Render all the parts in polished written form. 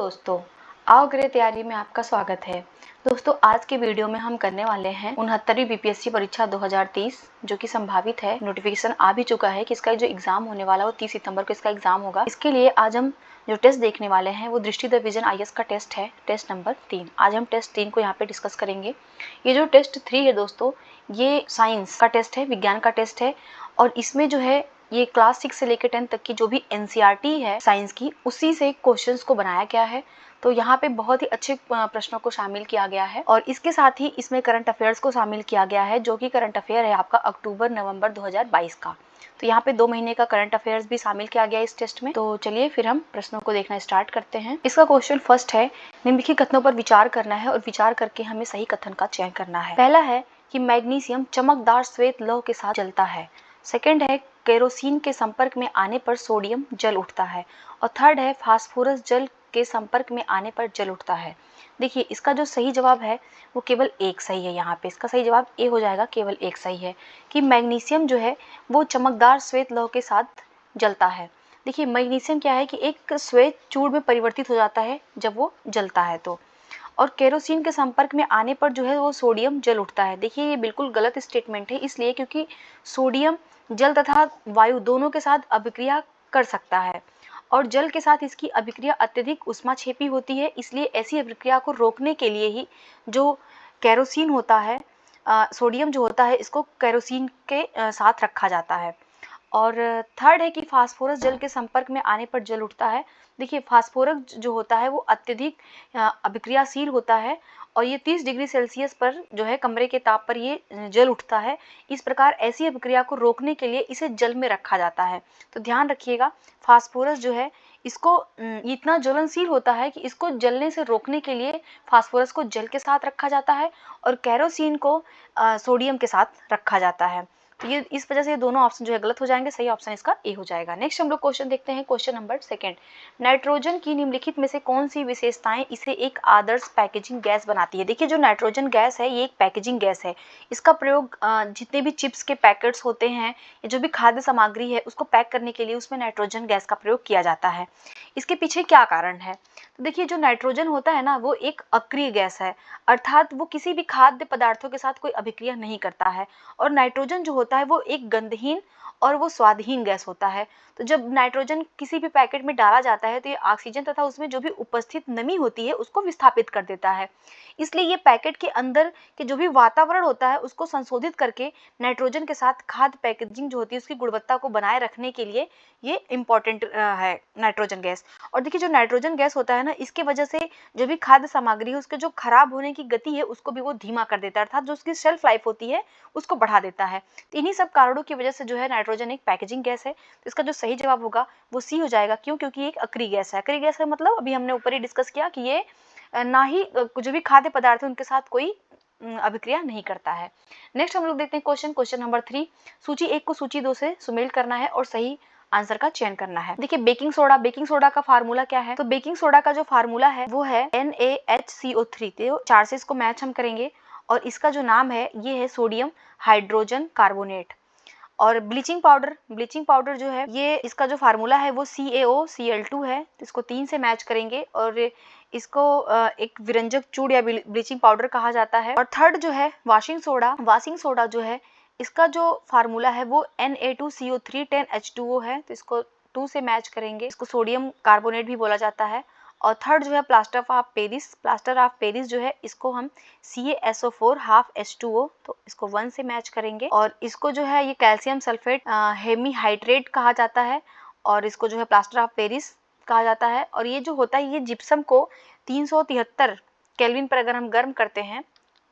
दोस्तों, आओ गृह तैयारी में आपका स्वागत है। दोस्तों, आज के वीडियो में हम करने वाले हैं 69वीं बीपीएससी परीक्षा 2030 जो कि संभावित है। नोटिफिकेशन आ भी चुका है कि इसका जो एग्जाम होने वाला है वो 30 सितंबर को इसका एग्जाम होगा। इसके लिए आज हम जो टेस्ट देखने वाले हैं वो दृष्टि द विजन IAS का टेस्ट है, टेस्ट नंबर 3। आज हम टेस्ट 3 को यहाँ पे डिस्कस करेंगे। ये जो टेस्ट 3 है दोस्तों, ये साइंस का टेस्ट है, विज्ञान का टेस्ट है। और इसमें जो है ये क्लास 6 से लेकर 10 तक की जो भी NCERT है साइंस की, उसी से क्वेश्चंस को बनाया गया है। तो यहाँ पे बहुत ही अच्छे प्रश्नों को शामिल किया गया है और इसके साथ ही इसमें करंट अफेयर्स को शामिल किया गया है, जो कि करंट अफेयर है आपका अक्टूबर-नवंबर 2022 का। तो यहाँ पे 2 महीने का करंट अफेयर्स भी शामिल किया गया है इस टेस्ट में। तो चलिए फिर हम प्रश्नों को देखना स्टार्ट करते हैं। इसका क्वेश्चन फर्स्ट है, निम्नलिखित कथनों पर विचार करना है और विचार करके हमें सही कथन का चयन करना है। पहला है कि मैग्नीशियम चमकदार श्वेत लौह के साथ जलता है। सेकंड है, केरोसिन के संपर्क में आने पर सोडियम जल उठता है। और थर्ड है, फास्फोरस जल के संपर्क में आने पर जल उठता है। देखिए, इसका जो सही जवाब है वो केवल एक सही है। यहाँ पे इसका सही जवाब ए हो जाएगा, केवल एक सही है कि मैग्नीशियम जो है वो चमकदार श्वेत लौह के साथ जलता है। देखिए, मैग्नीशियम क्या है कि एक श्वेत चूर्ण में परिवर्तित हो जाता है जब वो जलता है तो। और केरोसिन के संपर्क में आने पर जो है वो सोडियम जल उठता है। देखिए, ये बिल्कुल गलत स्टेटमेंट है, इसलिए क्योंकि सोडियम जल तथा वायु दोनों के साथ अभिक्रिया कर सकता है और जल के साथ इसकी अभिक्रिया अत्यधिक ऊष्माक्षेपी होती है। इसलिए ऐसी अभिक्रिया को रोकने के लिए ही जो केरोसिन होता है, सोडियम जो होता है, इसको केरोसिन के साथ रखा जाता है। और थर्ड है कि फास्फोरस जल के संपर्क में आने पर जल उठता है। देखिए, फास्फोरस जो होता है वो अत्यधिक अभिक्रियाशील होता है और ये 30 डिग्री सेल्सियस पर जो है कमरे के ताप पर ये जल उठता है। इस प्रकार ऐसी अभिक्रिया को रोकने के लिए इसे जल में रखा जाता है। तो ध्यान रखिएगा, फास्फोरस जो है इसको इतना ज्वलनशील होता है कि इसको जलने से रोकने के लिए फास्फोरस को जल के साथ रखा जाता है और केरोसिन को सोडियम के साथ रखा जाता है। तो ये इस वजह से ये दोनों ऑप्शन जो है गलत हो जाएंगे, सही ऑप्शन इसका ए हो जाएगा। नेक्स्ट हम लोग क्वेश्चन देखते हैं, क्वेश्चन नंबर 2। नाइट्रोजन की निम्नलिखित में से कौन सी विशेषताएं इसे एक आदर्श पैकेजिंग गैस बनाती है। देखिए, जो नाइट्रोजन गैस है ये एक पैकेजिंग गैस है। इसका प्रयोग जितने भी चिप्स के पैकेट्स होते हैं या जो भी खाद्य सामग्री है उसको पैक करने के लिए उसमें नाइट्रोजन गैस का प्रयोग किया जाता है। इसके पीछे क्या कारण है? तो देखिए, जो नाइट्रोजन होता है ना वो एक अक्रिय गैस है, अर्थात वो किसी भी खाद्य पदार्थों के साथ कोई अभिक्रिया नहीं करता है। और नाइट्रोजन जो होता है वो एक गंधहीन और वो स्वादहीन गैस होता है। तो जब नाइट्रोजन किसी भी पैकेट में डाला जाता है तो ये ऑक्सीजन तथा उसमें जो भी उपस्थित नमी होती है उसको विस्थापित कर देता है। इसलिए ये पैकेट के अंदर के जो भी वातावरण होता है उसको संशोधित करके नाइट्रोजन के साथ खाद्य पैकेजिंग जो होती है उसकी गुणवत्ता को बनाए रखने के लिए ये इम्पॉर्टेंट है नाइट्रोजन गैस। और देखिए, जो नाइट्रोजन गैस होता है ना, इसके वजह से जो भी खाद्य सामग्री है उसके जो खराब होने की गति है उसको भी वो धीमा कर देता है, अर्थात जो उसकी शेल्फ लाइफ होती है उसको बढ़ा देता है। तो इन्हीं सब कारणों की वजह से जो है नाइट्रोजन एक पैकेजिंग गैस है। तो इसका जो सही जवाब होगा वो सी हो जाएगा। क्यों? क्योंकि एक अक्रिय गैस है। अक्रिय गैस का मतलब अभी हमने ऊपर ही डिस्कस किया कि ये ना ही जो भी खाद्य पदार्थ है उनके साथ कोई अभिक्रिया नहीं करता है। नेक्स्ट हम लोग देखते हैं क्वेश्चन नंबर 3। सूची 1 को सूची 2 से सुमेल करना है और सही आंसर का चयन करना है। देखिए, बेकिंग सोडा का फार्मूला क्या है? तो बेकिंग सोडा का जो फार्मूला है वो है NaHCO3। तो 4 से इसको मैच हम करेंगे और इसका जो नाम है ये है सोडियम हाइड्रोजन कार्बोनेट। और ब्लीचिंग पाउडर जो है ये इसका जो फार्मूला है वो CaOCl2 है। तो इसको 3 से मैच करेंगे और इसको एक विरंजक चूड़ या ब्लीचिंग पाउडर कहा जाता है। और थर्ड जो है वाशिंग सोडा जो है इसका जो फार्मूला है वो Na2CO3 10H2O है। तो इसको 2 से मैच करेंगे, इसको सोडियम कार्बोनेट भी बोला जाता है। और थर्ड जो है प्लास्टर ऑफ पेरिस जो है इसको हम CaSO4 हाफ H2O, तो इसको 1 से मैच करेंगे। और इसको जो है ये कैल्शियम सल्फेट हेमीहाइड्रेट कहा जाता है और इसको जो है प्लास्टर ऑफ पेरिस कहा जाता है। और ये जो होता है ये जिप्सम को 373 केल्विन पर अगर हम गर्म करते हैं,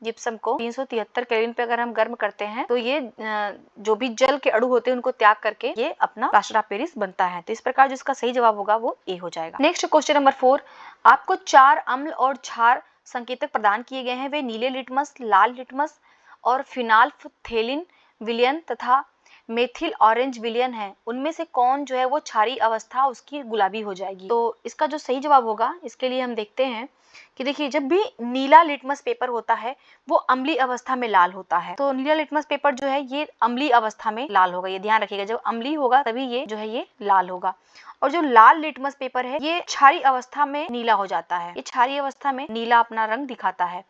जिप्सम को 373 केल्विन पे अगर हम गर्म करते हैं तो ये जो भी जल के अणु होते हैं उनको त्याग करके ये अपना प्लास्टर ऑफ पेरिस बनता है। तो इस प्रकार जिसका सही जवाब होगा वो ए हो जाएगा। Next question number 4। आपको 4 अम्ल और क्षार संकेतक प्रदान किए गए हैं। वे नीले लिटमस, लाल लिटमस और फिनाल्फथेलिन विलयन तथा मेथिल ऑरेंज विलियन है उनमें से कौन जो है वो क्षारीय अवस्था उसकी गुलाबी हो जाएगी। तो इसका जो सही जवाब होगा इसके लिए हम देखते हैं कि देखिए जब भी नीला लिटमस पेपर होता है वो अम्लीय अवस्था में लाल होता है। तो नीला लिटमस पेपर जो है ये अम्लीय अवस्था में लाल होगा, ये ध्यान रखिएगा, जब अम्लीय होगा तभी ये जो है ये लाल होगा। और जो लाल लिटमस पेपर है ये क्षारीय अवस्था में नीला हो जाता है, ये क्षारीय अवस्था में नीला अपना रंग दिखाता है।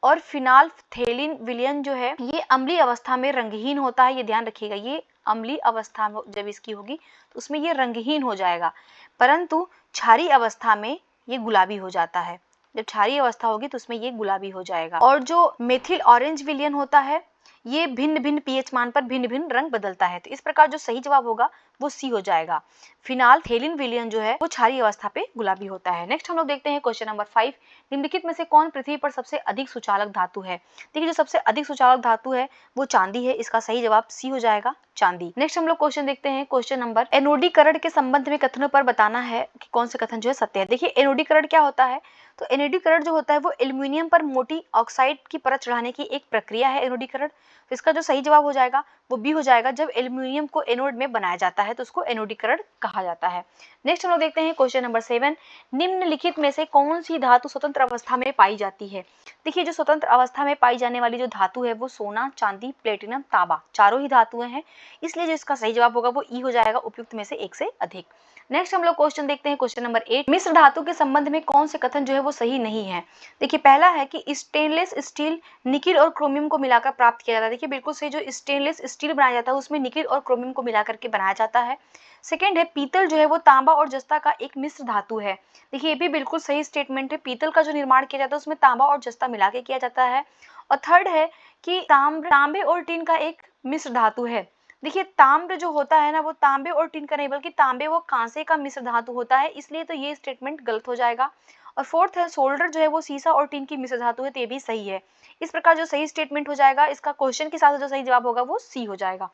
और फिनाल्फथेलिन विलयन जो है ये अम्लीय अवस्था में रंगहीन होता है, ये ध्यान रखिएगा, ये अम्लीय अवस्था जब इसकी होगी तो उसमें ये रंगहीन हो जाएगा, परंतु क्षारीय अवस्था में ये गुलाबी हो जाता है। जब क्षारीय अवस्था होगी तो उसमें ये गुलाबी हो जाएगा। और जो मेथिल ऑरेंज विलयन होता है ये भिन्न भिन्न पीएच मान पर भिन्न भिन्न रंग बदलता है। तो इस प्रकार जो सही जवाब होगा वो सी हो जाएगा। फिनाल्फथेलिन विलयन जो है वो क्षारीय अवस्था पे गुलाबी होता है। नेक्स्ट हम लोग देखते हैं क्वेश्चन नंबर 5, निम्नलिखित में से कौन पृथ्वी पर सबसे अधिक सुचालक धातु है। देखिए जो सबसे अधिक सुचालक धातु है वो चांदी है, इसका सही जवाब सी हो जाएगा, चांदी। नेक्स्ट हम लोग क्वेश्चन देखते हैं, क्वेश्चन नंबर एनोडीकरण के संबंध में कथनों पर बताना है कि कौन से कथन जो है सत्य है। देखिए एनोडीकरण क्या होता है, तो एनोडीकरण जो होता है वो एल्युमिनियम पर मोटी ऑक्साइड की परत चढ़ाने की एक प्रक्रिया है एनोडीकरण। तो इसका जो सही जवाब हो जाएगा वो बी हो जाएगा, जब एल्युमिनियम को एनोड में बनाया जाता है तो उसको एनोडीकरण कहा जाता है। नेक्स्ट हम लोग देखते हैं क्वेश्चन नंबर 7, निम्नलिखित में से कौन सी धातु स्वतंत्र अवस्था में पाई जाती है। देखिए जो स्वतंत्र अवस्था में पाई जाने वाली जो धातु है वो सोना, चांदी, प्लेटिनम, तांबा, चारों ही धातुएं हैं, इसलिए जो इसका सही जवाब होगा वो ई हो जाएगा, उपयुक्त में से एक से अधिक। नेक्स्ट हम लोग क्वेश्चन देखते हैं, क्वेश्चन नंबर 8, मिश्र धातु के संबंध में कौन से कथन जो है वो सही नहीं है। देखिए पहला है कि स्टेनलेस स्टील निकिल और क्रोमियम को मिलाकर प्राप्त किया जाता है। देखिए बिल्कुल सही, जो स्टेनलेस स्टील बनाया जाता है उसमें निकिल और क्रोमियम को मिलाकर के बनाया जाता है। सेकेंड है पीतल जो है वो तांबा और जस्ता का एक मिश्र धातु है। देखिए ये भी बिल्कुल सही स्टेटमेंट है, पीतल का जो निर्माण किया जाता है उसमें तांबा और जस्ता मिला के किया जाता है। और थर्ड है कि तांबे और टीन का एक मिश्र धातु है। देखिए ताम्र जो होता है ना वो तांबे और टीन का नहीं बल्कि तांबे व कांसे का मिश्र धातु होता है, इसलिए तो ये स्टेटमेंट गलत हो जाएगा। और फोर्थ है सोल्डर जो है वो सीसा और टीन की मिश्र धातु है, तो ये भी सही है। इस प्रकार जो सही स्टेटमेंट हो जाएगा, इसका क्वेश्चन के साथ जो सही जवाब होगा वो सी हो जाएगा।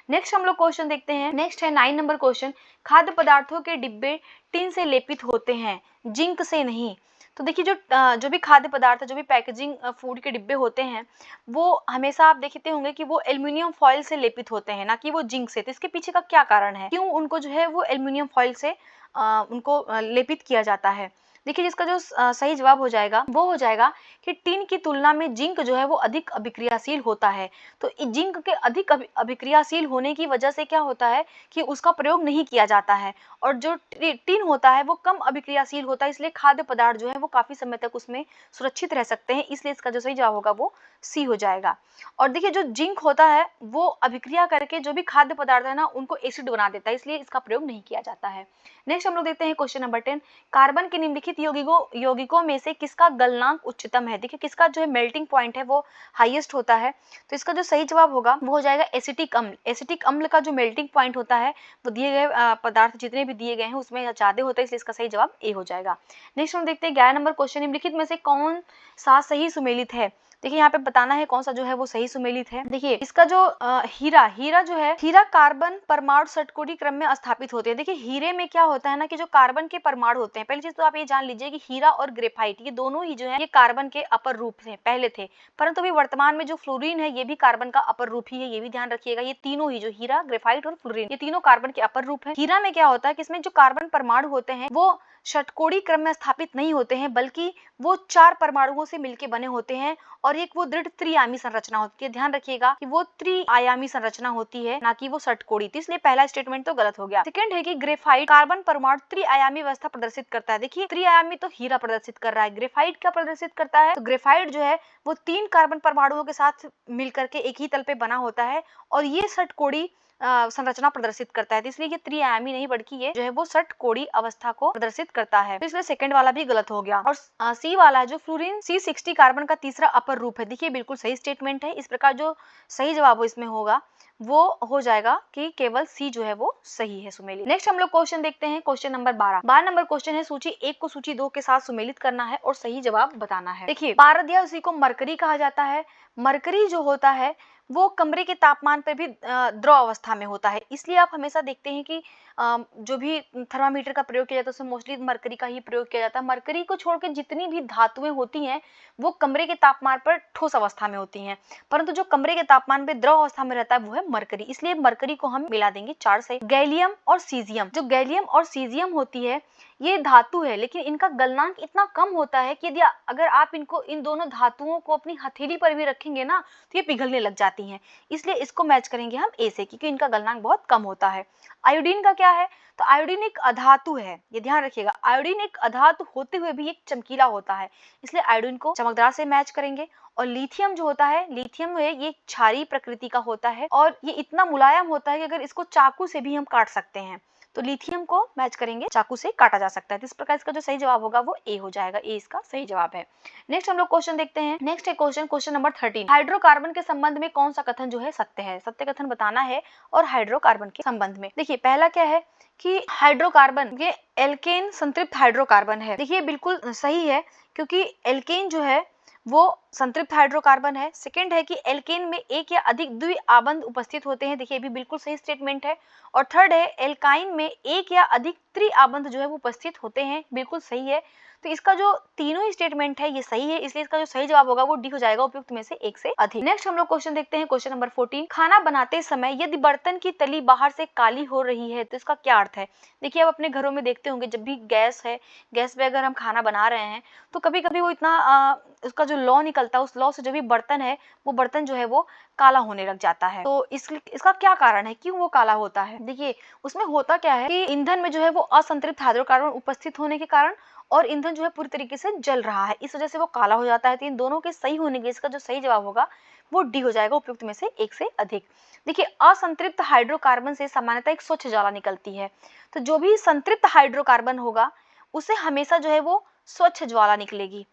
नेक्स्ट हम लोग क्वेश्चन देखते हैं, नेक्स्ट है 9 नंबर क्वेश्चन, खाद्य पदार्थों के डिब्बे टिन से लेपित होते हैं, जिंक से नहीं। तो देखिए जो भी खाद्य पदार्थ है, जो भी पैकेजिंग फूड के डिब्बे होते हैं वो हमेशा आप देखते होंगे कि वो एल्युमिनियम फॉइल से लेपित होते हैं, ना कि वो जिंक से। तो इसके पीछे का क्या कारण है, क्यों उनको जो है वो एल्युमिनियम फॉइल से उनको लेपित किया जाता है। देखिए जिसका जो सही जवाब हो जाएगा वो हो जाएगा कि टिन की तुलना में जिंक जो है वो अधिक अभिक्रियाशील होता है। तो जिंक के अधिक अभिक्रियाशील होने की वजह से क्या होता है कि उसका प्रयोग नहीं किया जाता है, और जो टिन होता है वो कम अभिक्रियाशील होता है, इसलिए खाद्य पदार्थ जो है वो काफी समय तक उसमें सुरक्षित रह सकते हैं, इसलिए इसका जो सही जवाब होगा वो सी हो जाएगा। और देखिए जो जिंक होता है वो अभिक्रिया करके जो भी खाद्य पदार्थ है ना उनको एसिड बना देता है, इसलिए इसका प्रयोग नहीं किया जाता है। नेक्स्ट हम लोग देखते हैं क्वेश्चन नंबर 10, कार्बन के निम्नलिखित यौगिकों में से किसका गलनांक उच्चतम है। देखिए किसका जो है मेल्टिंग पॉइंट है वो हाईएस्ट होता है, तो इसका जो सही जवाब होगा वो हो जाएगा एसिटिक अम्ल। एसिटिक अम्ल का जो मेल्टिंग पॉइंट होता है वो दिए गए पदार्थ जितने भी दिए गए हैं उसमें ज्यादा होता है, इसलिए इसका सही जवाब ए हो जाएगा। नेक्स्ट हम देखते हैं 11 नंबर क्वेश्चन, निम्नलिखित में से कौन सा सही सुमेलित है। देखिए यहाँ पे बताना है कौन सा जो है वो सही सुमेलित है। देखिए इसका जो हीरा जो है, हीरा कार्बन परमाणु षटकोणीय क्रम में स्थापित होते हैं। देखिए हीरे में क्या होता है ना कि जो कार्बन के परमाणु होते हैं, पहली चीज तो आप ये जान लीजिए कि हीरा और ग्रेफाइट ये दोनों ही जो है ये कार्बन के अपर रूप थे, पहले थे, परंतु अभी वर्तमान में जो फ्लोरीन है ये भी कार्बन का अपर रूप ही है, ये भी ध्यान रखिएगा। ये तीनों ही जो हीरा, ग्रेफाइट और फ्लोरीन ये तीनों कार्बन के अपर रूप है। हीरा में क्या होता है कि इसमें जो कार्बन परमाणु होते हैं वो षटकोणीय क्रम में स्थापित नहीं होते हैं, बल्कि वो 4 परमाणुओं से मिलकर बने होते हैं, और एक वो दृढ़ त्रिआयामी संरचना होती है। ध्यान रखिएगा कि वो त्रिआयामी संरचना होती है, ना कि वो षटकोणीय, इसलिए पहला स्टेटमेंट तो गलत हो गया। सेकंड है कि ग्रेफाइट कार्बन परमाणु त्रिआयामी व्यवस्था प्रदर्शित करता है। देखिए त्रिआयामी तो हीरा प्रदर्शित कर रहा है, ग्रेफाइट क्या प्रदर्शित करता है, तो ग्रेफाइट जो है वो 3 कार्बन परमाणुओं के साथ मिलकर के एक ही तल पे बना होता है, और ये षटकोणीय संरचना प्रदर्शित करता है, तो इसलिए ये त्रिआयामी नहीं बल्कि ये जो है वो षटकोणीय अवस्था को प्रदर्शित करता है, तो इसलिए सेकंड वाला भी गलत हो गया। और सी वाला जो फ्लोरीन C60 कार्बन का तीसरा अपर रूप है, देखिए बिल्कुल सही स्टेटमेंट है। इस प्रकार जो सही जवाब इसमें होगा वो हो जाएगा कि केवल सी जो है वो सही है सुमेलित। नेक्स्ट हम लोग क्वेश्चन देखते हैं, क्वेश्चन नंबर 12 नंबर क्वेश्चन है, सूची 1 को सूची 2 के साथ सुमेलित करना है और सही जवाब बताना है। देखिए पारद या उसी को मरकरी कहा जाता है। मरकरी जो होता है वो कमरे के तापमान पर भी द्रव अवस्था में होता है। इसलिए आप हमेशा देखते हैं कि जो भी थर्मामीटर का प्रयोग किया जाता है उसमें मोस्टली मरकरी का ही प्रयोग किया जाता है। मरकरी को छोड़कर जितनी भी धातुएं होती हैं वो कमरे के तापमान पर ठोस अवस्था में होती हैं, परंतु जो कमरे के तापमान पे द्रव अवस्था में रहता है वो है मरकरी। इसलिए मरकरी को हम मिला देंगे 4 से। गैलियम और सीजियम, जो गैलियम और सीजियम होती है ये धातु है, लेकिन इनका गलनांक इतना कम होता है कि यदि अगर आप इन दोनों धातुओं को अपनी हथेली पर भी रखेंगे ना तो ये पिघलने लग जाती हैं। इसलिए इसको मैच करेंगे हम ए से, क्योंकि इनका गलनांक बहुत कम होता है। आयोडीन का क्या है, तो आयोडीन एक अधातु है, ये ध्यान रखिएगा। आयोडीन एक अधातु होते हुए भी एक चमकीला होता है, इसलिए आयोडीन को चमकदार से मैच करेंगे। और लिथियम जो होता है, लिथियम है ये क्षारीय प्रकृति का होता है और ये इतना मुलायम होता है कि अगर इसको चाकू से भी हम काट सकते हैं, तो लिथियम को मैच करेंगे, चाकू से काटा जा सकता है। तो इस प्रकार इसका जो सही जवाब होगा वो ए हो जाएगा, ए इसका सही जवाब है। नेक्स्ट हम लोग क्वेश्चन देखते हैं। नेक्स्ट है क्वेश्चन नंबर 13। हाइड्रोकार्बन के संबंध में कौन सा कथन जो है सत्य है, सत्य कथन बताना है। और हाइड्रोकार्बन के संबंध में देखिए पहला क्या है कि हाइड्रोकार्बन ये एल्केन संतृप्त हाइड्रोकार्बन है। देखिए बिल्कुल सही है, क्योंकि एल्केन जो है वो संतृप्त हाइड्रोकार्बन है। सेकंड है कि एल्केन में एक या अधिक द्विआबंध उपस्थित होते हैं, देखिए भी बिल्कुल सही स्टेटमेंट है। और थर्ड है एल्काइन में एक या अधिक त्रिआबंध जो है वो उपस्थित होते हैं, बिल्कुल सही है। तो इसका जो तीनों ही स्टेटमेंट है ये सही है, इसलिए इसका जो सही जवाब होगा वो डी हो जाएगा, उपयुक्त में से एक से अधिक। नेक्स्ट हम लोग क्वेश्चन देखते हैं, क्वेश्चन नंबर 14। खाना बनाते समय यदि बर्तन की तली बाहर से काली हो रही है तो इसका क्या अर्थ है। देखिए आप अपने घरों में देखते होंगे, जब भी गैस है, गैस पे अगर हम खाना बना रहे हैं तो कभी कभी वो इतना उसका जो लौ निकलता है, उस लौ से जो भी बर्तन है वो बर्तन जो है वो काला होने लग जाता है। तो इसका क्या कारण है, क्यों वो काला होता है। देखिए उसमें होता क्या है कि ईंधन में जो है वो असंतृप्त हाइड्रोकार्बन उपस्थित होने के कारण और ईंधन जो है पूरी तरीके से जल रहा है, इस वजह से वो काला हो जाता है। तो इन दोनों के सही होने के इसका जो सही जवाब होगा वो डी हो जाएगा, उपयुक्त में से एक से अधिक। देखिए असंतृप्त हाइड्रोकार्बन से सामान्यतः एक स्वच्छ ज्वाला निकलती है, तो जो भी संतृप्त हाइड्रोकार्बन होगा उसे हमेशा जो है वो स्वच्छ ज्वाला निकलेगी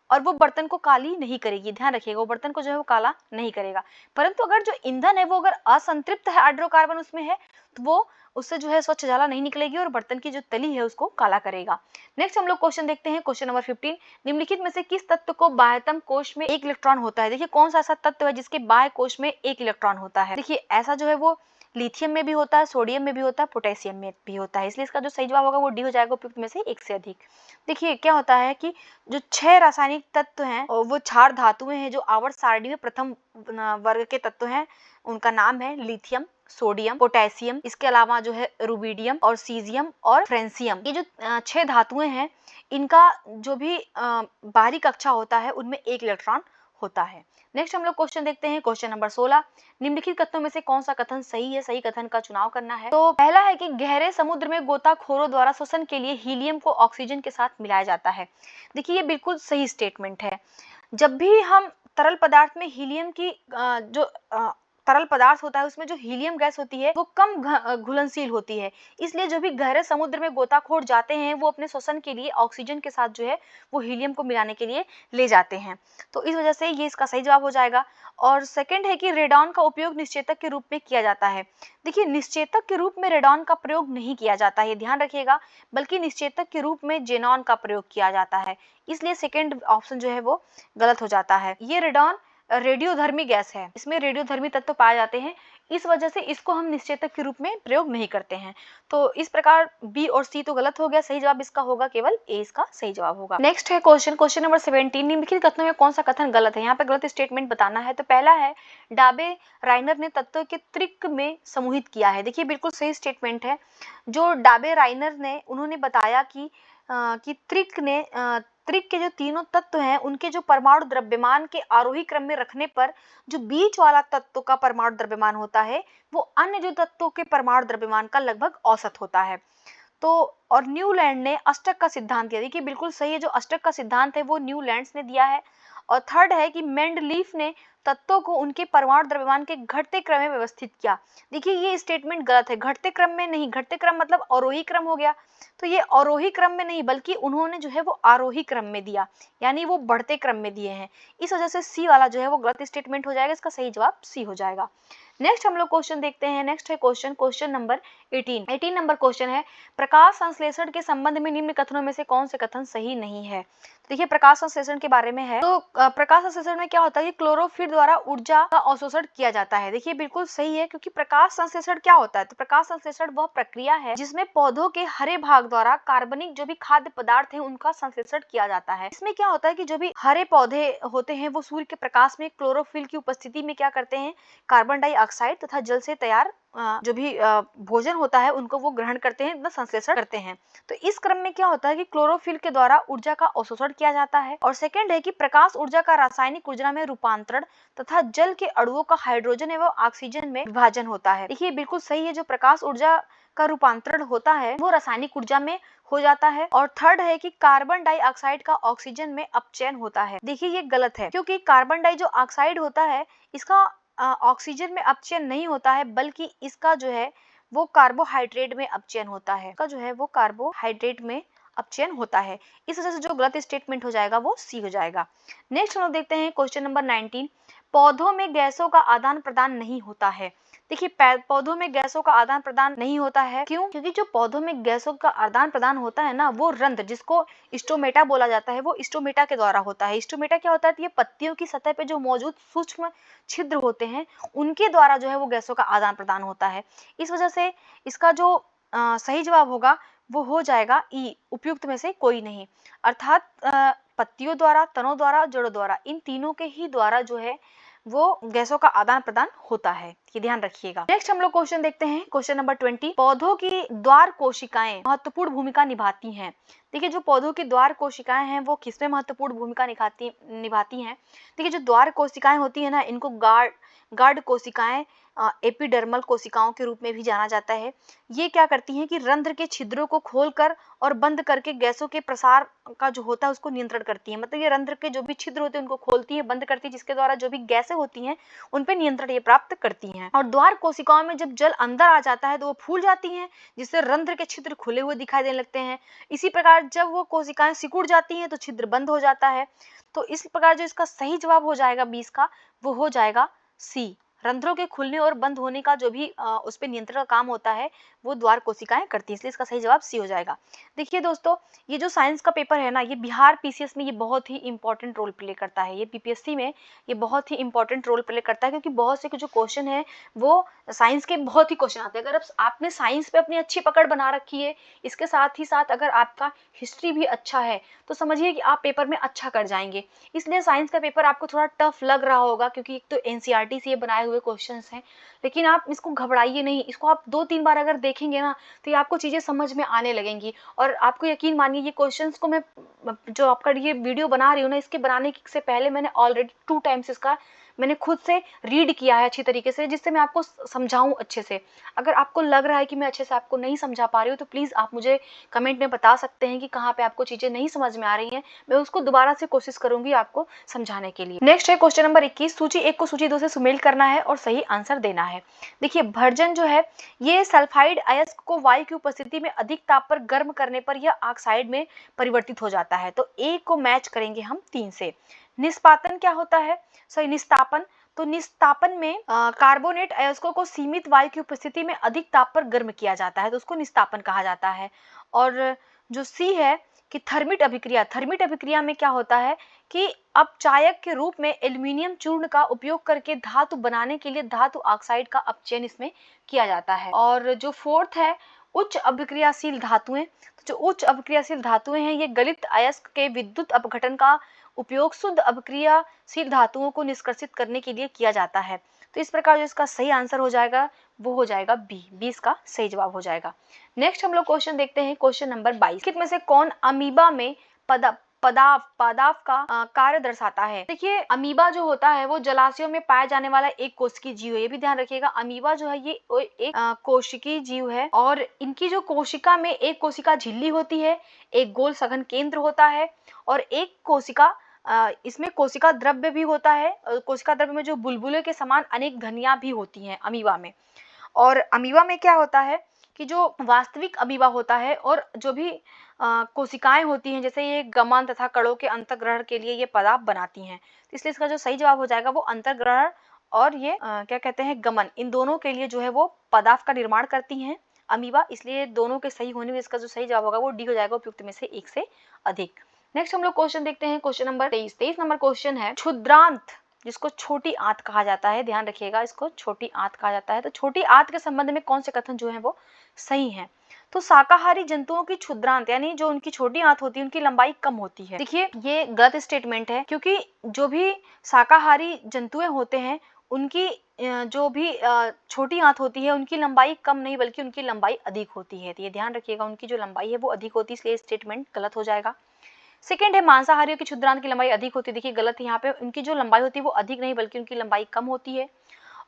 और वो बर्तन को काली नहीं करेगी, ध्यान रखिएगा, वो बर्तन को जो है वो काला नहीं करेगा। परंतु अगर जो ईंधन है वो अगर असंतृप्त हाइड्रोकार्बन उसमें है तो वो उससे जो है स्वच्छ ज्वाला नहीं निकलेगी और बर्तन की जो तली है उसको काला करेगा। नेक्स्ट हम लोग क्वेश्चन देखते हैं, क्वेश्चन नंबर 15। निम्नलिखित में से किस तत्व को बाह्यतम कोश में एक इलेक्ट्रॉन होता है। देखिए कौन सा ऐसा तत्व है जिसके बाह्य कोश में एक इलेक्ट्रॉन होता है। देखिए ऐसा जो है वो लिथियम में भी होता है, सोडियम में भी होता है, पोटेशियम में भी होता है, इसलिए इसका जो सही जवाब होगा वो डी हो जाएगा, उपयुक्त में से एक से अधिक। देखिए क्या होता है कि जो 6 रासायनिक तत्व हैं वो 4 धातुएं हैं जो आवर्त सारणी में प्रथम वर्ग के तत्व हैं। उनका नाम है लिथियम, सोडियम, पोटेशियम, इसके अलावा जो है रुबिडियम और सीजियम और फ्रेंसियम। ये जो 6 धातुएं हैं इनका जो भी बाहरी कक्षा होता है उनमें एक इलेक्ट्रॉन होता है। नेक्स्ट हम लोग क्वेश्चन देखते हैं, क्वेश्चन नंबर 16। निम्नलिखित कथनों में से कौन सा कथन सही है, सही कथन का चुनाव करना है। तो पहला है कि गहरे समुद्र में गोताखोरों द्वारा श्वसन के लिए हीलियम को ऑक्सीजन के साथ मिलाया जाता है। देखिए ये बिल्कुल सही स्टेटमेंट है। जब भी हम तरल पदार्थ में हीलियम की जो तरल पदार्थ होता है उसमें जो हीलियम गैस होती है वो कम घुलनशील होती है, इसलिए जो भी गहरे समुद्र में गोताखोर जाते हैं वो अपने श्वसन के लिए ऑक्सीजन के साथ जो है वो हीलियम को मिलाने के लिए ले जाते हैं, तो इस वजह से ये इसका सही जवाब हो जाएगा। और सेकंड है कि रेडॉन का उपयोग निश्चेतक के रूप में किया जाता है। देखिए निश्चेतक के रूप में रेडॉन का प्रयोग नहीं किया जाता है, ध्यान रखिएगा, बल्कि निश्चेतक के रूप में जेनॉन का प्रयोग किया जाता है, इसलिए सेकेंड ऑप्शन जो है वो गलत हो जाता है। ये रेडॉन रेडियोधर्मी गैस है, इसमें रेडियोधर्मी तत्व पाए जाते हैं, इस वजह से इसको हम निश्चेतक के रूप में प्रयोग नहीं करते हैं। तो इस प्रकार बी और सी तो गलत हो गया, सही जवाब इसका होगा केवल ए, इसका सही जवाब होगा। नेक्स्ट है क्वेश्चन नंबर 17। निम्नलिखित कथनों में कौन सा कथन गलत है, यहाँ पे गलत स्टेटमेंट बताना है। तो पहला है डाबे राइनर ने तत्व के त्रिक में समूहित किया है। देखिए बिल्कुल सही स्टेटमेंट है। जो डाबे राइनर ने उन्होंने बताया कि त्रिक के जो तीनों तत्व हैं उनके जो परमाणु द्रव्यमान के आरोही क्रम में रखने पर जो बीच वाला तत्व का परमाणु द्रव्यमान होता है वो अन्य जो तत्वों के परमाणु द्रव्यमान का लगभग औसत होता है। तो और न्यूलैंड ने अष्टक का सिद्धांत दिया। देखिए बिल्कुल सही है, जो अष्टक का सिद्धांत है वो न्यूलैंड्स ने दिया है। और थर्ड है कि मेंडलीफ ने तत्वों को उनके परमाणु द्रव्यमान के घटते क्रम में व्यवस्थित किया। देखिए ये स्टेटमेंट गलत है, घटते क्रम में नहीं, घटते क्रम मतलब आरोही क्रम हो गया, तो ये आरोही क्रम में नहीं बल्कि उन्होंने जो है वो आरोही क्रम में दिया, यानी वो बढ़ते क्रम में दिए हैं, इस वजह से सी वाला जो है वो गलत स्टेटमेंट हो जाएगा, इसका सही जवाब सी हो जाएगा। नेक्स्ट हम लोग क्वेश्चन देखते हैं। नेक्स्ट है क्वेश्चन नंबर 18 नंबर क्वेश्चन है, प्रकाश संश्लेषण के संबंध में निम्न कथनों में से कौन से कथन सही नहीं है। देखिए प्रकाश संश्लेषण के बारे में है, तो प्रकाश संश्लेषण में क्या होता है कि क्लोरोफिल द्वारा ऊर्जा का अवशोषण किया जाता है। देखिए बिल्कुल सही है, क्योंकि प्रकाश संश्लेषण क्या होता है, तो प्रकाश संश्लेषण वह प्रक्रिया है जिसमें पौधों के हरे भाग द्वारा कार्बनिक जो भी खाद्य पदार्थ है उनका संश्लेषण किया जाता है। इसमें क्या होता है कि जो भी हरे पौधे होते हैं वो सूर्य के प्रकाश में क्लोरोफिल की उपस्थिति में क्या करते हैं, कार्बन डाइऑक्साइड तथा जल से तैयार जो भी भोजन होता है उनको वो ग्रहण करते हैं, संश्लेषण करते हैं। तो इस क्रम में क्या होता है कि क्लोरोफिल के द्वारा ऊर्जा का अवशोषण किया जाता है। और सेकंड है कि प्रकाश ऊर्जा का रासायनिक ऊर्जा में रूपांतरण तथा जल के अणुओं का हाइड्रोजन एवं ऑक्सीजन में विभाजन होता है। देखिए बिल्कुल सही है, जो प्रकाश ऊर्जा का रूपांतरण होता है वो रासायनिक ऊर्जा में हो जाता है। और थर्ड है कि कार्बन डाइऑक्साइड का ऑक्सीजन में अपचयन होता है। देखिए ये गलत है, क्योंकि कार्बन डाई जो ऑक्साइड होता है इसका ऑक्सीजन में अपचयन नहीं होता है, बल्कि इसका जो है वो कार्बोहाइड्रेट में अपचयन होता है, इसका जो है वो कार्बोहाइड्रेट में अपचयन होता है। इस वजह से जो गलत स्टेटमेंट हो जाएगा वो सी हो जाएगा। नेक्स्ट हम लोग देखते हैं क्वेश्चन नंबर 19, पौधों में गैसों का आदान प्रदान नहीं होता है। देखिए पौधों में गैसों का आदान प्रदान नहीं होता है, क्यों? क्योंकि जो पौधों में गैसों का आदान प्रदान होता है ना, वो रंध्र जिसको स्टोमेटा बोला जाता है वो स्टोमेटा के द्वारा होता है। स्टोमेटा क्या होता है, ये पत्तियों की सतह पे जो मौजूद सूक्ष्म छिद्र होते हैं उनके द्वारा जो है वो गैसों का आदान प्रदान होता है। इस वजह से इसका जो सही जवाब होगा वो हो जाएगा ई, उपयुक्त में से कोई नहीं। अर्थात पत्तियों द्वारा, तनों द्वारा, जड़ों द्वारा, इन तीनों के ही द्वारा जो है वो गैसों का आदान प्रदान होता है, ये ध्यान रखिएगा। नेक्स्ट हम लोग क्वेश्चन देखते हैं, क्वेश्चन नंबर 20, पौधों की द्वार कोशिकाएं महत्वपूर्ण भूमिका निभाती हैं। देखिए जो पौधों की द्वार कोशिकाएं हैं वो किसमें महत्वपूर्ण भूमिका निभाती हैं। देखिए जो द्वार कोशिकाएं होती है ना, इनको गार्ड कोशिकाएं, एपिडर्मल कोशिकाओं के रूप में भी जाना जाता है। ये क्या करती हैं कि रंध्र के छिद्रों को खोलकर और बंद करके गैसों के प्रसार का जो होता है उसको नियंत्रण करती है। मतलब ये रंध्र के जो भी छिद्र होते हैं उनको खोलती है, बंद करती है, जिसके द्वारा जो भी गैसें होती हैं उन पे नियंत्रण ये प्राप्त करती हैं। और द्वार कोशिकाओं में जब जल अंदर आ जाता है तो वो फूल जाती हैं, जिससे रंध्र के छिद्र खुले हुए दिखाई देने लगते हैं। इसी प्रकार जब वो कोशिकाएं सिकुड़ जाती हैं तो छिद्र बंद हो जाता है। तो इस प्रकार जो इसका सही जवाब हो जाएगा 20 का, वो हो जाएगा सी। रंध्रों के खुलने और बंद होने का जो भी उस पर नियंत्रण का काम होता है वो द्वार कोशिकाएं करती हैं, इसलिए इसका सही जवाब सी हो जाएगा। देखिए दोस्तों, ये जो साइंस का पेपर है ना, ये बिहार पीसीएस में ये बहुत ही इंपॉर्टेंट रोल प्ले करता है। ये बीपीएससी में ये बहुत ही इंपॉर्टेंट रोल प्ले करता है, क्योंकि बहुत से जो क्वेश्चन है वो साइंस के बहुत ही क्वेश्चन आते हैं। अगर आपने साइंस पे अपनी अच्छी पकड़ बना रखी है, इसके साथ ही साथ अगर आपका हिस्ट्री भी अच्छा है, तो समझिए कि आप पेपर में अच्छा कर जाएंगे। इसलिए साइंस का पेपर आपको थोड़ा टफ लग रहा होगा, क्योंकि एक तो एनसीईआरटी से बनाए हुए क्वेश्चंस हैं, लेकिन आप इसको घबराइए नहीं। इसको आप 2-3 बार अगर देखेंगे ना तो ये आपको चीज़ें समझ में आने लगेंगी। और आपको यकीन मानिए, ये क्वेश्चंस को मैं जो आपका ये वीडियो बना रही हूँ ना, इसके बनाने से पहले मैंने ऑलरेडी 2 टाइम्स इसका मैंने खुद से रीड किया है अच्छी तरीके से, जिससे मैं आपको समझाऊं अच्छे से। अगर आपको लग रहा है कि मैं अच्छे से आपको नहीं समझा पा रही हूँ तो प्लीज़ आप मुझे कमेंट में बता सकते हैं कि कहाँ पे आपको चीज़ें नहीं समझ में आ रही हैं। मैं उसको दोबारा से कोशिश करूंगी आपको समझाने के लिए। नेक्स्ट है क्वेश्चन नंबर 21, सूची 1 को सूची 2 से सुमेल करना है और सही आंसर देना है। देखिए भर्जन जो है ये सल्फाइड अयस्क को वायु की उपस्थिति में अधिक ताप पर गर्म करने पर यह ऑक्साइड में परिवर्तित हो जाता है। तो ए को मैच करेंगे हम 3 से। निष्पातन क्या होता है, सॉरी निस्तापन। तो निस्तापन में कार्बोनेट अयस्कों को सीमित वायु की उपस्थिति में अधिक ताप पर गर्म किया जाता है, तो उसको निस्तापन कहा जाता है। और जो सी है कि थर्मिट अभिक्रिया, थर्मिट अभिक्रिया में क्या होता है कि अपचायक के रूप में एल्यूमिनियम चूर्ण का उपयोग करके धातु बनाने के लिए धातु ऑक्साइड का अपचयन इसमें किया जाता है। और जो फोर्थ है उच्च अभिक्रियाशील धातुएं। तो जो उच्च अभिक्रियाशील धातुएं हैं ये गलित अयस्क के विद्युत अपघटन का उपयोग शुद्ध अभिक्रियाशील धातुओं को निष्कर्षित करने के लिए किया जाता है। तो इस प्रकार जो इसका सही आंसर हो जाएगा वो हो जाएगा बी, 20 का सही जवाब हो जाएगा। नेक्स्ट हम लोग क्वेश्चन देखते हैं, क्वेश्चन नंबर 22, में से कौन अमीबा में पादाव का कार्य दर्शाता है। देखिए अमीबा जो होता है वो जलाशयों में पाया जाने वाला एक कोशिकीय जीव है, ये भी ध्यान रखिएगा। अमीबा जो है ये एक कोशिकीय जीव है, और इनकी जो कोशिका में एक कोशिका झिल्ली होती है, एक गोल सघन केंद्र होता है, और एक कोशिका इसमें कोशिका द्रव्य भी होता है। कोशिका द्रव्य में जो बुलबुले के समान अनेक धनिया भी होती हैं अमीबा में। और अमीबा में क्या होता है कि जो वास्तविक अमीबा होता है और जो भी कोशिकाएं होती हैं, जैसे ये गमन तथा कणों के अंतर्ग्रहण के लिए ये पदार्थ बनाती हैं। तो इसलिए इसका जो सही जवाब हो जाएगा वो अंतर्ग्रहण और ये क्या कहते हैं गमन, इन दोनों के लिए जो है वो पदार्थ का निर्माण करती हैं अमीबा। इसलिए दोनों के सही होने में इसका जो सही जवाब होगा वो डी हो जाएगा, उपयुक्त में से एक से अधिक। नेक्स्ट हम लोग क्वेश्चन देखते हैं, क्वेश्चन नंबर 23 नंबर क्वेश्चन है क्षुद्रांत, जिसको छोटी आंत कहा जाता है, ध्यान रखिएगा इसको छोटी आंत कहा जाता है। तो छोटी आंत के संबंध में कौन से कथन जो है वो सही है? तो शाकाहारी जंतुओं की क्षुद्रांत यानी जो उनकी छोटी आंत होती है उनकी लंबाई कम होती है। देखिए ये गलत स्टेटमेंट है, क्योंकि जो भी शाकाहारी जंतुएं होते हैं उनकी जो भी छोटी आंत होती है उनकी लंबाई कम नहीं बल्कि उनकी लंबाई अधिक होती है। तो ये ध्यान रखिएगा, उनकी जो लंबाई है वो अधिक होती है, इसलिए स्टेटमेंट गलत हो जाएगा। सेकंड है मांसाहारियों की क्षुद्रांत की लंबाई अधिक होती है। देखिए गलत है, यहाँ पे उनकी जो लंबाई होती है वो अधिक नहीं बल्कि उनकी लंबाई कम होती है।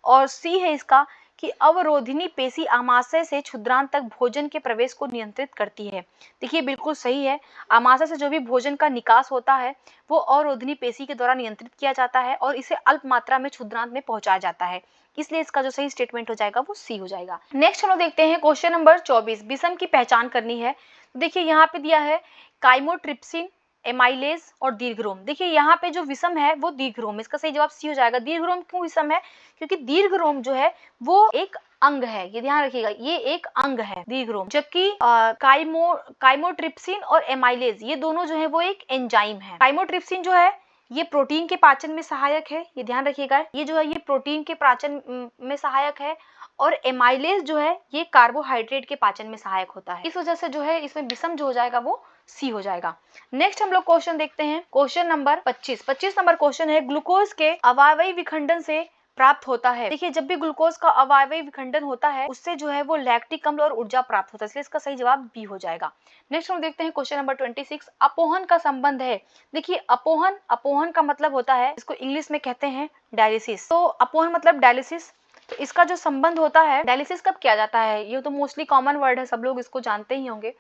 और सी है इसका कि अवरोधिनी पेशी आमाशय से क्षुद्रांत तक भोजन के प्रवेश को नियंत्रित करती है। देखिए बिल्कुल सही है, आमाशय से जो भी भोजन का निकास होता है वो अवरोधिनी पेशी के द्वारा नियंत्रित किया जाता है और इसे अल्प मात्रा में क्षुद्रांत में पहुंचाया जाता है, इसलिए इसका जो सही स्टेटमेंट हो जाएगा वो सी हो जाएगा। नेक्स्ट हम लोग देखते हैं क्वेश्चन नंबर 24, विषम की पहचान करनी है। देखिए यहाँ पे दिया है काइमोट्रिप्सिन, एमाइलेज और दीर्घरोम। देखिए यहाँ पे जो विषम है वो दीर्घरोम, इसका सही जवाब सी हो जाएगा। दीर्घरोम क्यों विषम है? क्योंकि दीर्घरोम जो है वो एक अंग है, ये ध्यान रखिएगा, ये एक अंग है दीर्घरोम, जबकि काइमोट्रिप्सिन और एमाइलेज ये दोनों जो है वो एक एंजाइम है। काइमोट्रिप्सिन जो है ये प्रोटीन के पाचन में सहायक है, ये ध्यान रखिएगा, ये जो है ये प्रोटीन के पाचन में सहायक है, और एमाइलेज जो है ये कार्बोहाइड्रेट के पाचन में सहायक होता है। इस वजह से जो है इसमें विषम जो हो जाएगा वो सी हो जाएगा। नेक्स्ट हम लोग क्वेश्चन देखते हैं, क्वेश्चन नंबर 25 नंबर क्वेश्चन है ग्लूकोज के अवायवीय विखंडन से प्राप्त होता है। देखिए जब भी ग्लूकोज का अवायवीय विखंडन होता है उससे जो है वो लैक्टिक अम्ल और ऊर्जा प्राप्त होता है, इसलिए इसका सही जवाब बी हो जाएगा। नेक्स्ट हम देखते हैं क्वेश्चन नंबर 26, अपोहन का संबंध है। देखिए अपोहन का मतलब होता है, इसको इंग्लिश में कहते हैं डायलिसिस। तो अपोहन मतलब डायलिसिस, तो इसका जो संबंध होता है, डायलिसिस कब किया जाता है, ये तो मोस्टली कॉमन वर्ड है, सब लोग इसको जानते ही होंगे।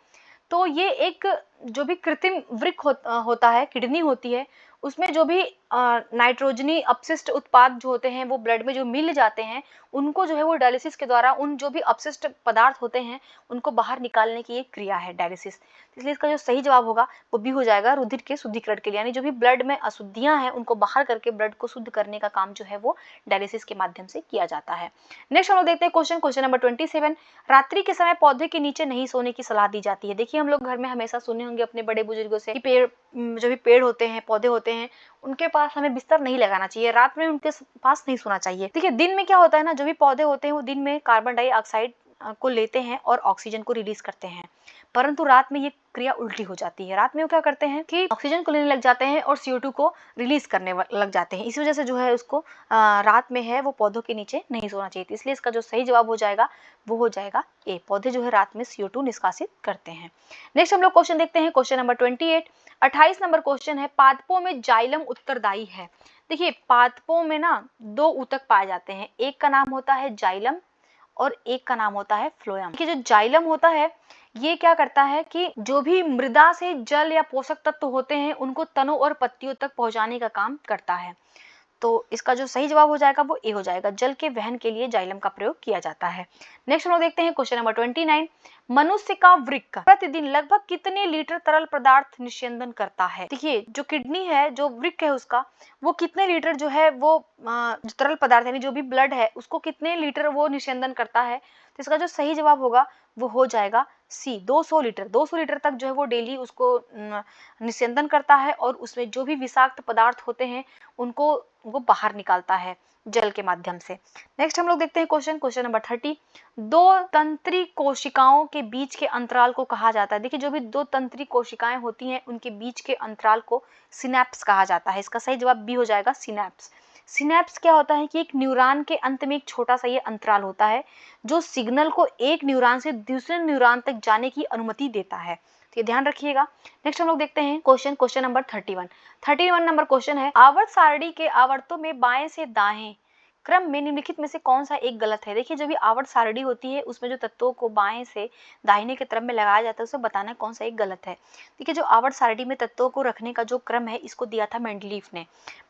तो ये एक जो भी कृत्रिम वृक्क होता है, किडनी होती है, उसमें जो भी नाइट्रोजनी अपशिष्ट उत्पाद जो होते हैं वो ब्लड में जो मिल जाते हैं उनको जो है वो डायलिसिस के द्वारा उन जो भी अपशिष्ट पदार्थ होते हैं उनको बाहर निकालने की एक क्रिया है डायलिसिस। इसलिए इसका जो सही जवाब होगा वो भी हो जाएगा, रुधिर के शुद्धिकरण के लिए, यानी जो भी ब्लड में अशुद्धियां हैं उनको बाहर करके ब्लड को शुद्ध करने का काम जो है वो डायलिसिस के माध्यम से किया जाता है। नेक्स्ट हम लोग देखते हैं क्वेश्चन नंबर 27, रात्रि के समय पौधे के नीचे नहीं सोने की सलाह दी जाती है। देखिए हम लोग घर में हमेशा सुने होंगे अपने बड़े बुजुर्गों से कि जो भी पेड़ होते हैं, पौधे होते हैं, उनके पास हमें बिस्तर नहीं लगाना चाहिए, रात में उनके पास नहीं सोना चाहिए। देखिए दिन में क्या होता है ना, जो भी पौधे होते हैं वो दिन में कार्बन डाइऑक्साइड को लेते हैं और ऑक्सीजन को रिलीज करते हैं, परंतु रात में ये क्रिया उल्टी हो जाती है। रात में वो क्या करते हैं कि ऑक्सीजन को लेने लग जाते हैं और CO2 को रिलीज करने लग जाते हैं। इसी वजह से जो है उसको रात में है वो पौधों के नीचे नहीं सोना चाहिए। इसलिए इसका जो सही जवाब हो जाएगा वो हो जाएगा ए, पौधे जो है रात में CO2 निष्कासित करते हैं। नेक्स्ट हम लोग क्वेश्चन देखते हैं, क्वेश्चन नंबर 28 नंबर क्वेश्चन है पादपों में जाइलम उत्तरदायी है। देखिए पादपों में ना दो ऊतक पाए जाते हैं, एक का नाम होता है जाइलम और एक का नाम होता है फ्लोएम। देखिए जो जाइलम होता है ये क्या करता है कि जो भी मृदा से जल या पोषक तत्व होते हैं उनको तनों और पत्तियों तक पहुंचाने का काम करता है। तो इसका जो सही जवाब हो जाएगा वो ए हो जाएगा, जल के वहन के लिए जाइलम का प्रयोग किया जाता है। नेक्स्ट हम लोग देखते हैं क्वेश्चन नंबर 29, मनुष्य का वृक्क प्रतिदिन लगभग कितने लीटर तरल पदार्थ निस्यंदन करता है। देखिए जो किडनी है, जो वृक्क है उसका, वो कितने लीटर जो है वो जो तरल पदार्थ यानी जो भी ब्लड है उसको कितने लीटर वो निस्यंदन करता है। तो इसका जो सही जवाब होगा वो हो जाएगा सी, 200 लीटर। 200 लीटर तक जो है वो डेली उसको निस्यंदन करता है और उसमें जो भी विषाक्त पदार्थ होते हैं उनको वो बाहर निकालता है जल के माध्यम से। नेक्स्ट हम लोग देखते हैं क्वेश्चन नंबर 30, दो तंत्री कोशिकाओं के बीच के अंतराल को कहा जाता है। देखिए जो भी दो तंत्री कोशिकाएं होती हैं उनके बीच के अंतराल को सिनैप्स कहा जाता है। इसका सही जवाब बी हो जाएगा, सिनैप्स। सिनैप्स क्या होता है कि एक न्यूरॉन के अंत में एक छोटा सा ये अंतराल होता है जो सिग्नल को एक न्यूरॉन से दूसरे न्यूरॉन तक जाने की अनुमति देता है, तो ये ध्यान रखिएगा। नेक्स्ट हम लोग देखते हैं क्वेश्चन नंबर 31 नंबर क्वेश्चन है आवर्त सारणी के आवर्तों में बाएं से दाएं क्रम में निम्नलिखित में से कौन सा एक गलत है। देखिए जो भी आवर्त सारणी होती है उसमें जो तत्वों को बाएं से दाहिने के क्रम में लगाया जाता है उसे बताना कौन सा एक गलत है। देखिए जो आवर्त सारणी में तत्वों को रखने का जो क्रम है इसको दिया था मेंडलीफ ने।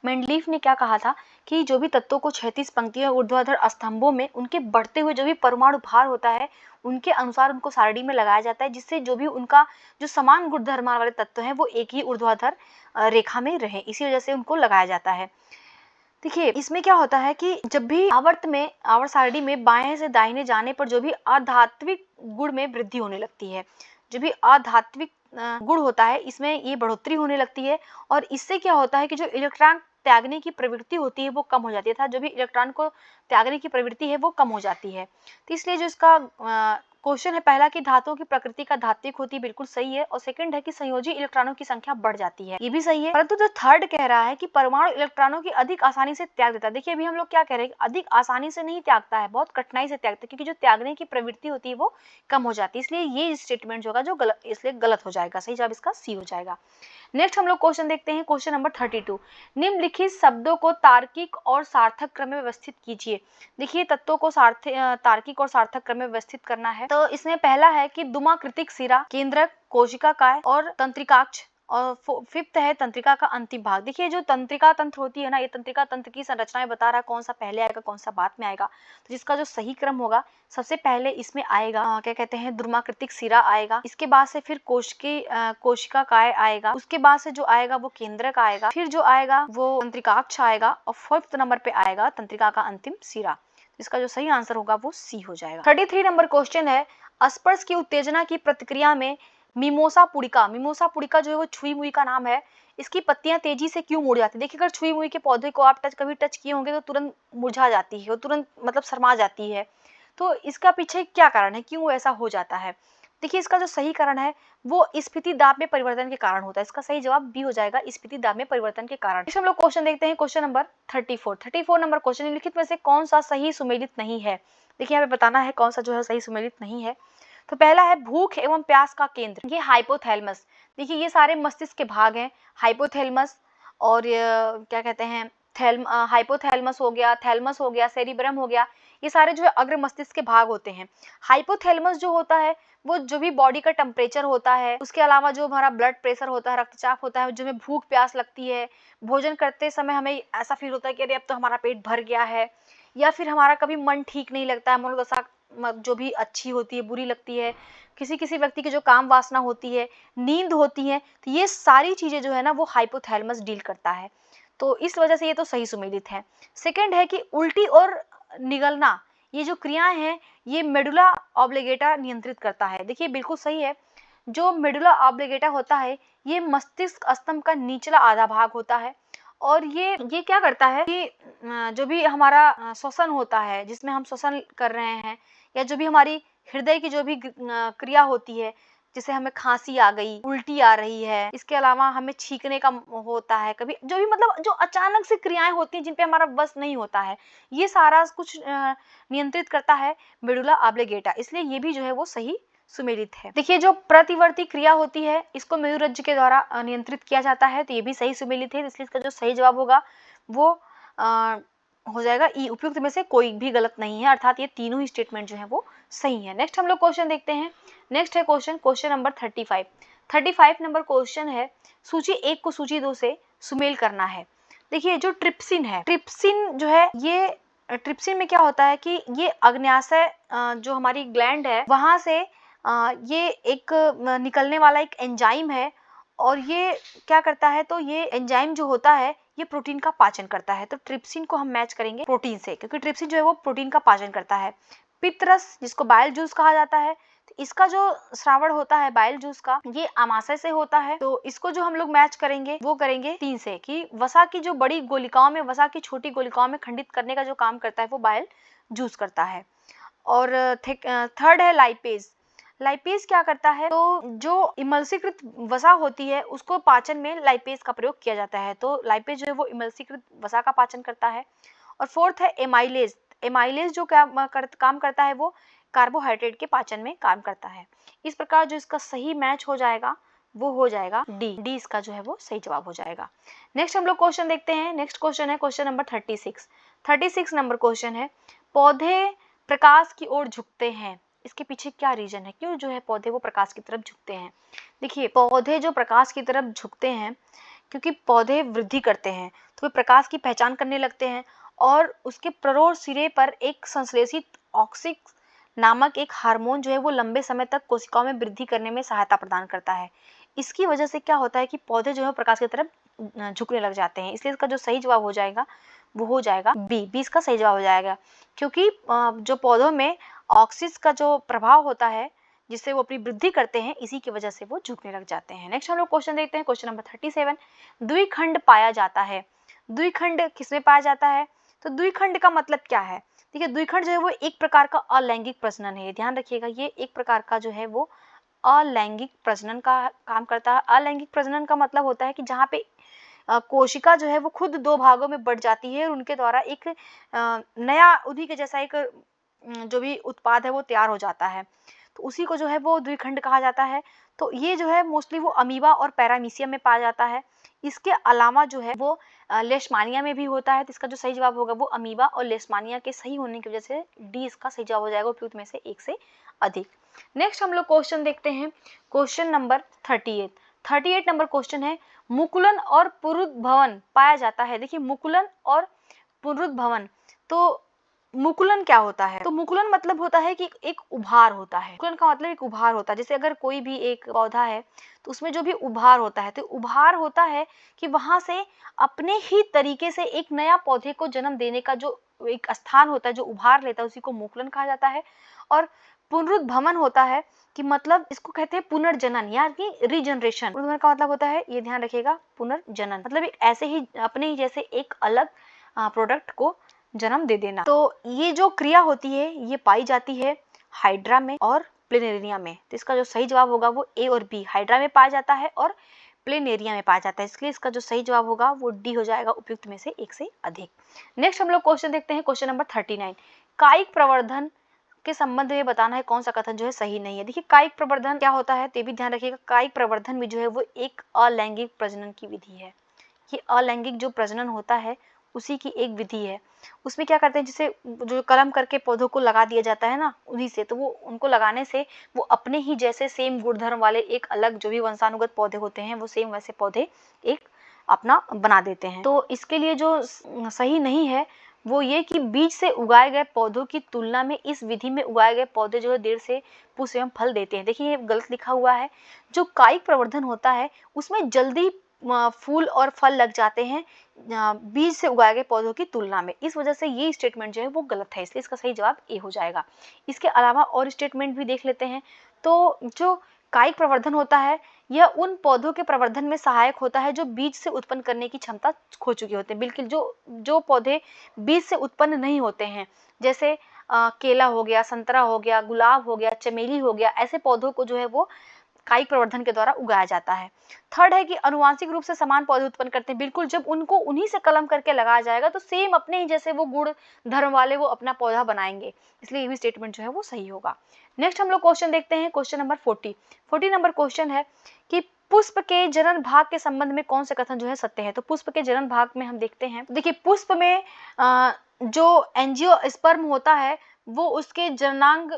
मेंडलीफ ने क्या कहा था कि जो भी तत्वों को क्षैतिज पंक्तियों ऊर्ध्वाधर स्तंभों में उनके बढ़ते हुए जो भी परमाणु भार होता है उनके अनुसार उनको सारणी में लगाया जाता है, जिससे जो भी उनका जो समान गुणधर्म वाले तत्व हैं वो एक ही ऊर्ध्वाधर रेखा में रहे, इसी वजह से उनको लगाया जाता है। देखिए इसमें क्या होता है कि जब भी आवर्त सारणी में बाएं से दाहिने जाने पर जो भी आधात्विक गुण में वृद्धि होने लगती है, जो भी आधात्विक गुण होता है इसमें ये बढ़ोतरी होने लगती है, और इससे क्या होता है कि जो इलेक्ट्रॉन त्यागने की प्रवृत्ति होती है वो कम हो जाती है, जो भी इलेक्ट्रॉन को त्यागने की प्रवृत्ति है वो कम हो जाती है। तो इसलिए जो इसका क्वेश्चन है पहला कि धातुओं की प्रकृति का धात्विक होती है, बिल्कुल सही है। और सेकंड है कि संयोजी इलेक्ट्रॉनों की संख्या बढ़ जाती है, ये भी सही है। परंतु जो थर्ड कह रहा है कि परमाणु इलेक्ट्रॉनों की अधिक आसानी से त्याग देता है, देखिए अभी हम लोग क्या कह रहे हैं, अधिक आसानी से नहीं त्यागता है, बहुत कठिनाई से त्यागता है, क्योंकि जो त्यागने की प्रवृत्ति होती है वो कम हो जाती है। इसलिए ये स्टेटमेंट जो होगा जो गलत, इसलिए गलत हो जाएगा, सही जवाब इसका सी हो जाएगा। नेक्स्ट हम लोग क्वेश्चन देखते हैं, क्वेश्चन नंबर 32। निम्नलिखित शब्दों को तार्किक और सार्थक क्रम में व्यवस्थित कीजिए। देखिए तत्वों को तार्किक और सार्थक क्रम में व्यवस्थित करना है। तो इसमें पहला है कि दुमाकृतिक सिरा, केंद्रक, कोशिकाकाय और तंत्रिकाक्ष, और फिफ्थ है तंत्रिका का अंतिम भाग। देखिए जो तंत्रिका तंत्र होती है ना, ये तंत्रिका तंत्र की संरचनाएं बता रहा है, कौन सा पहले आएगा कौन सा बाद में आएगा। तो जिसका जो सही क्रम होगा, सबसे पहले इसमें आएगा क्या कहते हैं, द्रुमाकृतिक सिरा आएगा, इसके बाद से फिर कोशिकाकाय आएगा, उसके बाद से जो आएगा वो केंद्रक आएगा, फिर जो आएगा वो तंत्रिकाक्ष आएगा, और फोर्थ नंबर पे आएगा तंत्रिका का अंतिम सिरा। इसका जो सही आंसर होगा वो सी हो जाएगा। 33 नंबर क्वेश्चन है, स्पर्श की उत्तेजना की प्रतिक्रिया में मिमोसा पुड़िका जो है वो छुई मुई का नाम है, इसकी पत्तियां तेजी से क्यों मुड़ जाती है। देखिए अगर छुई मुई के पौधे को आप कभी टच किए होंगे तो तुरंत मुरझा जाती है, वो तुरंत मतलब शर्मा जाती है। तो इसका पीछे क्या कारण है, क्यों ऐसा हो जाता है। देखिए इसका जो सही कारण है वो स्फीति दाब में परिवर्तन के कारण होता है। इसका सही जवाब बी हो जाएगा, स्फीति दाब में परिवर्तन के कारण। हम लोग क्वेश्चन देखते हैं, क्वेश्चन नंबर 34 नंबर क्वेश्चन, निम्नलिखित में से कौन सा सही सुमेलित नहीं है। देखिए यहाँ पे बताना है कौन सा जो है सही सुमेलित नहीं है। तो पहला है भूख एवं प्यास का केंद्र, ये हाइपोथैलेमस। देखिए ये सारे मस्तिष्क के भाग हैं, हाइपोथैलेमस और क्या कहते हैं हाइपोथैलेमस हो गया, थैलेमस हो गया, सेरिब्रम हो गया, ये सारे जो है अग्र मस्तिष्क के भाग होते हैं। हाइपोथैलेमस जो होता है वो जो भी बॉडी का टेम्परेचर होता है, उसके अलावा जो हमारा ब्लड प्रेशर होता है, रक्तचाप होता है, जो हमें भूख प्यास लगती है, भोजन करते समय हमें ऐसा फील होता है कि अरे अब तो हमारा पेट भर गया है, या फिर हमारा कभी मन ठीक नहीं लगता है, मनोदशा जो भी अच्छी होती है बुरी लगती है, किसी किसी व्यक्ति की जो काम वासना होती है, नींद होती है, तो ये सारी चीजें जो है ना वो हाइपोथैलेमस डील करता है। तो इस वजह से ये तो सही सुमेलित है। सेकंड है कि उल्टी और निगलना, ये जो क्रियाएं हैं ये मेडुला ऑब्लिगेटा नियंत्रित करता है। देखिए बिल्कुल सही है, जो मेडुला ऑब्लिगेटा होता है ये मस्तिष्क स्तंभ का निचला आधा भाग होता है, और ये क्या करता है कि जो भी हमारा श्वसन होता है, जिसमें हम श्वसन कर रहे हैं, या जो भी हमारी हृदय की जो भी क्रिया होती है, जैसे हमें खांसी आ गई, उल्टी आ रही है, इसके अलावा हमें छींकने का होता है, कभी जो भी मतलब जो अचानक से क्रियाएं होती हैं जिन पे हमारा बस नहीं होता है, ये सारा कुछ नियंत्रित करता है मेडुला ऑब्लिगेटा। इसलिए ये भी जो है वो सही सुमेलित है। देखिए जो प्रतिवर्ती क्रिया होती है इसको मेरुरज्जु के द्वारा नियंत्रित किया जाता है, तो ये भी सही सुमेलित है। इसलिए इसका जो सही जवाब होगा वो हो जाएगा ई, उपयुक्त में से कोई भी गलत नहीं है, अर्थात ये तीनों ही स्टेटमेंट जो है वो सही है। नेक्स्ट हम लोग क्वेश्चन देखते हैं, नेक्स्ट है क्वेश्चन नंबर 35 नंबर क्वेश्चन है, सूची 1 को सूची 2 से सुमेल करना है। देखिए जो ट्रिप्सिन है, ट्रिप्सिन जो है ये ट्रिप्सिन में क्या होता है कि ये अग्न्याशय जो हमारी ग्लैंड है वहां से ये एक निकलने वाला एक एंजाइम है, और ये क्या करता है, तो ये एंजाइम जो होता है ये प्रोटीन का पाचन करता है। तो ट्रिप्सिन को हम मैच करेंगे प्रोटीन से, क्योंकि ट्रिप्सिन जो है वो प्रोटीन का पाचन करता है। पित्तरस जिसको बाइल जूस कहा जाता है, तो इसका जो श्रावण होता है बाइल जूस का, ये आमाशय से होता है। तो इसको जो हम लोग मैच करेंगे वो करेंगे 3 से, कि वसा की जो बड़ी गोलिकाओं में वसा की छोटी गोलिकाओं में खंडित करने का जो काम करता है वो बाइल जूस करता है। और थर्ड है लाइपेज। लाइपेज क्या करता है, तो जो इमल्सीकृत वसा होती है उसको पाचन में लाइपेज का प्रयोग किया जाता है। तो लाइपेज जो है वो इमल्सीकृत वसा का पाचन करता है। और फोर्थ है एमाइलेज। एमाइलेज जो काम करता है वो कार्बोहाइड्रेट के पाचन में काम करता है। इस प्रकार जो इसका सही मैच हो जाएगा वो हो जाएगा डी इसका जो है वो सही जवाब हो जाएगा। नेक्स्ट हम लोग क्वेश्चन देखते हैं, नेक्स्ट क्वेश्चन है क्वेश्चन नंबर 36 नंबर क्वेश्चन है, पौधे प्रकाश की ओर झुकते हैं, इसके पीछे क्या रीजन है, क्यों जो है पौधे वो प्रकाश की तरफ झुकते हैं। देखिए पौधे जो प्रकाश की तरफ झुकते हैं क्योंकि पौधे वृद्धि करते हैं, तो वे प्रकाश की पहचान करने लगते हैं, और उसके प्ररोढ़ सिरे पर एक संश्लेषित ऑक्सिक नामक एक हार्मोन जो है वो लंबे समय तक कोशिकाओं में वृद्धि करने में सहायता प्रदान करता है। इसकी वजह से क्या होता है कि पौधे जो है प्रकाश की तरफ झुकने लग जाते हैं। इसलिए इसका जो सही जवाब हो जाएगा वो हो जाएगा बी। बी इसका सही जवाब हो जाएगा, क्योंकि जो पौधों में ऑक्सीज का जो प्रभाव होता है जिससे वो अपनी वृद्धि करते हैं, इसी की वजह से वो झुकने लग जाते हैं। नेक्स्ट हम लोग क्वेश्चन देखते हैं, क्वेश्चन नंबर 37। द्विखंड पाया जाता है। द्विखंड किसमें पाया जाता है? तो द्विखंड का मतलब क्या है? देखिए, द्विखंड जो है वो एक प्रकार का अलैंगिक प्रजनन है। ध्यान रखिएगा, ये एक प्रकार का जो है वो अलैंगिक प्रजनन का काम करता है। अलैंगिक प्रजनन का मतलब होता है कि जहाँ पे कोशिका जो है वो खुद दो भागों में बढ़ जाती है और उनके द्वारा एक नया उन्हीं के जैसा एक जो भी उत्पाद है वो तैयार हो जाता है, तो उसी को जो है वो द्विखंड कहा जाता है। तो ये जो है मोस्टली वो अमीबा और पैरामीशियम में पाया जाता है। इसके अलावा जो है वो लेशमानिया में भी होता है। तो इसका जो सही जवाब होगा वो अमीबा और लेशमानिया के सही होने की वजह से डी इसका सही जवाब हो जाएगा, उपयुक्त में से एक से अधिक। नेक्स्ट हम लोग क्वेश्चन देखते हैं, क्वेश्चन नंबर 38 नंबर क्वेश्चन है, मुकुलन और पुरुद्भवन पाया जाता है। देखिए, मुकुलन और पुरुद्भवन, तो मुकुलन क्या होता है? तो मुकुलन मतलब होता है कि एक उभार होता है। मुकुलन का मतलब एक उभार होता है। जैसे अगर कोई भी एक पौधा है तो उसमें जो भी उभार होता है, तो उभार होता है कि वहां से अपने ही तरीके से एक नया पौधे को जन्म देने का जो एक स्थान होता है, जो उभार लेता है, उसी को मुकुलन कहा जाता है। और पुनरुद्भवन होता है कि मतलब इसको कहते हैं पुनर्जनन, यानी रीजनरेशन। पुनर्जनन का मतलब होता है, ये ध्यान रखिएगा, पुनर्जनन मतलब एक ऐसे ही अपने ही जैसे एक अलग प्रोडक्ट को जन्म दे देना। तो ये जो क्रिया होती है ये पाई जाती है हाइड्रा में और प्लेनेरिया में। तो इसका जो सही जवाब होगा वो ए और बी, हाइड्रा में पाया जाता है और प्लेनेरिया में पाया जाता है। इसलिए इसका जो सही जवाब होगा वो डी हो जाएगा, उपयुक्त में से एक से अधिक। नेक्स्ट हम लोग क्वेश्चन देखते हैं, क्वेश्चन नंबर 39। कायिक प्रवर्धन के संबंध में बताना है कौन सा कथन जो है सही नहीं है। देखिए, कायिक प्रवर्धन क्या होता है तो भी ध्यान रखिएगा। कायिक प्रवर्धन में जो है वो एक अलैंगिक प्रजनन की विधि है। ये अलैंगिक जो प्रजनन होता है उसी की एक विधि है। उसमें क्या करते हैं, जैसे जो कलम करके पौधों को लगा दिया जाता है ना, उन्हीं से, तो वो उनको लगाने से वो अपने ही जैसे सेम गुणधर्म वाले एक अलग जो भी वंशानुगत पौधे होते हैं वो सेम वैसे पौधे एक अपना बना देते हैं। तो इसके लिए जो सही नहीं है वो ये कि बीज से उगाए गए पौधों की तुलना में इस विधि में उगाए गए पौधे जो है देर से पुष्प एवं फल देते हैं। देखिए, ये गलत लिखा हुआ है। जो कायिक प्रवर्धन होता है उसमें जल्दी फूल और फल लग जाते हैं बीज से उगाए गए पौधों की तुलना में। इस वजह से ये स्टेटमेंट जो है वो गलत है, इसलिए इसका सही जवाब ए हो जाएगा। इसके अलावा और स्टेटमेंट भी देख लेते हैं। तो जो कायिक प्रवर्धन होता है यह उन पौधों के प्रवर्धन में सहायक होता है जो बीज से उत्पन्न करने की क्षमता खो चुके होते हैं। बिल्कुल जो पौधे बीज से उत्पन्न नहीं होते हैं, जैसे केला हो गया, संतरा हो गया, गुलाब हो गया, चमेली हो गया, ऐसे पौधों को जो है वो कायिक प्रवर्धन के द्वारा उगाया जाता है। थर्ड है कि अनुवांशिक रूप से समान पौधे उत्पन्न करते हैं। बिल्कुल, जब उनको उन्हीं से कलम करके लगाया जाएगा तो सेम अपने ही जैसे वो गुण धर्म वाले वो अपना पौधा बनाएंगे, इसलिए ये भी स्टेटमेंट जो है वो सही होगा। नेक्स्ट हम लोग क्वेश्चन देखते हैं, क्वेश्चन नंबर 40 नंबर क्वेश्चन है कि पुष्प के जनन भाग के संबंध में कौन से कथन जो है सत्य है। तो पुष्प के जनन भाग में हम देखते हैं, देखिए पुष्प में जो एंजियोस्पर्म होता है वो उसके जननांग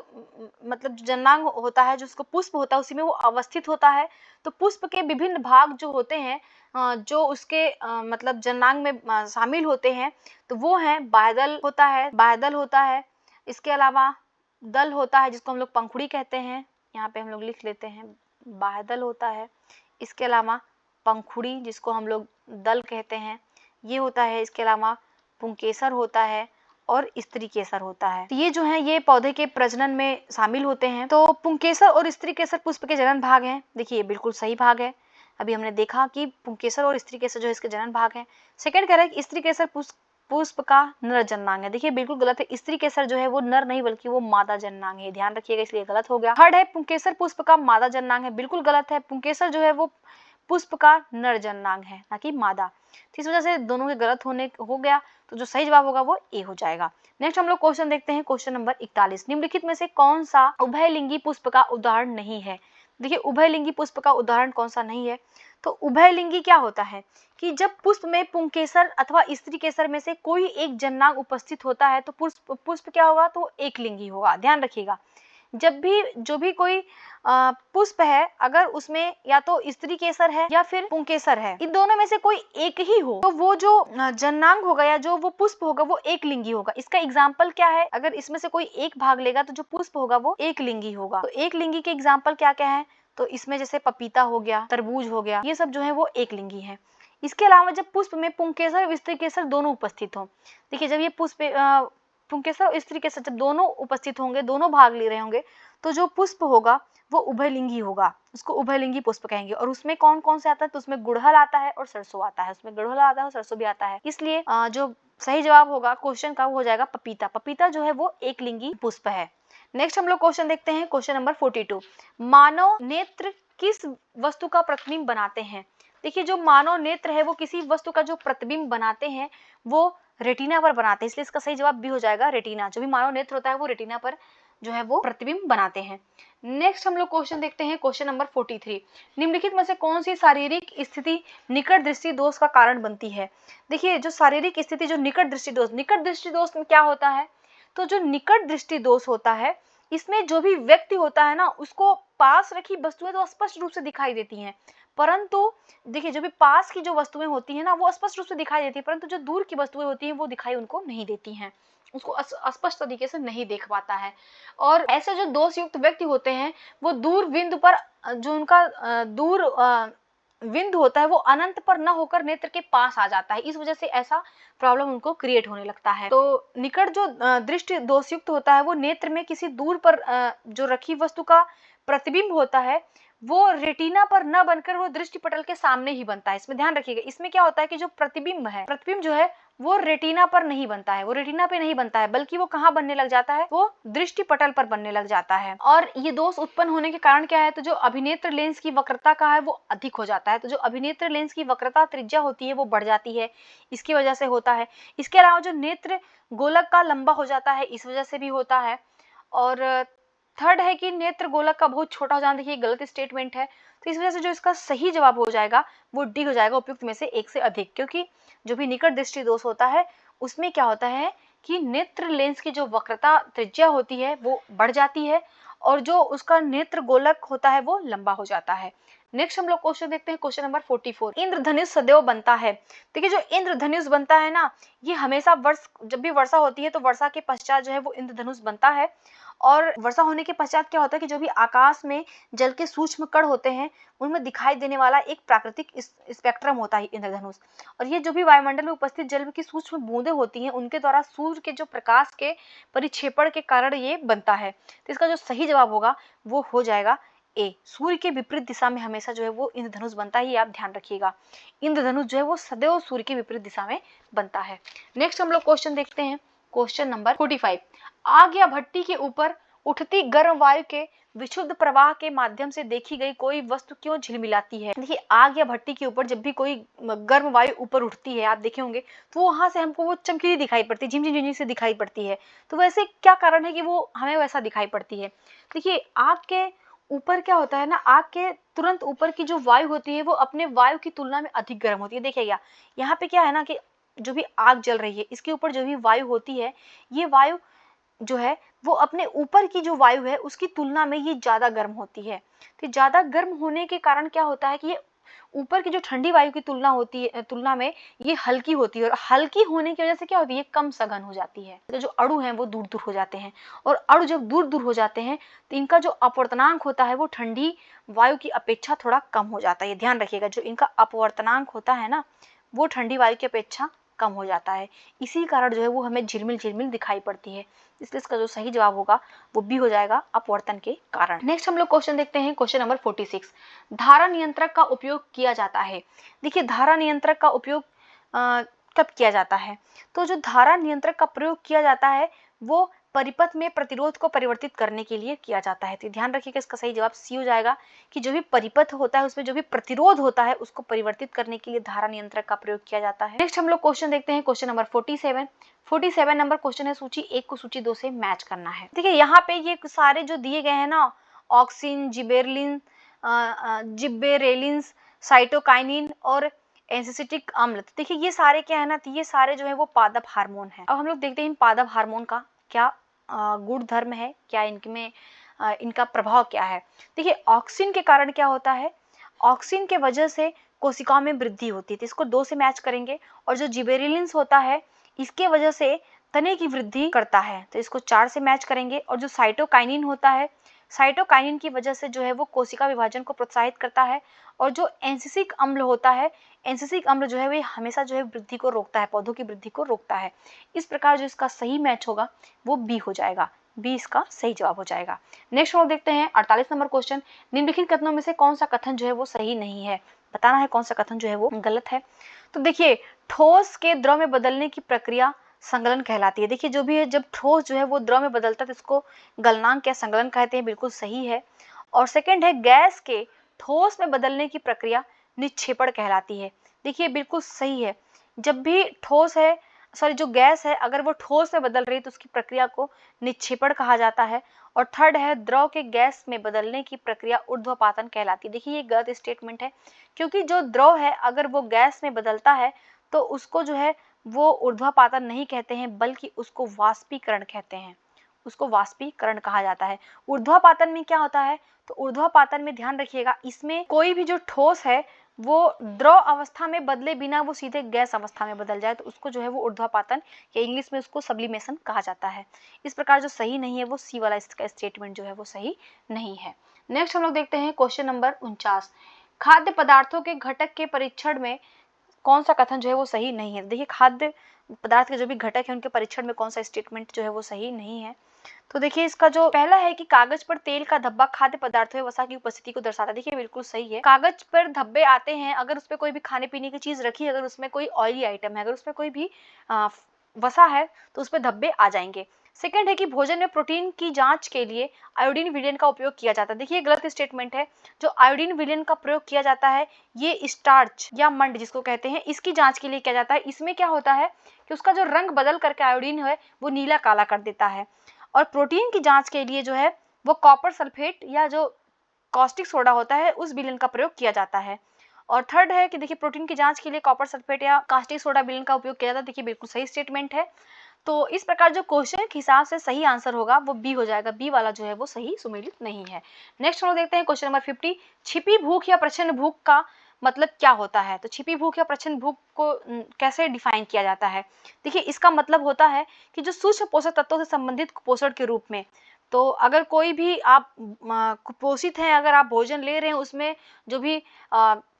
मतलब जननांग होता है, जो उसको पुष्प होता है उसी में वो अवस्थित होता है। तो पुष्प के विभिन्न भाग जो होते हैं जो उसके मतलब जननांग में शामिल होते हैं, तो वो है बाह्यदल होता है, इसके अलावा दल होता है जिसको हम लोग पंखुड़ी कहते हैं, यहाँ पे हम लोग लिख लेते हैं बाह्यदल होता है, इसके अलावा पंखुड़ी जिसको हम लोग दल कहते हैं ये होता है, इसके अलावा पुंकेसर होता है और स्त्री केसर होता है। तो ये जो है ये पौधे के प्रजनन में शामिल होते हैं। तो पुंकेसर और स्त्री केसर पुष्प के जनन भाग हैं। देखिए, ये बिल्कुल सही भाग है। अभी हमने देखा कि पुंकेसर और स्त्री केसर जो है इसके जनन भाग है। सेकंड कह रहा है कि स्त्री केसर पुष्प का नर जननांग है। देखिए, बिल्कुल गलत है। स्त्री केसर जो है वो नर नहीं बल्कि वो मादा जननांग है, ध्यान रखिएगा, इसलिए गलत हो गया। थर्ड है पुंकेसर पुष्प का मादा जननांग है, बिल्कुल गलत है। पुंकेसर जो है वो पुष्प का नर जननांग है, ना कि मादा। तो इस वजह से दोनों के गलत होने हो गया, तो जो सही जवाब होगा वो ए हो जाएगा। नेक्स्ट हम लोग क्वेश्चन देखते हैं, क्वेश्चन नंबर 41। निम्नलिखित में से कौन सा उभयलिंगी पुष्प का उदाहरण नहीं है। देखिए, उभयलिंगी पुष्प का उदाहरण कौन सा नहीं है। तो उभयलिंगी क्या होता है कि जब पुष्प में पुंकेसर अथवा स्त्री केसर में से कोई एक जननांग उपस्थित होता है तो पुष्प क्या होगा, तो एक लिंगी होगा। ध्यान रखिएगा, जब भी जो भी कोई पुष्प है अगर उसमें या तो स्त्री केसर है या फिर पुंकेसर है, इन दोनों में से कोई एक ही हो तो वो जो जननांग होगा या जो वो पुष्प होगा वो एक लिंगी होगा। इसका एग्जाम्पल क्या है, अगर इसमें से कोई एक भाग लेगा तो जो पुष्प होगा वो एक लिंगी होगा। तो एक लिंगी के एग्जाम्पल क्या क्या है, तो इसमें जैसे पपीता हो गया, तरबूज हो गया, ये सब जो है वो एक लिंगी है। इसके अलावा जब पुष्प में पुंकेसर और स्त्रीकेसर दोनों उपस्थित हों, देखिए जब ये पुष्प पुंकेसर और स्त्रीकेसर जब दोनों उपस्थित होंगे, दोनों भाग ले रहे होंगे, तो जो पुष्प होगा वो उभयलिंगी होगा, उसको उभयलिंगी पुष्प कहेंगे। और उसमें कौन कौन से आता है, तो उसमें गुड़हल आता है और सरसों आता है, उसमें गुड़हल आता है और सरसों भी आता है। इसलिए जो सही जवाब होगा क्वेश्चन का वो हो जाएगा पपीता। पपीता जो है वो एक लिंगी पुष्प है। नेक्स्ट हम लोग क्वेश्चन देखते हैं, क्वेश्चन नंबर 42। मानव नेत्र किस वस्तु का प्रतिबिंब बनाते हैं? देखिए जो मानव नेत्र है वो किसी वस्तु का जो प्रतिबिंब बनाते हैं वो रेटिना पर बनाते हैं, इसलिए इसका सही जवाब बी हो जाएगा, रेटिना। जो भी मानव नेत्र होता है वो रेटिना पर जो है वो प्रतिबिंब बनाते हैं। नेक्स्ट हम लोग क्वेश्चन देखते हैं, क्वेश्चन नंबर 43। निम्नलिखित में से कौन सी शारीरिक स्थिति निकट दृष्टि दोष का कारण बनती है? देखिए जो शारीरिक स्थिति, जो निकट दृष्टि दोष में क्या होता है, तो जो निकट दृष्टि दोष होता है इसमें जो भी व्यक्ति होता है ना, उसको पास रखी वस्तुएं तो स्पष्ट रूप से दिखाई देती हैं, परंतु देखिए जो भी पास की जो वस्तुएं होती हैं ना वो स्पष्ट रूप से दिखाई देती है, परंतु जो दूर की वस्तुएं होती हैं वो दिखाई उनको नहीं देती हैं, उसको स्पष्ट तरीके से नहीं देख पाता है। और ऐसे जो दोष युक्त व्यक्ति होते हैं वो दूर बिंदु पर जो उनका दूर बिंदु होता है वो अनंत पर न होकर नेत्र के पास आ जाता है, इस वजह से ऐसा प्रॉब्लम उनको क्रिएट होने लगता है। तो निकट जो दृष्टि दोषयुक्त होता है वो नेत्र में किसी दूर पर जो रखी वस्तु का प्रतिबिंब होता है वो रेटिना पर न बनकर वो दृष्टि पटल के सामने ही बनता है। इसमें ध्यान रखिएगा, इसमें क्या होता है कि जो प्रतिबिंब है, प्रतिबिंब जो है वो रेटिना पर नहीं बनता है, वो रेटिना पे नहीं बनता है, बल्कि वो कहाँ बनने लग जाता है, वो दृष्टि पटल पर बनने लग जाता है। और ये दोष उत्पन्न होने के कारण क्या है, तो जो अभिनेत्र लेंस की वक्रता का है वो अधिक हो जाता है, तो जो अभिनेत्र लेंस की वक्रता त्रिज्या होती है वो बढ़ जाती है, इसकी वजह से होता है। इसके अलावा जो नेत्र गोलक का लंबा हो जाता है, इस वजह से भी होता है। और थर्ड है कि नेत्र गोलक का बहुत छोटा हो जाना, देखिए गलत स्टेटमेंट है, तो इस वजह से जो इसका सही जवाब हो जाएगा वो डी हो जाएगा, उपयुक्त में से एक से अधिक। क्योंकि जो भी निकट दृष्टि दोष होता है उसमें क्या होता है कि नेत्र लेंस की जो वक्रता त्रिज्या होती है वो बढ़ जाती है और जो उसका नेत्र गोलक होता है वो लंबा हो जाता है। नेक्स्ट हम लोग क्वेश्चन देखते हैं, क्वेश्चन नंबर 44। इंद्रधनुष सदैव बनता है। देखिए जो इंद्रधनुष बनता है ना, ये हमेशा जब भी वर्षा होती है तो वर्षा के पश्चात जो है वो इंद्रधनुष बनता है। और वर्षा होने के पश्चात क्या होता है कि जो भी आकाश में जल के सूक्ष्म कण होते हैं उनमें दिखाई देने वाला एक प्राकृतिक स्पेक्ट्रम होता है इंद्रधनुष। और ये जो भी वायुमंडल में उपस्थित जल की सूक्ष्म बूंदें होती हैं उनके द्वारा सूर्य के जो प्रकाश के परिक्षेपण के कारण ये बनता है। तो इसका जो सही जवाब होगा वो हो जाएगा ए, सूर्य के विपरीत दिशा में हमेशा जो है वो इंद्रधनुष बनता है, ये आप ध्यान रखिएगा। इंद्रधनुष जो है वो सदैव सूर्य के विपरीत दिशा में बनता है। नेक्स्ट हम लोग क्वेश्चन देखते हैं, क्वेश्चन नंबर 45। आग या भट्टी के ऊपर उठती गर्म वायु के विशुद्ध प्रवाह के माध्यम से देखी गई कोई वस्तु क्यों झिलमिलाती है? देखिए आग या भट्टी के ऊपर जब भी कोई गर्म वायु ऊपर उठती है, आप देखे होंगे, तो वहां से हमको वो चमकीली दिखाई पड़ती है, झिमझिम झिमझिम से दिखाई पड़ती है। तो वैसे क्या कारण है कि वो हमें वैसा दिखाई पड़ती है? देखिए आग के ऊपर क्या होता है ना, आग के तुरंत ऊपर की जो वायु होती है वो अपने वायु की तुलना में अधिक गर्म होती है। देखिएगा यहाँ पे क्या है ना कि जो भी आग जल रही है इसके ऊपर जो भी वायु होती है, ये वायु जो है वो अपने ऊपर की जो वायु है उसकी तुलना में ये ज्यादा गर्म होती है। तो ज्यादा गर्म होने के कारण क्या होता है कि ये ऊपर की जो ठंडी वायु की तुलना में ये हल्की होती है, और हल्की होने की वजह से क्या होती है, ये कम सघन हो जाती है। तो जो अणु हैं वो दूर दूर हो जाते हैं, और अणु जब दूर दूर हो जाते हैं तो इनका जो अपवर्तनांक होता है वो ठंडी वायु की अपेक्षा थोड़ा कम हो जाता है। ये ध्यान रखिएगा, जो इनका अपवर्तनांक होता है ना वो ठंडी वायु की अपेक्षा कम हो जाता है, इसी कारण जो है वो हमें झिलमिल झिलमिल दिखाई पड़ती है। इसलिए इसका जो सही जवाब होगा वो भी हो जाएगा, अपवर्तन के कारण। नेक्स्ट हम लोग क्वेश्चन देखते हैं, क्वेश्चन नंबर 46। धारा नियंत्रक का उपयोग किया जाता है। देखिए धारा नियंत्रक का उपयोग कब किया जाता है? तो जो धारा नियंत्रक का प्रयोग किया जाता है वो परिपथ में प्रतिरोध को परिवर्तित करने के लिए किया जाता है। तो ध्यान रखिएगा, इसका सही जवाब सी हो जाएगा कि जो भी परिपथ होता है उसमें जो भी प्रतिरोध होता है उसको परिवर्तित करने के लिए धारा नियंत्रक का प्रयोग किया जाता है। नेक्स्ट हम लोग क्वेश्चन देखते हैं, क्वेश्चन नंबर 47 नंबर क्वेश्चन है, सूची 1 को सूची 2 से मैच करना है। देखिए यहाँ पे ये सारे जो दिए गए हैं ना, ऑक्सिन, जिबेरेलिन्स, साइटोकाइनिन और एंजिसिटिक अम्ल, देखिए ये सारे क्या है ना, ये सारे जो है वो पादप हार्मोन है। अब हम लोग देखते हैं इन पादप हार्मोन का क्या गुण धर्म है, क्या इनमें इनका प्रभाव क्या है। देखिए ऑक्सिन के कारण क्या होता है, ऑक्सिन के वजह से कोशिकाओं में वृद्धि होती है, तो इसको 2 से मैच करेंगे। और जो जिबेरेलिन्स होता है इसके वजह से तने की वृद्धि करता है, तो इसको 4 से मैच करेंगे। और जो साइटोकाइनिन होता है साइटोकाइनिन की वजह से जो है वो कोशिका विभाजन को प्रोत्साहित करता है। और जो एंसिसिक अम्ल होता है, एंसिसिक अम्ल जो है वो हमेशा जो है वृद्धि को रोकता है, पौधों की वृद्धि को रोकता है। इस प्रकार जो इसका सही मैच होगा वो बी हो जाएगा, बी इसका सही जवाब हो जाएगा। नेक्स्ट हम लोग देखते हैं 48 नंबर क्वेश्चन। निम्नलिखित कथनों में से कौन सा कथन जो है वो सही नहीं है, बताना है कौन सा कथन जो है वो गलत है। तो देखिए, ठोस के द्रव में बदलने की प्रक्रिया संगलन कहलाती है। देखिए, जो भी है, जब ठोस जो है वो द्रव में बदलता है तो इसको गलनांक या संगलन कहते हैं, बिल्कुल सही है। और सेकंड है, गैस के ठोस में बदलने की प्रक्रिया निक्षेपण कहलाती है। देखिए, बिल्कुल सही है। जब भी ठोस है, सॉरी, जो गैस है अगर वो ठोस में बदल रही है तो उसकी प्रक्रिया को निक्षेपण कहा जाता है। और थर्ड है, द्रव के गैस में बदलने की प्रक्रिया ऊर्ध्वपातन कहलाती है। देखिए, ये गलत स्टेटमेंट है, क्योंकि जो द्रव है अगर वो गैस में बदलता है तो उसको जो है वो ऊर्ध्वपातन नहीं कहते हैं, बल्कि उसको वाष्पीकरण कहते हैं, उसको वाष्पीकरण कहा जाता है। ऊर्ध्वपातन में क्या होता है, तो ऊर्ध्वपातन में ध्यान रखिएगा, इसमें कोई भी जो ठोस है वो द्रव अवस्था में बदले बिना वो सीधे गैस अवस्था में बदल जाए तो उसको जो है वो ऊर्ध्वपातन या इंग्लिश में उसको सब्लिमेशन कहा जाता है। इस प्रकार जो सही नहीं है वो सी वाला इसका स्टेटमेंट जो है वो सही नहीं है। नेक्स्ट हम लोग देखते हैं क्वेश्चन नंबर 49। खाद्य पदार्थों के घटक के परीक्षण में कौन सा कथन जो है वो सही नहीं है। देखिए, खाद्य पदार्थ के जो भी घटक है उनके परीक्षण में कौन सा स्टेटमेंट जो है वो सही नहीं है। तो देखिए, इसका जो पहला है कि कागज पर तेल का धब्बा खाद्य पदार्थों में वसा की उपस्थिति को दर्शाता है। देखिए, बिल्कुल सही है। कागज पर धब्बे आते हैं अगर उसपे कोई भी खाने पीने की चीज रखी है, अगर उसमें कोई ऑयली आइटम है, अगर उसमें कोई भी वसा है तो उसपे धब्बे आ जाएंगे। सेकंड है कि भोजन में प्रोटीन की जांच के लिए आयोडीन विलयन का उपयोग किया जाता है। देखिए, गलत स्टेटमेंट है। जो आयोडीन विलयन का प्रयोग किया जाता है ये स्टार्च या मंड जिसको कहते हैं, इसकी जांच के लिए किया जाता है। इसमें क्या होता है कि उसका जो रंग बदल करके आयोडीन है वो नीला काला कर देता है। और प्रोटीन की जांच के लिए जो है वो कॉपर सल्फेट या जो कॉस्टिक सोडा होता है उस विलयन का प्रयोग किया जाता है। और थर्ड है कि देखिए, प्रोटीन की जांच के लिए कॉपर सल्फेट या कास्टिक सोडा विलयन का उपयोग किया जाता है। देखिए, बिल्कुल सही स्टेटमेंट है। तो इस प्रकार जो क्वेश्चन के हिसाब से सही आंसर होगा वो बी हो जाएगा, बी वाला जो है वो सही सुमेलित नहीं है। नेक्स्ट हम लोग देखते हैं क्वेश्चन नंबर 50। छिपी भूख या प्रच्छन्न भूख का मतलब क्या होता है। तो छिपी भूख या प्रच्छन्न भूख को कैसे डिफाइन किया जाता है। देखिए, इसका मतलब होता है कि जो सूक्ष्म पोषक तत्वों से संबंधित कुपोषण के रूप में, तो अगर कोई भी आप कुपोषित हैं, अगर आप भोजन ले रहे हैं उसमें जो भी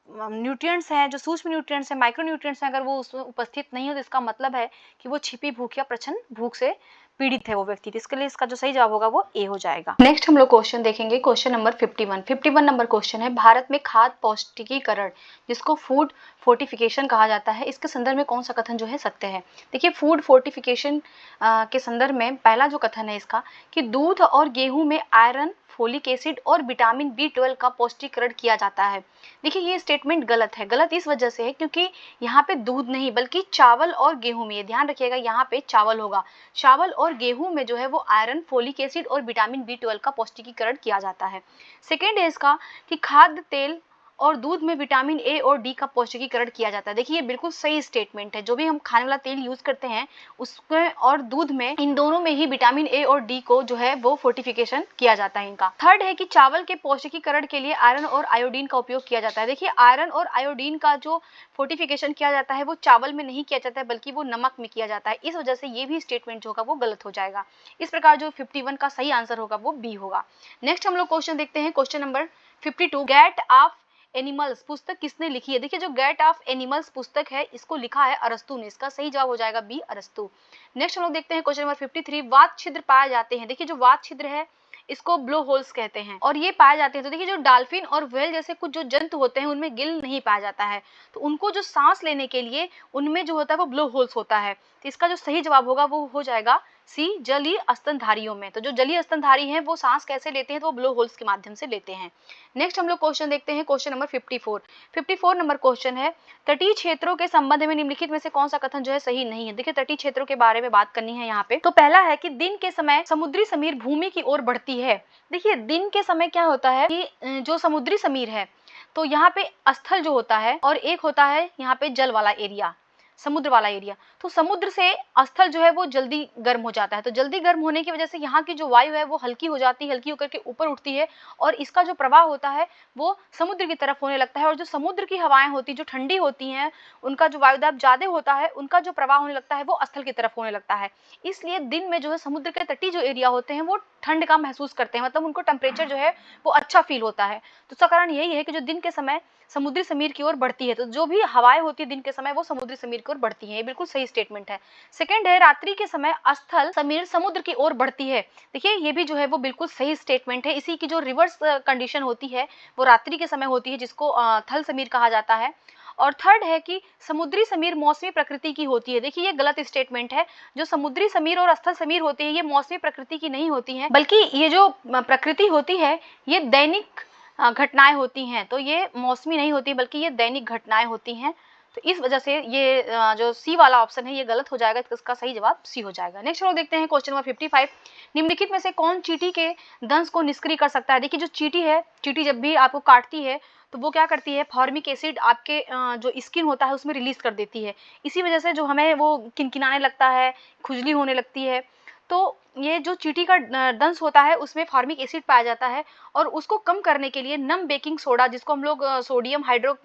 न्यूट्रिएंट्स हैं, जो सूक्ष्म न्यूट्रिएंट्स हैं, माइक्रो न्यूट्रिएंट्स हैं, अगर वो उसमें उपस्थित नहीं हो तो इसका मतलब है कि वो छिपी भूख या प्रच्छन्न भूख से पीड़ित है वो व्यक्ति। तो इसके लिए इसका जो सही जवाब होगा वो ए हो जाएगा। नेक्स्ट हम लोग क्वेश्चन देखेंगे, क्वेश्चन नंबर 51 नंबर क्वेश्चन है, भारत में खाद्य पौष्टिकीकरण जिसको फूड फोर्टिफिकेशन कहा जाता है, इसके संदर्भ में कौन सा कथन जो है सत्य है। देखिए, फूड फोर्टिफिकेशन के संदर्भ में पहला जो कथन है इसका कि दूध और गेहूं में आयरन, फोलिक एसिड और विटामिन B12 का पौष्टिकीकरण किया जाता है। देखिए, ये स्टेटमेंट गलत है। गलत इस वजह से है क्योंकि यहाँ पे दूध नहीं बल्कि चावल और गेहूं में, ये ध्यान रखिएगा, यहाँ पे चावल होगा, चावल और गेहूं में जो है वो आयरन, फोलिक एसिड और विटामिन B12 का पौष्टिकीकरण किया जाता है। सेकेंड है इसका कि खाद्य तेल और दूध में विटामिन ए और डी का पौष्टिकीकरण किया जाता है। देखिए, ये बिल्कुल सही स्टेटमेंट है। जो भी हम खाने वाला तेल यूज करते हैं उसमें और दूध में, इन दोनों में ही विटामिन ए और डी को जो है वो फोर्टिफिकेशन किया जाता है इनका। थर्ड है कि चावल के पौष्टिकीकरण के लिए आयरन और आयोडीन का उपयोग किया जाता है। देखिए, आयरन और आयोडीन का जो फोर्टिफिकेशन किया जाता है वो चावल में नहीं किया जाता है बल्कि वो नमक में किया जाता है। इस वजह से ये भी स्टेटमेंट जो होगा वो गलत हो जाएगा। इस प्रकार जो 51 का सही आंसर होगा वो बी होगा। नेक्स्ट हम लोग क्वेश्चन देखते हैं, question number 52। Gate of animals पुस्तक किसने लिखी है। देखिए, जो गेट ऑफ एनिमल्स पुस्तक है इसको लिखा है अरस्तु ने। इसका सही जवाब हो जाएगा बी, अरस्तु। नेक्स्ट हम लोग देखते हैं क्वेश्चन नंबर 53। वात छिद्र पाए जाते हैं। देखिए, जो वात छिद्र है इसको ब्लो होल्स कहते हैं और ये पाए जाते हैं। तो देखिए, जो डॉल्फिन और व्हेल जैसे कुछ जो जंतु होते हैं उनमें गिल नहीं पाया जाता है, तो उनको जो सांस लेने के लिए उनमें जो होता है वो ब्लो होल्स होता है। तो इसका जो सही जवाब होगा वो हो जाएगा सी, जलीय स्तनधारियों में। तो जो जलीय स्तनधारी हैं वो सांस कैसे लेते हैं, तो वो ब्लो होल्स के माध्यम से लेते हैं। नेक्स्ट हम लोग क्वेश्चन देखते हैं, क्वेश्चन नंबर 54 नंबर क्वेश्चन है, तटीय क्षेत्रों के संबंध में निम्नलिखित में से कौन सा कथन जो है सही नहीं है। देखिए, तटीय क्षेत्रों के बारे में बात करनी है यहाँ पे। तो पहला है कि दिन के समय समुद्री समीर भूमि की ओर बढ़ती है। देखिए, दिन के समय क्या होता है कि जो समुद्री समीर है तो यहाँ पे स्थल जो होता है और एक होता है यहाँ पे जल वाला एरिया। समुद्र वाला एरिया, तो समुद्र से स्थल जो है वो जल्दी गर्म हो जाता है। तो जल्दी गर्म होने की वजह से यहाँ की जो वायु है वो हल्की हो जाती है, हल्की होकर के ऊपर उठती है और इसका जो प्रवाह होता है वो समुद्र की तरफ होने लगता है। और जो समुद्र की हवाएं होती जो ठंडी होती हैं, उनका जो वायुदाब ज़्यादा होता है, उनका जो प्रवाह होने लगता है वो स्थल की तरफ होने लगता है। इसलिए दिन में जो है समुद्र के तटीय जो एरिया होते हैं वो ठंड का महसूस करते हैं, मतलब उनको टेम्परेचर जो है वो अच्छा फील होता है। तो उसका कारण यही है कि जो दिन के समय समुद्री समीर की ओर बढ़ती है, तो जो भी हवाएं होती है दिन के समय वो समुद्री समीर की ओर बढ़ती है। ये बिल्कुल सही स्टेटमेंट है। सेकंड है, रात्रि के समय स्थल समीर समुद्र की ओर बढ़ती है। देखिए ये भी जो है वो बिल्कुल सही स्टेटमेंट है। इसी की जो रिवर्स कंडीशन होती है वो रात्रि के समय होती है, जिसको थल समीर कहा जाता है। और थर्ड है कि समुद्री समीर मौसमी प्रकृति की होती है। देखिए ये गलत स्टेटमेंट है। जो समुद्री समीर और स्थल समीर होती है ये मौसमी प्रकृति की नहीं होती हैं, बल्कि ये जो प्रकृति होती है ये दैनिक घटनाएं होती हैं। तो ये मौसमी नहीं होती बल्कि ये दैनिक घटनाएं होती हैं। तो इस वजह से ये जो सी वाला ऑप्शन है ये गलत हो जाएगा, तो इसका सही जवाब सी हो जाएगा। नेक्स्ट हम लोग देखते हैं क्वेश्चन नंबर 55। निम्नलिखित में से कौन चींटी के दंश को निष्क्रिय कर सकता है? देखिए जो चींटी है, चींटी जब भी आपको काटती है तो वो क्या करती है, फॉर्मिक एसिड आपके जो स्किन होता है उसमें रिलीज कर देती है। इसी वजह से जो हमें वो किनकिनाने लगता है, खुजली होने लगती है। तो ये जो चींटी का दंश होता है उसमें फॉर्मिक एसिड पाया जाता है और उसको कम करने के लिए नम बेकिंग सोडा, जिसको हम लोग सोडियम हाइड्रो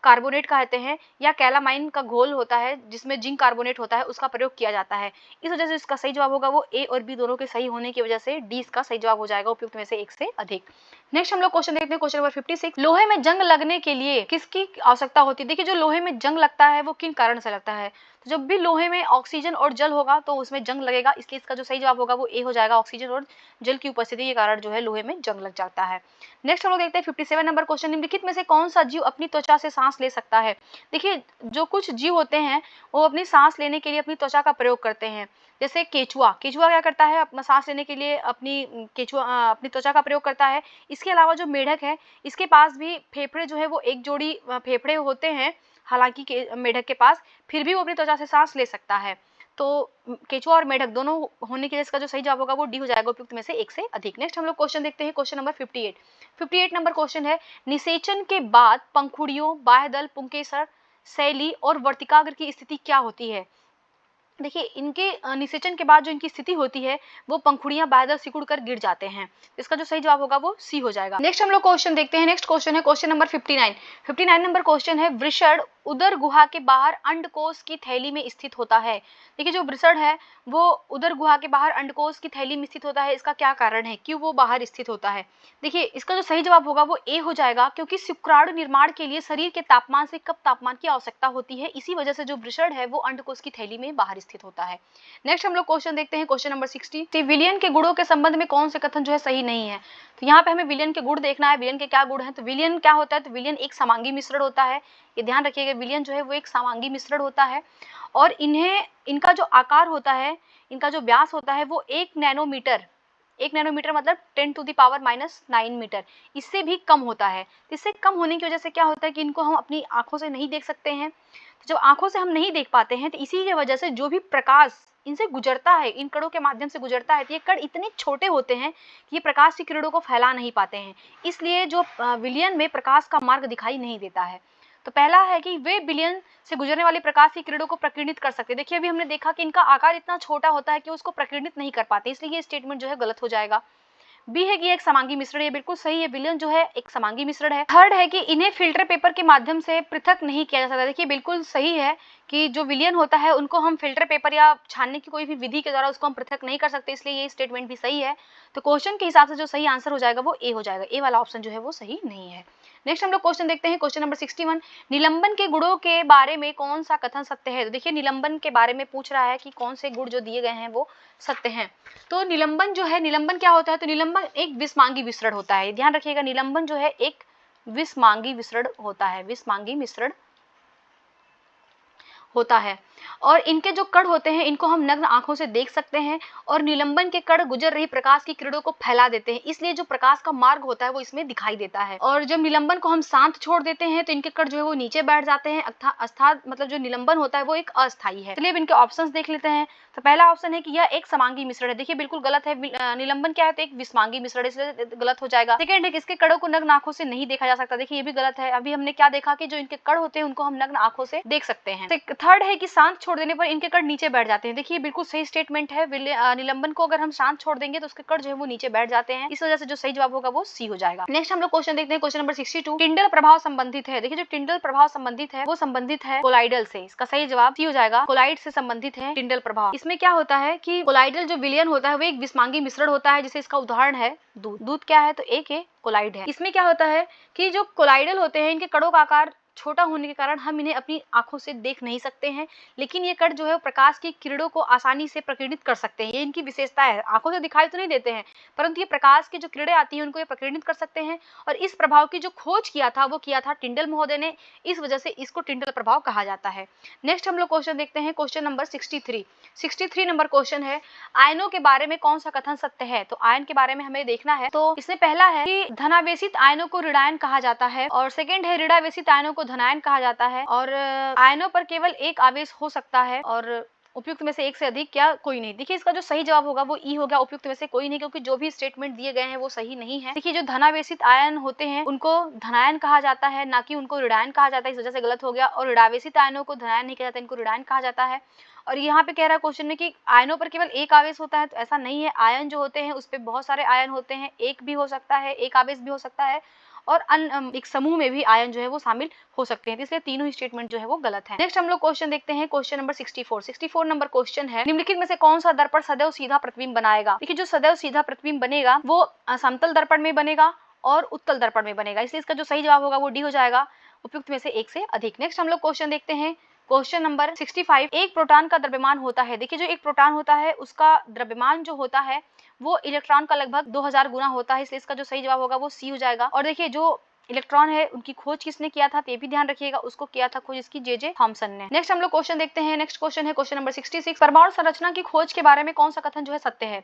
कार्बोनेट कहते हैं, या कैलामाइन का घोल होता है जिसमें जिंक कार्बोनेट होता है, उसका प्रयोग किया जाता है। इस वजह से इसका सही जवाब होगा वो ए और बी दोनों के सही होने की वजह से डी इसका सही जवाब हो जाएगा, उपयुक्त में से एक से अधिक। नेक्स्ट हम लोग क्वेश्चन देखते हैं, क्वेश्चन नंबर 56। लोहे में जंग लगने के लिए किसकी आवश्यकता होती है? देखिए जो लोहे में जंग लगता है वो किन कारण से लगता है? तो जब भी लोहे में ऑक्सीजन और जल होगा तो उसमें जंग लगेगा, इसलिए इसका जो सही जवाब होगा वो ए हो जाएगा। ऑक्सीजन और जल की उपस्थिति के कारण जो है लोहे में जंग लग जाता है। नेक्स्ट हम लोग देखते हैं 57 नंबर क्वेश्चन। निम्नलिखित में से कौन सा जीव अपनी त्वचा से सांस ले सकता है? देखिए जो कुछ जीव होते हैं वो अपनी सांस लेने के लिए अपनी त्वचा का प्रयोग करते हैं। जैसे केचुआ, केचुआ क्या करता है, अपना सांस लेने के लिए अपनी त्वचा का प्रयोग करता है। इसके अलावा जो मेढक है, इसके पास भी फेफड़े जो है वो एक जोड़ी फेफड़े होते हैं, हालांकि मेढक के पास, फिर भी वो अपनी त्वचा से सांस ले सकता है। तो केचुआ और मेढक दोनों होने के लिए इसका जो सही जवाब होगा वो डी हो जाएगा, उपयुक्त में से एक से अधिक। नेक्स्ट हम लोग क्वेश्चन देखते हैं, क्वेश्चन नंबर 58 नंबर क्वेश्चन है, निषेचन के बाद पंखुड़ियों, बाह्यदल, पुंकेसर, शैली और वर्तिकाग्र की स्थिति क्या होती है? देखिए इनके निषेचन के बाद जो इनकी स्थिति होती है वो पंखुड़ियां बाह्यदल सिकुड़ कर गिर जाते हैं। इसका जो सही जवाब होगा वो सी हो जाएगा। नेक्स्ट हम लोग क्वेश्चन देखते हैं, नेक्स्ट क्वेश्चन है क्वेश्चन नंबर 59 नंबर क्वेश्चन है, वृषण उदर गुहा के बाहर अंडकोश की थैली में स्थित होता है। देखिए जो वृषण है वो उदर गुहा के बाहर अंडकोश की थैली में स्थित होता है, इसका क्या कारण है, क्यों वो बाहर स्थित होता है? देखिए इसका जो सही जवाब होगा वो ए हो जाएगा, क्योंकि शुक्राणु निर्माण के लिए शरीर के तापमान से कम तापमान की आवश्यकता होती है, इसी वजह से जो वृषण है वो अंडकोश की थैली में बाहर स्थित होता है। नेक्स्ट हम लोग क्वेश्चन देखते हैं, क्वेश्चन नंबर 60। विलियन के गुणों के संबंध में कौन से कथन जो है सही नहीं है? तो यहाँ पे हमें विलियन के गुण देखना है, विलियन के क्या गुण है। तो विलियन क्या होता है, तो विलियन एक समांगी मिश्रण होता है। ये ध्यान रखिएगा, विलियन जो है वो एक समांगी मिश्रण होता है और इनका जो आकार होता है, इनका जो व्यास होता है वो 1 नैनोमीटर मतलब 10⁻⁹ मीटर, इससे भी कम होता है। इससे कम होने की वजह से क्या होता है कि इनको हम अपनी आंखों से नहीं देख सकते हैं। तो जब आंखों से हम नहीं देख पाते हैं तो इसी की वजह से जो भी प्रकाश इनसे गुजरता है, इन कणों के माध्यम से गुजरता है, तो ये कण इतने छोटे होते हैं कि ये प्रकाश की किरणों को फैला नहीं पाते हैं, इसलिए जो विलियन में प्रकाश का मार्ग दिखाई नहीं देता है। तो पहला है कि वे विलियन से गुजरने वाली प्रकाश की किरणों को प्रकीर्णित कर सकते हैं। देखिए अभी हमने देखा कि इनका आकार इतना छोटा होता है कि उसको प्रकीर्णित नहीं कर पाते, इसलिए ये स्टेटमेंट जो है गलत हो जाएगा। बी है कि एक समांगी मिश्रण, ये बिल्कुल सही है, विलियन जो है एक समांगी मिश्रण है। थर्ड है कि इन्हें फिल्टर पेपर के माध्यम से पृथक नहीं किया जा सकता। देखिए बिल्कुल सही है कि जो विलियन होता है उनको हम फिल्टर पेपर या छानने की कोई भी विधि के द्वारा उसको हम पृथक नहीं कर सकते, इसलिए ये स्टेटमेंट भी सही है। तो क्वेश्चन के हिसाब से जो सही आंसर हो जाएगा वो ए हो जाएगा, ए वाला ऑप्शन जो है वो सही नहीं है। नेक्स्ट हम लोग क्वेश्चन देखते हैं, क्वेश्चन नंबर 61। निलंबन के गुणों के बारे में कौन सा कथन सत्य है? तो देखिए निलंबन के बारे में पूछ रहा है कि कौन से गुण जो दिए गए हैं वो सत्य हैं। तो निलंबन जो है, निलंबन क्या होता है, तो निलंबन एक विषमांगी विसरण होता है। ध्यान रखिएगा, निलंबन जो है एक विषमांगी विसरण होता है, विषमांगी मिश्रण होता है। और इनके जो कण होते हैं इनको हम नग्न आंखों से देख सकते हैं और निलंबन के कण गुजर रही प्रकाश की किरणों को फैला देते हैं, इसलिए जो प्रकाश का मार्ग होता है वो इसमें दिखाई देता है। और जब निलंबन को हम शांत छोड़ देते हैं तो इनके कण जो है वो नीचे बैठ जाते हैं, अर्थात मतलब जो निलंबन होता है वो एक अस्थायी है। चलिए अब इनके ऑप्शंस देख लेते हैं। तो पहला ऑप्शन है कि यह एक समांगी मिश्रण है, देखिए बिल्कुल गलत है, निलंबन क्या है, तो एक विषमांगी मिश्रण, इसलिए गलत हो जाएगा। सेकंड है कि इसके कणों को नग्न आंखों से नहीं देखा जा सकता, देखिए ये भी गलत है। अभी हमने क्या देखा कि जो इनके कण होते हैं उनको हम नग्न आंखों से देख सकते हैं। थर्ड है कि शांत छोड़ देने पर इनके कण नीचे बैठ जाते हैं। देखिए बिल्कुल सही स्टेटमेंट है। निलंबन को अगर हम शांत छोड़ देंगे तो उसके कण जो है वो नीचे बैठ जाते हैं। इस वजह से जो सही जवाब होगा वो सी हो जाएगा। नेक्स्ट हम लोग क्वेश्चन देखते हैं, क्वेश्चन नंबर 62। टिंडल प्रभाव संबंधित है। देखिए जो टिंडल प्रभाव संबंधित है वो संबंधित है कोलाइडल से। इसका सही जवाब सी हो जाएगा। कोलाइड से संबंधित है टिंडल प्रभाव। इसमें क्या होता है कि कोलाइडल जो विलयन होता है वो एक विस्मांगी मिश्रण होता है, जैसे इसका उदाहरण है दूध। दूध क्या है तो एक कोलाइड है। इसमें क्या होता है कि जो कोलाइडल होते हैं इनके कणों का आकार छोटा होने के कारण हम इन्हें अपनी आंखों से देख नहीं सकते हैं, लेकिन ये कण जो है प्रकाश की किरणों को आसानी से प्रकीर्णित कर सकते हैं। ये इनकी विशेषता है। आंखों से दिखाई तो नहीं देते हैं, परंतु ये प्रकाश की जो किरणें आती हैं उनको ये प्रकीर्णित कर सकते हैं। और इस प्रभाव की जो खोज किया था वो किया था टिंडल महोदय ने। इस वजह से इसको टिंडल प्रभाव कहा जाता है। नेक्स्ट हम लोग क्वेश्चन देखते हैं, क्वेश्चन नंबर 63 नंबर क्वेश्चन है, आयनों के बारे में कौन सा कथन सत्य है। तो आयन के बारे में हमें देखना है। तो इसमें पहला है कि धनावेशित आयनों को ऋणायन कहा जाता है, और सेकंड है ऋणावेशित आयनों को धनायन कहा जाता है, और आयनों पर केवल एक आवेश हो सकता है, और उपयुक्त में से एक से अधिक क्या कोई नहीं। देखिए इसका जो सही जवाब होगा वो ई हो गया, उपयुक्त में से कोई नहीं, क्योंकि जो भी स्टेटमेंट दिए गए हैं वो सही नहीं है। देखिए जो धनावेशित आयन होते हैं उनको धनायन कहा जाता है, ना कि उनको ऋणायन कहा जाता है। इस वजह से गलत हो गया। और ऋणावेशित आयनों को धनायन नहीं कहा जाता, इनको ऋणायन कहा जाता है। और यहाँ पे कह रहा है क्वेश्चन में कि आयनों पर केवल एक आवेश होता है, तो ऐसा नहीं है। आयन जो होते हैं उस पे बहुत सारे आयन होते हैं, एक भी हो सकता है, एक आवेश भी हो सकता है, और एक समूह में भी आयन जो है वो शामिल हो सकते हैं। इसलिए तीनों ही स्टेटमेंट जो है वो गलत है। नेक्स्ट हम लोग क्वेश्चन देखते हैं, क्वेश्चन नंबर 64 नंबर क्वेश्चन है, निम्नलिखित में से कौन सा दर्पण सदैव सीधा प्रतिबिंब बनाएगा। देखिए जो सदैव सीधा प्रतिबिंब बनेगा वो समतल दर्पण में बनेगा और उत्तल दर्पण में बनेगा। इसलिए इसका जो सही जवाब होगा वो डी हो जाएगा, उपयुक्त में से एक से अधिक। नेक्स्ट हम लोग क्वेश्चन देखते हैं, क्वेश्चन नंबर 65, एक प्रोटॉन का द्रव्यमान होता है। देखिए जो एक प्रोटॉन होता है उसका द्रव्यमान जो होता है वो इलेक्ट्रॉन का लगभग 2000 गुना होता है। इसलिए इसका जो सही जवाब होगा वो सी हो जाएगा। और देखिए जो इलेक्ट्रॉन है उनकी खोज किसने किया था, तो ये भी ध्यान रखिएगा, उसको किया था खोज इसकी जे थॉमसन ने। नेक्स्ट हम लोग क्वेश्चन देखते हैं, नेक्स्ट क्वेश्चन है क्वेश्चन नंबर 66, परमाणु संरचना की खोज के बारे में कौन सा कथन जो है सत्य है।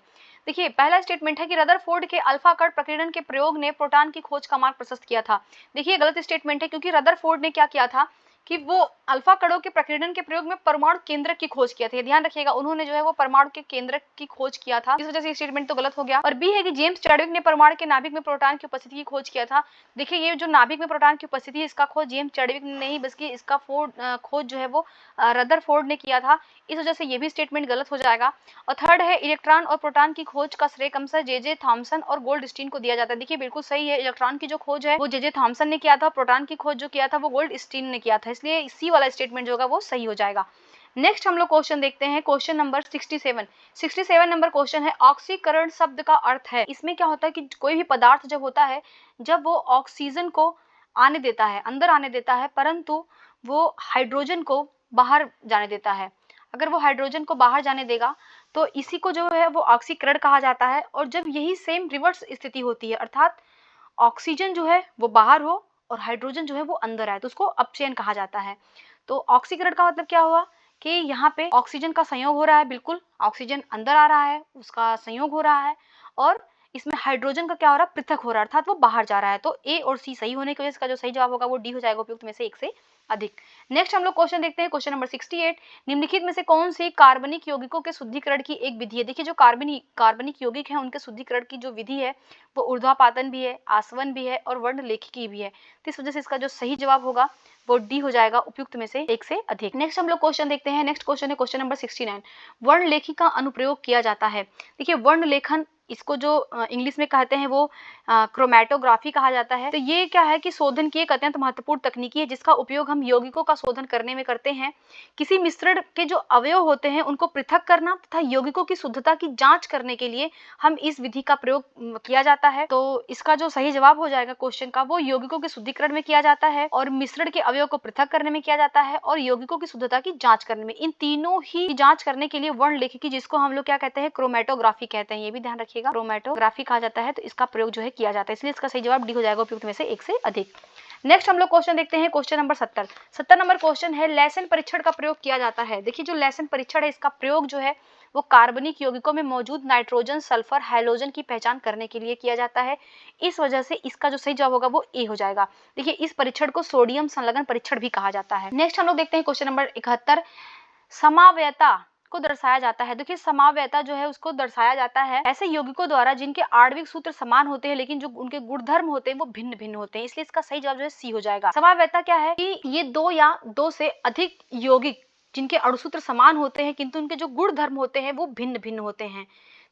देखिए पहला स्टेटमेंट है कि रदरफोर्ड के अल्फा कण प्रकीर्णन के प्रयोग ने प्रोटॉन की खोज का मार्ग प्रशस्त किया था। देखिए गलत स्टेटमेंट है, क्योंकि रदरफोर्ड ने क्या किया था कि वो अल्फा कणों के प्रकीर्णन के प्रयोग में परमाणु केंद्रक की खोज किया था। ध्यान रखिएगा, उन्होंने जो है वो परमाणु के केंद्रक की खोज किया था। इस वजह से स्टेटमेंट तो गलत हो गया। और बी है कि जेम्स चैडविक ने परमाणु के नाभिक में प्रोटॉन की उपस्थिति की खोज किया था। देखिए ये जो नाभिक में प्रोटॉन की उपस्थिति है इसका खोज जेम्स चैडविक ने नहीं, बल्कि इसका खोज जो है वो रदरफोर्ड ने किया था। इस वजह से ये भी स्टेटमेंट गलत हो जाएगा। और थर्ड है, इलेक्ट्रॉन और प्रोटॉन की खोज का श्रेय क्रमशः जे थॉमसन और गोल्डस्टीन को दिया जाता है। देखिए बिल्कुल सही है, इलेक्ट्रॉन की जो खोज है वो जे थॉमसन ने किया था, प्रोटॉन की खोज जो किया था वो गोल्डस्टीन ने किया था। इसलिए इसी वाला स्टेटमेंट जो होगा वो सही हो जाएगा। नेक्स्ट हम लोग क्वेश्चन देखते हैं, क्वेश्चन नंबर 67 नंबर क्वेश्चन है, ऑक्सीकरण शब्द का अर्थ है। इसमें क्या होता है कि कोई भी पदार्थ जब होता है, जब वो ऑक्सीजन को आने देता है, अंदर आने देता है, परंतु वो हाइड्रोजन को बाहर जाने देता है। अगर वो हाइड्रोजन को बाहर जाने देगा तो इसी को जो है वो ऑक्सीकरण कहा जाता है। और जब यही सेम रिवर्स स्थिति होती है, अर्थात ऑक्सीजन जो है वो बाहर हो और हाइड्रोजन जो है वो अंदर आए, तो उसको अपचयन कहा जाता है। तो ऑक्सीकरण का मतलब क्या हुआ कि यहाँ पे ऑक्सीजन का संयोग हो रहा है, बिल्कुल ऑक्सीजन अंदर आ रहा है, उसका संयोग हो रहा है, और इसमें हाइड्रोजन का क्या हो रहा है, पृथक हो रहा है, अर्थात वो बाहर जा रहा है। तो ए और सी सही होने की वजह से इसका जो सही जवाब होगा वो डी हो जाएगा, उपयुक्त में से एक से अधिक। नेक्स्ट हम लोग क्वेश्चन देखते हैं, क्वेश्चन नंबर 68, निम्नलिखित में से कौन सी कार्बनिक यौगिकों के शुद्धिकरण की एक विधि है। देखिए जो कार्बनिक यौगिक है उनके शुद्धिकरण की जो विधि है वो ऊर्ध्वापातन भी है, आसवन भी है और वर्णलेखिकी भी है। तो इस वजह से इसका जो सही जवाब होगा वो डी हो जाएगा, उपयुक्त में से एक से अधिक। नेक्स्ट हम लोग क्वेश्चन देखते हैं, नेक्स्ट क्वेश्चन है क्वेश्चन नंबर 69, वर्णलेखी का अनुप्रयोग किया जाता है। देखिए वर्णलेखन, इसको जो इंग्लिश में कहते हैं वो क्रोमैटोग्राफी कहा जाता है। तो ये क्या है कि शोधन की एक अत्यंत महत्वपूर्ण तकनीकी है जिसका उपयोग हम यौगिकों का शोधन करने में करते हैं। किसी मिश्रण के जो अवयव होते हैं उनको पृथक करना तथा यौगिकों की शुद्धता की जांच करने के लिए हम इस विधि का प्रयोग किया जाता है। तो इसका जो सही जवाब हो जाएगा क्वेश्चन का, वो यौगिकों के शुद्धिकरण में किया जाता है, और मिश्रण के अवयव को पृथक करने में किया जाता है, और यौगिकों की शुद्धता की जांच करने में। इन तीनों ही जांच करने के लिए वर्णलेखिकी, जिसको हम लोग क्या कहते हैं, क्रोमैटोग्राफी कहते हैं, ये भी ध्यान रखिएगा, क्रोमैटोग्राफी कहा जाता है। तो इसका प्रयोग जो है किया जाता है, इसलिए इसका सही जवाब डी हो जाएगा, उपयुक्त में से एक से अधिक। नेक्स्ट हम लोग क्वेश्चन देखते हैं, क्वेश्चन नंबर 70 नंबर क्वेश्चन है, लेसन परीक्षण का प्रयोग किया जाता है। देखिए जो लेसन परीक्षण है इसका प्रयोग जो है वो कार्बनिक यौगिकों में मौजूद नाइट्रोजन, सल्फर, हैलोजन की पहचान करने के लिए किया जाता है। इस वजह से इसका जो सही जवाब होगा वो ए हो जाएगा। देखिए इस परीक्षण को सोडियम संलग्न परीक्षण भी कहा जाता है। नेक्स्ट हम लोग देखते हैं क्वेश्चन नंबर 71, समावयता को दर्शाया जाता है। देखिए समावयता जो है उसको दर्शाया जाता है ऐसे यौगिकों द्वारा जिनके आणविक सूत्र समान होते हैं लेकिन जो उनके गुणधर्म होते हैं वो भिन्न भिन्न होते हैं। इसलिए इसका सही जवाब जो है सी हो जाएगा। समावयता क्या है कि ये दो या दो से अधिक यौगिक जिनके अणुसूत्र समान होते हैं किंतु उनके जो गुण धर्म होते हैं वो भिन्न भिन्न होते हैं,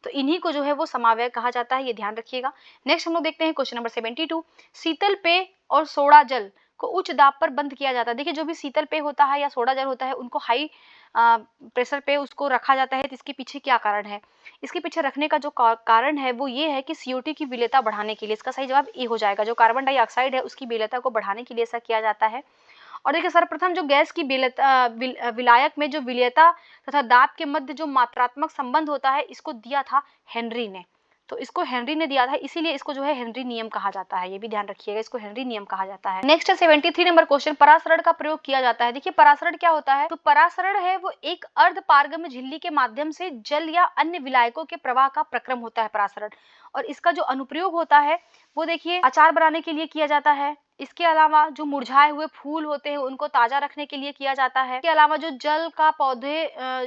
तो इन्हीं को जो है वो समावयव कहा जाता है, ये ध्यान रखिएगा। नेक्स्ट हम लोग देखते हैं क्वेश्चन नंबर 72। शीतल पेय और सोडा जल को उच्च दाब पर बंद किया जाता है। देखिए जो भी शीतल पेय होता है या सोडा जल होता है उनको हाई प्रेशर पे उसको रखा जाता है, तो इसके पीछे क्या कारण है? इसके पीछे रखने का जो कारण है वो ये है कि CO2 की विलेयता बढ़ाने के लिए। इसका सही जवाब ए हो जाएगा। जो कार्बन डाइऑक्साइड है उसकी विलेयता को बढ़ाने के लिए ऐसा किया जाता है। और देखिए सर्वप्रथम जो गैस की विलायक में जो विलेयता तथा दाब के मध्य जो मात्रात्मक संबंध होता है इसको दिया था हेनरी ने। तो इसको हेनरी ने दिया था, इसीलिए इसको जो है हेनरी नियम कहा जाता है। ये भी ध्यान रखिएगा, इसको हेनरी नियम कहा जाता है। नेक्स्ट है 73 नंबर क्वेश्चन, परासरण का प्रयोग किया जाता है। देखिए परासरण क्या होता है? तो परासरण है वो एक अर्ध पारगम्य झिल्ली के माध्यम से जल या अन्य विलायकों के प्रवाह का प्रक्रम होता है परासरण। और इसका जो अनुप्रयोग होता है वो देखिए अचार बनाने के लिए किया जाता है। इसके अलावा जो मुरझाए हुए फूल होते हैं उनको ताजा रखने के लिए किया जाता है। इसके अलावा जो जल का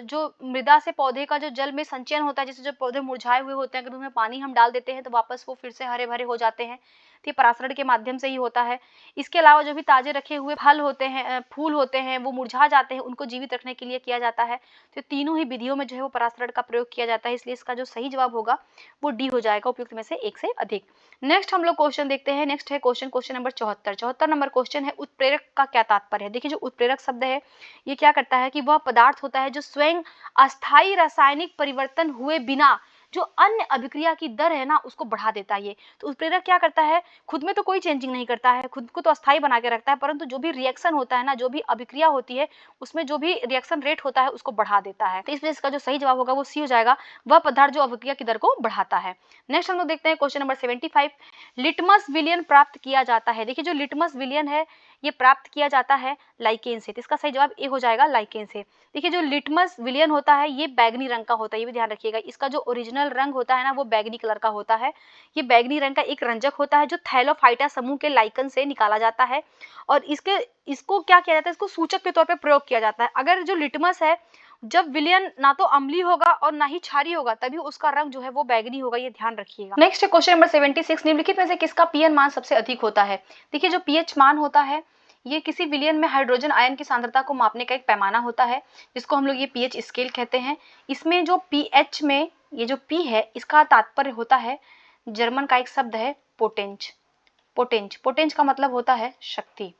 जो मृदा से पौधे का जो जल में संचयन होता है, जैसे जो पौधे मुरझाए हुए होते हैं अगर उनमें पानी हम डाल देते हैं तो वापस वो फिर से हरे भरे हो जाते हैं, तो ये परासरण के माध्यम से ही होता है। इसके अलावा जो भी ताजे रखे हुए फल होते हैं, फूल होते हैं, वो मुरझा जाते हैं, उनको जीवित रखने के लिए किया जाता है। तो तीनों ही विधियों में जो है वो परासरण का प्रयोग किया जाता है, इसलिए इसका जो सही जवाब होगा वो डी हो जाएगा, उपयुक्त में से एक से अधिक। नेक्स्ट हम लोग क्वेश्चन देखते हैं। नेक्स्ट है क्वेश्चन नंबर 74 नंबर क्वेश्चन है उत्प्रेरक का क्या तात्पर्य है? देखिए जो उत्प्रेरक शब्द है ये क्या करता है कि वह पदार्थ होता है जो स्वयं अस्थायी रासायनिक परिवर्तन हुए बिना जो अन्य अभिक्रिया की दर है ना उसको बढ़ा देता है। ये तो उत्प्रेरक क्या करता है, खुद में तो कोई चेंजिंग नहीं करता है, खुद को तो अस्थायी बना के रखता है, परंतु जो भी रिएक्शन होता है ना, जो भी अभिक्रिया होती है उसमें जो भी रिएक्शन रेट होता है उसको बढ़ा देता है। तो इसलिए इसका जो सही जवाब होगा वो सी हो जाएगा, वह पदार्थ जो अभिक्रिया की दर को बढ़ाता है। नेक्स्ट हम लोग देखते हैं क्वेश्चन नंबर 75, लिटमस विलयन प्राप्त किया जाता है। देखिए जो लिटमस विलयन है ये प्राप्त किया जाता है लाइकेन से, तो इसका सही जवाब ए हो जाएगा, लाइकेन से। देखिए जो लिटमस विलयन होता है ये बैगनी रंग का होता है, ये भी ध्यान रखिएगा। इसका जो ओरिजिनल रंग होता है ना वो बैगनी कलर का होता है। ये बैगनी रंग का एक रंजक होता है जो थैलोफाइटा समूह के लाइकन से निकाला जाता है और इसको क्या किया जाता है, इसको सूचक के तौर पर प्रयोग किया जाता है। अगर जो लिटमस है जब विलयन ना तो अम्लीय होगा और ना ही क्षारीय होगा तभी उसका रंग जो है वो बैगनी होगा, ये ध्यान रखिएगा। नेक्स्ट है क्वेश्चन नंबर 76, निम्नलिखित में से किसका पीएन मान सबसे अधिक होता है? देखिए जो पीएच मान होता है ये किसी विलयन में हाइड्रोजन आयन की सांद्रता को मापने का एक पैमाना होता है जिसको हम लोग ये पीएच स्केल कहते हैं। इसमें जो पीएच में ये जो पी है इसका तात्पर्य होता है, जर्मन का एक शब्द है पोटेंच। पोटेंच का मतलब होता है शक्ति,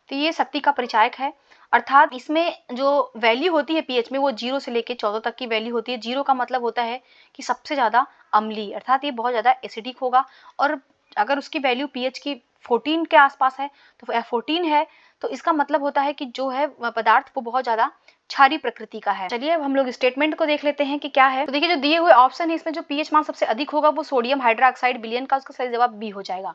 तो ये शक्ति का परिचायक है। अर्थात इसमें जो वैल्यू होती है पीएच में वो 0 से लेकर 14 तक की वैल्यू होती है। 0 का मतलब होता है कि सबसे ज्यादा अम्लीय, अर्थात ये बहुत ज्यादा एसिडिक होगा। और अगर उसकी वैल्यू पीएच की 14 के आसपास है तो 14 है तो इसका मतलब होता है कि जो है पदार्थ वो बहुत ज्यादा क्षारीय प्रकृति का है। चलिए अब हम लोग स्टेटमेंट को देख लेते हैं कि क्या है। तो देखिए जो दिए हुए ऑप्शन है इसमें जो पीएच मान सबसे अधिक होगा वो सोडियम हाइड्रोक्साइड विलयन का, उसका सही जवाब बी हो जाएगा।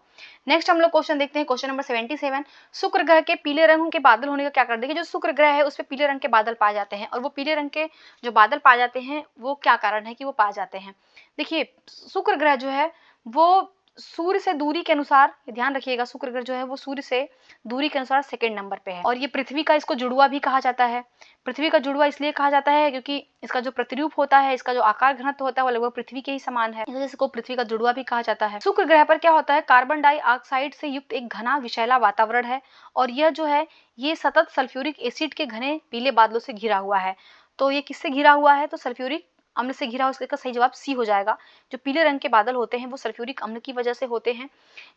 नेक्स्ट हम लोग क्वेश्चन देखते हैं क्वेश्चन नंबर 77, शुक्र ग्रह के पीले रंग के बादल होने का क्या कारण? देखिए जो शुक्र ग्रह है उस पर पीले रंग के बादल पाए जाते हैं और वो पीले रंग के जो बादल पाए जाते हैं वो क्या कारण है कि वो पाए जाते हैं? देखिए शुक्र ग्रह जो है वो सूर्य से दूरी के अनुसार, ध्यान रखिएगा, शुक्र ग्रह जो है वो सूर्य से दूरी के अनुसार सेकंड नंबर पे है। और ये पृथ्वी का इसको जुड़वा भी कहा जाता है। पृथ्वी का जुड़वा इसलिए कहा जाता है क्योंकि इसका जो प्रतिरूप होता है, इसका जो आकार घनत्व होता है वो लगभग पृथ्वी के ही समान है, इस वजह से इसको पृथ्वी का जुड़वा भी कहा जाता है। शुक्र ग्रह पर क्या होता है, कार्बन डाइऑक्साइड से युक्त एक घना विषैला वातावरण है और यह जो है ये सतत सल्फ्यूरिक एसिड के घने पीले बादलों से घिरा हुआ है। तो ये किससे घिरा हुआ है? तो सल्फ्यूरिक अम्ल से घिरा, उसका सही जवाब सी हो जाएगा। जो पीले रंग के बादल होते हैं वो सल्फ्यूरिक अम्ल की वजह से होते हैं,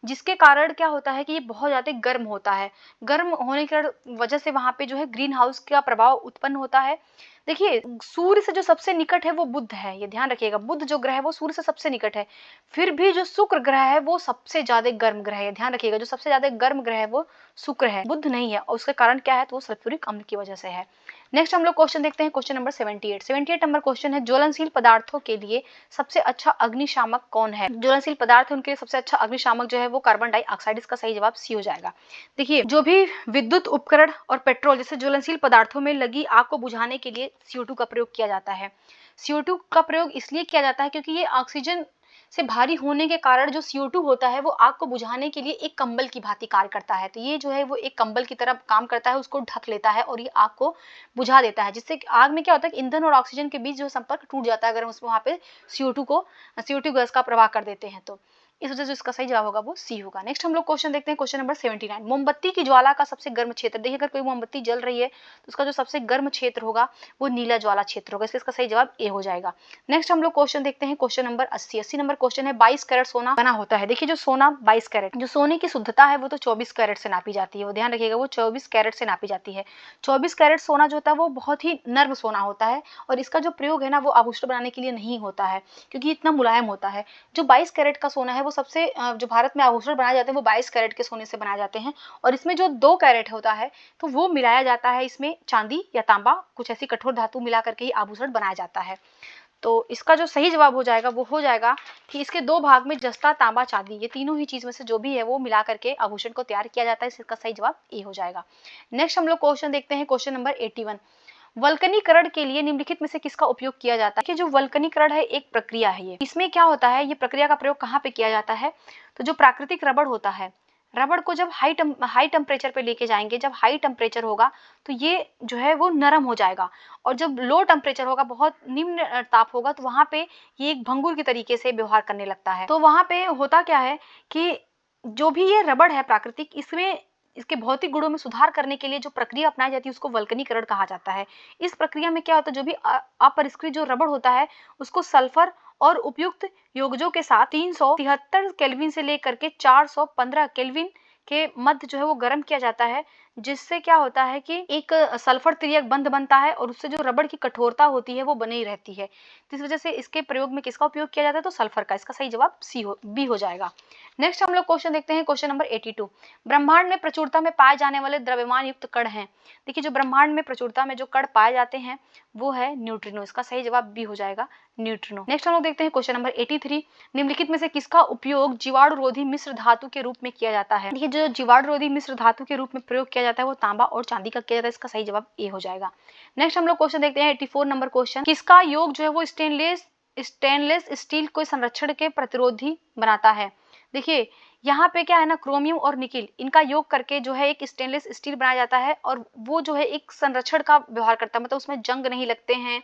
जिसके कारण क्या होता है कि ये बहुत ज्यादा गर्म होता है। गर्म होने की वजह से वहां पे जो है ग्रीन हाउस का प्रभाव उत्पन्न होता है। देखिए सूर्य से जो सबसे निकट है वो बुध है, ये ध्यान रखिएगा, बुध जो ग्रह है वो सूर्य से सबसे निकट है। फिर भी जो शुक्र ग्रह है वो सबसे ज्यादा गर्म ग्रह है, ध्यान रखिएगा, जो सबसे ज्यादा गर्म ग्रह है वो शुक्र है, बुध नहीं है। और उसके कारण क्या है तो वो सल्फ्यूरिक अम्ल की वजह से है। नेक्स्ट हम लोग क्वेश्चन देखते हैं क्वेश्चन नंबर 78 नंबर क्वेश्चन है, ज्वलनशील पदार्थों के लिए सबसे अच्छा अग्निशामक कौन है? ज्वलनशील पदार्थ उनके लिए सबसे अच्छा अग्निशामक जो है वो कार्बन डाइऑक्साइड, इसका सही जवाब सी हो जाएगा। देखिए जो भी विद्युत उपकरण और पेट्रोल जैसे ज्वलनशील पदार्थों में लगी आग को बुझाने के लिए CO2 का प्रयोग किया जाता है। CO2 का प्रयोग इसलिए किया जाता है क्योंकि ये ऑक्सीजन से भारी होने के कारण जो CO2 होता है वो आग को बुझाने के लिए एक कंबल की भांति कार्य करता है। तो ये जो है वो एक कंबल की तरह काम करता है, उसको ढक लेता है और ये आग को बुझा देता है, जिससे आग में क्या होता है कि ईंधन और ऑक्सीजन के बीच जो संपर्क टूट जाता है अगर हम उसमें वहां पे CO2 गैस का प्रवाह कर देते हैं तो। इस वजह से इसका सही जवाब होगा वो सी होगा। नेक्स्ट हम लोग क्वेश्चन देखते हैं, क्वेश्चन नंबर 79। मोमबत्ती की ज्वाला का सबसे गर्म क्षेत्र, देखिए अगर कोई मोमबत्ती जल रही है तो उसका जो सबसे गर्म क्षेत्र होगा वो नीला ज्वाला क्षेत्र होगा, इसलिए इसका सही जवाब ए हो जाएगा। नेक्स्ट हम लोग क्वेश्चन देखते हैं, क्वेश्चन नंबर 80। 80 नंबर क्वेश्चन है, 22 कैरेट सोना बना होता है। देखिए जो सोना 22 कैरेट, जो सोने की शुद्धता है वो तो 24 कैरेट से नापी जाती है, वो ध्यान रखिएगा, वो 24 कैरेट से नापी जाती है। 24 कैरेट सोना जो होता है वो बहुत ही नर्म सोना होता है और इसका जो प्रयोग है ना वो आभूषण बनाने के लिए नहीं होता है क्योंकि इतना मुलायम होता है। जो 22 कैरेट का सोना है वो सबसे जो भारत में आभूषण बनाए जाते हैं वो 22 कैरेट के सोने से बनाए जाते हैं और इसमें जो 2 कैरेट होता है तो वो मिलाया जाता है, इसमें चांदी या तांबा कुछ ऐसी कठोर धातु मिला करके ही आभूषण बनाया जाता है। तो इसका जो सही जवाब हो जाएगा वो हो जाएगा कि इसके 2 भाग में जस्ता, तांबा, चांदी, ये तीनों ही चीज में से जो भी है वो मिला करके आभूषण को तैयार किया जाता है, इसका सही जवाब ए हो जाएगा। नेक्स्ट हम लोग क्वेश्चन देखते हैं, क्वेश्चन नंबर 81। वल्कनीकरण के लिए निम्नलिखित में से किसका उपयोग किया जाता है? कि जो वल्कनीकरण है एक प्रक्रिया है, ये इसमें क्या होता है, ये प्रक्रिया का प्रयोग कहाँ पे किया जाता है? तो जो प्राकृतिक रबड़ होता है, रबड़ को जब हाई टेम्परेचर पे लेके जाएंगे, जब हाई टेम्परेचर होगा तो ये जो है वो नरम हो जाएगा और जब लो टेम्परेचर होगा, बहुत निम्न ताप होगा, तो वहां पे ये एक भंगुर की तरीके से व्यवहार करने लगता है। तो वहां पे होता क्या है कि जो भी ये रबड़ है प्राकृतिक, इसमें इसके भौतिक गुणों में सुधार करने के लिए जो प्रक्रिया अपनाई जाती है उसको वल्कनीकरण कहा जाता है। इस प्रक्रिया में क्या होता है, जो भी अपरिष्कृत जो रबड़ होता है उसको सल्फर और उपयुक्त योगजों के साथ 373 केल्विन से लेकर के 415 केल्विन के मध्य जो है वो गर्म किया जाता है, जिससे क्या होता है कि एक सल्फर त्रियक बंध बनता है और उससे जो रबड़ की कठोरता होती है वो बनी ही रहती है। तो इस वजह से इसके प्रयोग में किसका उपयोग किया जाता है? तो सल्फर का। इसका सही जवाब बी हो जाएगा। नेक्स्ट हम लोग क्वेश्चन देखते हैं, क्वेश्चन नंबर 82। ब्रह्मांड में प्रचुरता में पाए जाने वाले द्रव्यमान युक्त कण हैं। देखिए जो ब्रह्मांड में प्रचुरता में जो कण पाए जाते हैं वो है न्यूट्रिनो, इसका सही जवाब बी हो जाएगा, न्यूट्रिनो। नेक्स्ट हम लोग देखते हैं क्वेश्चन नंबर 83। निम्नलिखित में से किसका उपयोग जीवाणुरोधी मिश्र धातु के रूप में किया जाता है? देखिए जो जीवाणुरोधी मिश्र धातु के रूप में प्रयोग किया जाता है वो तांबा और चांदी का किया जाता है, इसका सही जवाब ए हो जाएगा। नेक्स्ट हम लोग क्वेश्चन देखते हैं 84 नंबर क्वेश्चन। किसका योग जो है वो स्टेनलेस स्टील को संरक्षण के प्रतिरोधी बनाता है? देखिए यहाँ पे क्या है ना, क्रोमियम और निकिल इनका योग करके जो है एक स्टेनलेस स्टील बनाया जाता है और वो जो है एक संरक्षण का व्यवहार करता है, मतलब उसमें जंग नहीं लगते हैं,